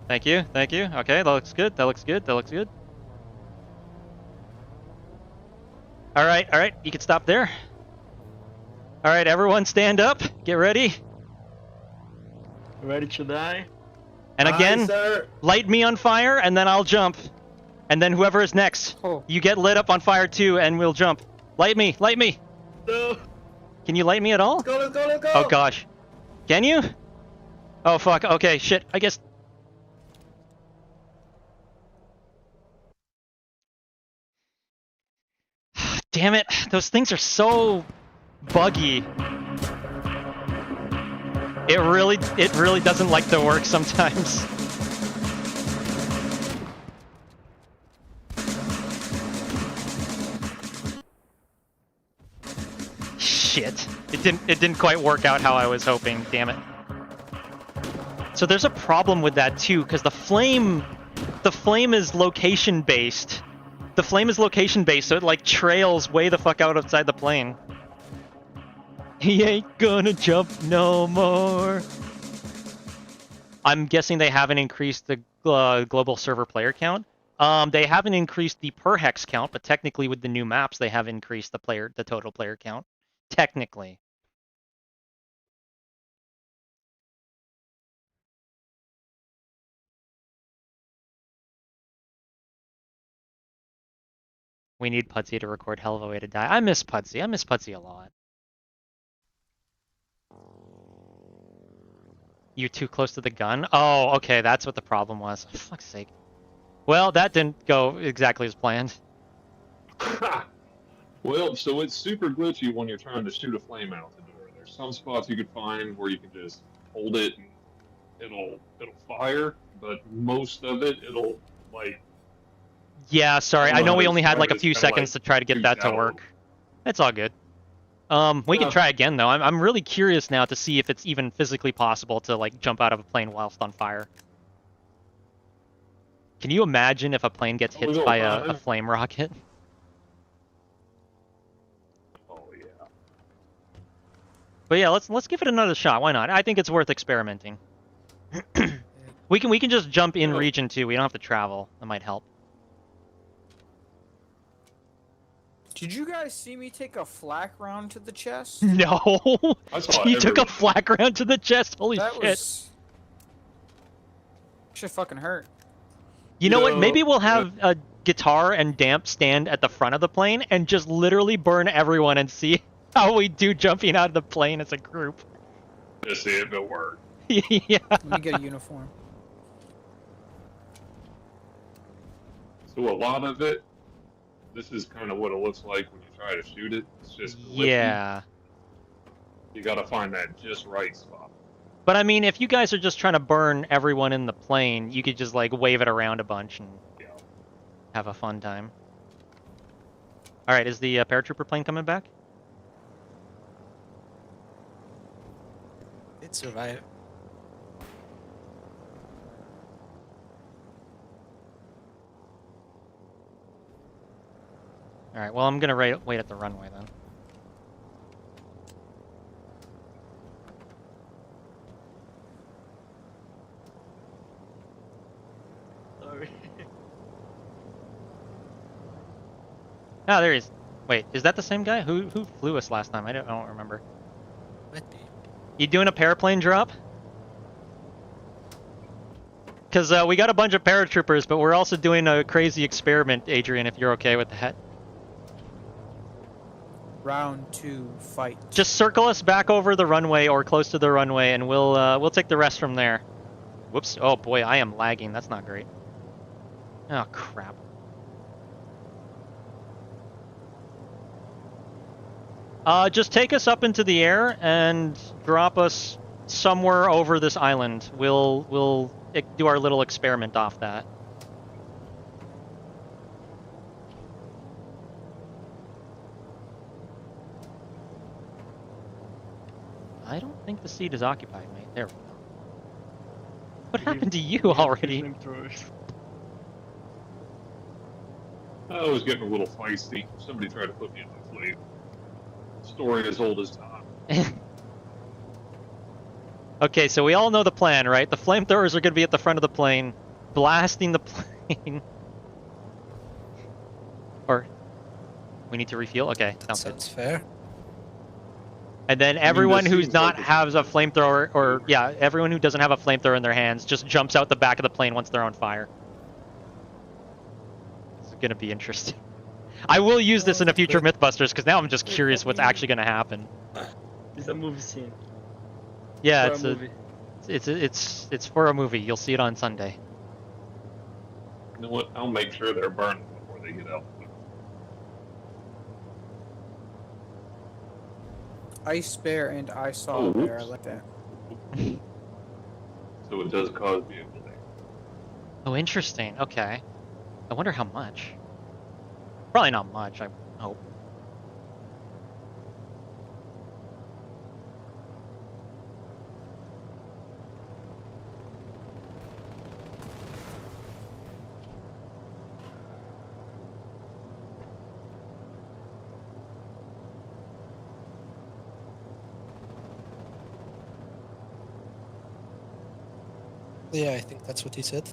Thank you. Thank you. Okay, that looks good. That looks good. That looks good. All right. All right. You can stop there. All right, everyone, stand up. Get ready.
Ready to die?
And again,
Aye, sir.
light me on fire, and then I'll jump. And then whoever is next, you get lit up on fire too, and we'll jump. Light me. Light me.
No.
Can you light me at all?
Let's go, let's go, let's go.
Oh gosh. Can you? Oh fuck. Okay, shit. I guess. Damn it. Those things are so buggy. It really doesn't like to work sometimes. Shit. It didn't quite work out how I was hoping, damn it. So there's a problem with that too, because the flame is location based. The flame is location based, so it like trails way the fuck out outside the plane. He ain't gonna jump no more. I'm guessing they haven't increased the global server player count. They haven't increased the per hex count, but technically with the new maps, they have increased the total player count. Technically. We need Pudsey to record Hell of a Way to Die. I miss Pudsey. I miss Pudsey a lot. You too close to the gun? Oh, okay, that's what the problem was. For fuck's sake. Well, that didn't go exactly as planned.
Well, so it's super glitchy when you're trying to shoot a flame out the door. There's some spots you could find where you can just hold it and it'll fire, but most of it, it'll like...
Yeah, sorry. I know we only had like a few seconds to try to get that to
out.
work. It's all good. We can try again though. I'm really curious now to see if it's even physically possible to like jump out of a plane whilst on fire. Can you imagine if a plane gets hit by a flame rocket?
Oh yeah.
But yeah, let's give it another shot. Why not? I think it's worth experimenting. we can just jump in region too. We don't have to travel. That might help.
Did you guys see me take a flak round to the chest?
No.
I saw
You took a
everyone.
flak round to the chest. Holy
That
shit.
was... Shit fucking hurt.
You know what?
No.
Maybe we'll have a guitar and damp stand at the front of the plane and just literally burn everyone and see how we do jumping out of the plane as a group.
Just see if it works.
Yeah.
Let me get a uniform.
So a lot of it, this is kind of what it looks like when you try to shoot it. It's just glitchy.
Yeah.
You gotta find that just right spot.
But I mean, if you guys are just trying to burn everyone in the plane, you could just like wave it around a bunch and have a fun time. All right, is the paratrooper plane coming back?
It survived.
All right, well, I'm gonna wait at the runway then.
Sorry.
Ah, there he is. Wait, is that the same guy? Who flew us last time? I don't remember.
Might be.
You doing a paraplane drop? Because we got a bunch of paratroopers, but we're also doing a crazy experiment, Adrian, if you're okay with that.
Round 2, fight.
Just circle us back over the runway or close to the runway, and we'll take the rest from there. Whoops. Oh boy, I am lagging. That's not great. Oh crap. Just take us up into the air and drop us somewhere over this island. We'll do our little experiment off that. I don't think the seat is occupied, mate. There we go. What happened to you already?
I was getting a little feisty. Somebody tried to put me in my fleet. Story as old as time.
Okay, so we all know the plan, right? The flamethrowers are going to be at the front of the plane, blasting the plane. Or we need to refuel? Okay, sounds good.
fair.
And then everyone who's not has a flamethrower, or yeah, everyone who doesn't have a flamethrower in their hands just jumps out the back of the plane once they're on fire. This is gonna be interesting. I will use this in a future Mythbusters because now I'm just curious what's actually gonna happen.
It's a movie scene.
Yeah,
For a movie.
it's for a movie. You'll see it on Sunday.
You know what? I'll make sure they're burned before they get out.
Ice bear and I saw a bear. I like that.
So it does cause vehicle damage.
Oh, interesting. Okay. I wonder how much. Probably not much, I hope.
Yeah, I think that's what he said.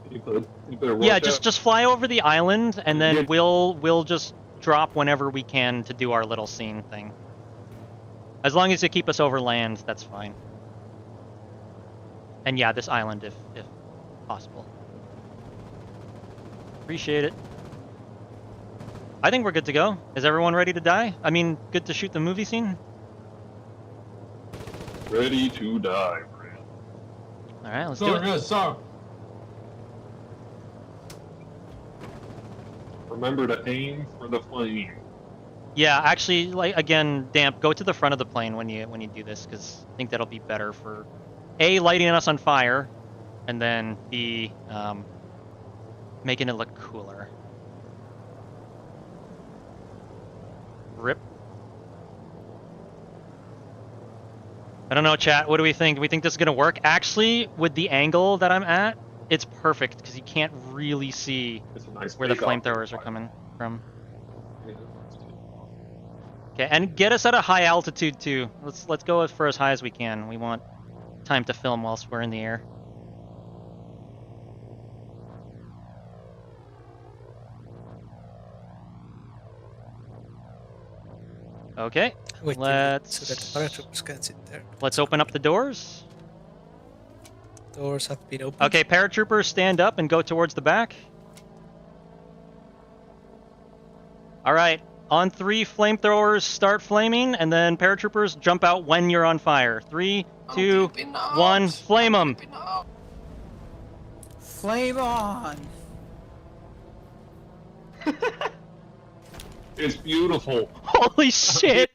You better watch
Yeah,
out.
just fly over the island, and then we'll just drop whenever we can to do our little scene thing. As long as you keep us over land, that's fine. And yeah, this island if possible. Appreciate it. I think we're good to go. Is everyone ready to die? I mean, good to shoot the movie scene?
Ready to die, friend.
Alright, let's do it.
Yes, sir.
Remember to aim for the flame.
Yeah, actually, like again, Damp, go to the front of the plane when you do this, because I think that'll be better for A, lighting us on fire, and then B, making it look cooler. Rip. I don't know, chat. What do we think? Do we think this is gonna work? Actually, with the angle that I'm at, it's perfect because you can't really see where the flamethrowers are coming from. Okay, and get us at a high altitude too. Let's go for as high as we can. We want time to film whilst we're in the air. Okay,
Wait,
let's
so that paratroopers can sit there.
let's open up the doors.
Doors have been opened.
Okay, paratroopers, stand up and go towards the back. All right, on 3, flamethrowers start flaming, and then paratroopers jump out when you're on fire. 3, 2, 1, flame them.
Flame on!
It's beautiful.
Holy shit!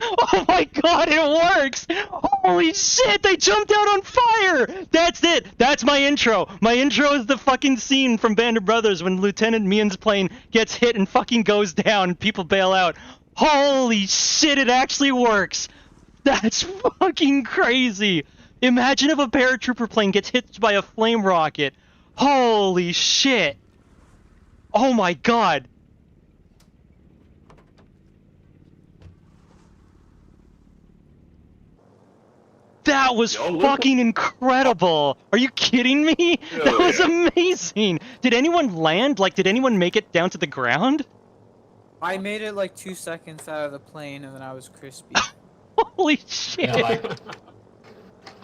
Oh my god, it works! Holy shit, they jumped out on fire! That's it! That's my intro! My intro is the fucking scene from Band of Brothers when Lieutenant Mian's plane gets hit and fucking goes down and people bail out. Holy shit, it actually works! That's fucking crazy! Imagine if a paratrooper plane gets hit by a flame rocket. Holy shit! Oh my god! That was fucking incredible! Are you kidding me? That was amazing! Did anyone land? Like, did anyone make it down to the ground?
I made it like 2 seconds out of the plane and then I was crispy.
Holy shit!
Yeah, like,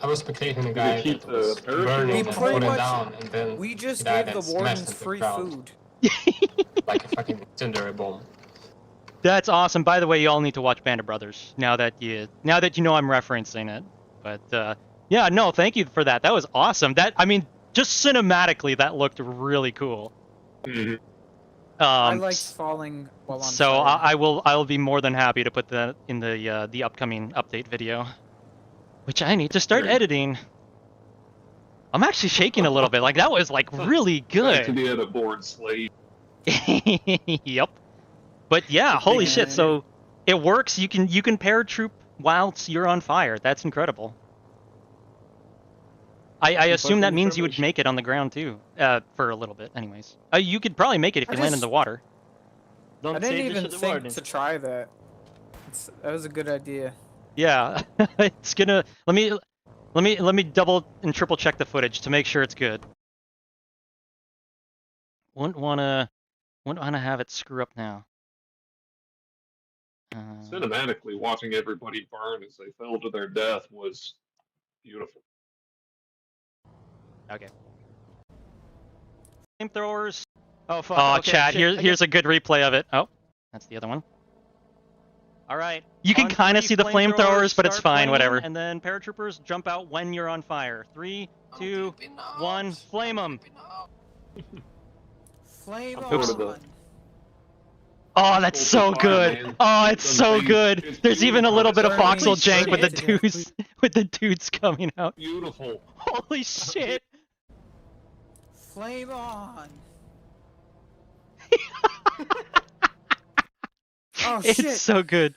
I was spectating a guy that was burning and falling down, and then
we just
he died
gave
and
the wardens
smashed into
free
ground
food.
like a fucking incendiary bomb.
That's awesome. By the way, you all need to watch Band of Brothers now that you know I'm referencing it. But yeah, no, thank you for that. That was awesome. That, I mean, just cinematically, that looked really cool.
I liked falling while on
So
fire.
I will be more than happy to put that in the upcoming update video, which I need to start editing. I'm actually shaking a little bit. Like, that was like really
Back to
good.
the other board slave.
Yep. But yeah, holy shit. So it works. You can paratroop whilst you're on fire. That's incredible. I assume that means you would make it on the ground too, for a little bit anyways. You could probably make it if you land in the water.
I didn't even think to try that. That was a good idea.
Yeah, it's gonna. Let me double and triple check the footage to make sure it's good. Wouldn't wanna have it screw up now.
Cinematically, watching everybody burn as they fell to their death was beautiful.
Okay. Flamethrowers.
Oh fuck.
Oh,
okay,
chat.
shit,
Here's a good replay of it. Oh, that's the other one. All right. You can
On
kind of
three,
see the flamethrowers, but it's
start
fine.
flaming,
Whatever.
And then paratroopers jump out when you're on fire. 3, 2, 1, flame them.
Flame
Oops.
on.
Oh, that's so good. Oh, it's so good.
It's
There's even a little bit of
beautiful.
Foxhole
Please
jank with the
turn it.
dudes with the dudes coming out.
Beautiful.
Holy shit.
Flame on. Oh shit.
It's so good.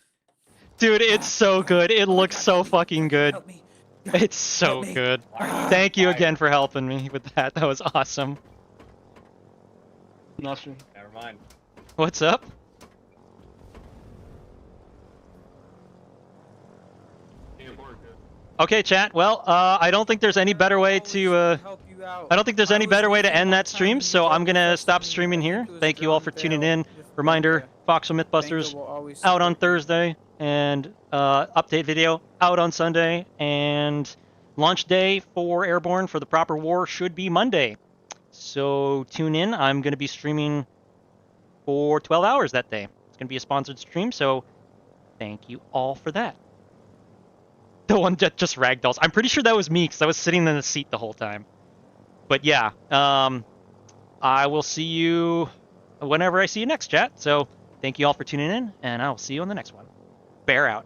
Dude, it's so good. It looks so fucking good.
Help me.
It's so
Help me.
good. Thank you again for helping me with that. That was awesome.
Nothing. Never mind.
What's up?
Can't work it.
Okay, chat. Well, I don't think there's any better way to I don't think there's any better way to end that stream, so I'm gonna stop streaming here. Thank you all for tuning in. Reminder, Foxhole Mythbusters out on Thursday, and update video out on Sunday, and launch day for Airborne for the proper war should be Monday. So tune in. I'm gonna be streaming for 12 hours that day. It's gonna be a sponsored stream, so thank you all for that. The one that just ragdolls. I'm pretty sure that was me because I was sitting in the seat the whole time. But yeah, I will see you whenever I see you next, chat. So thank you all for tuning in, and I will see you on the next one. Bear out.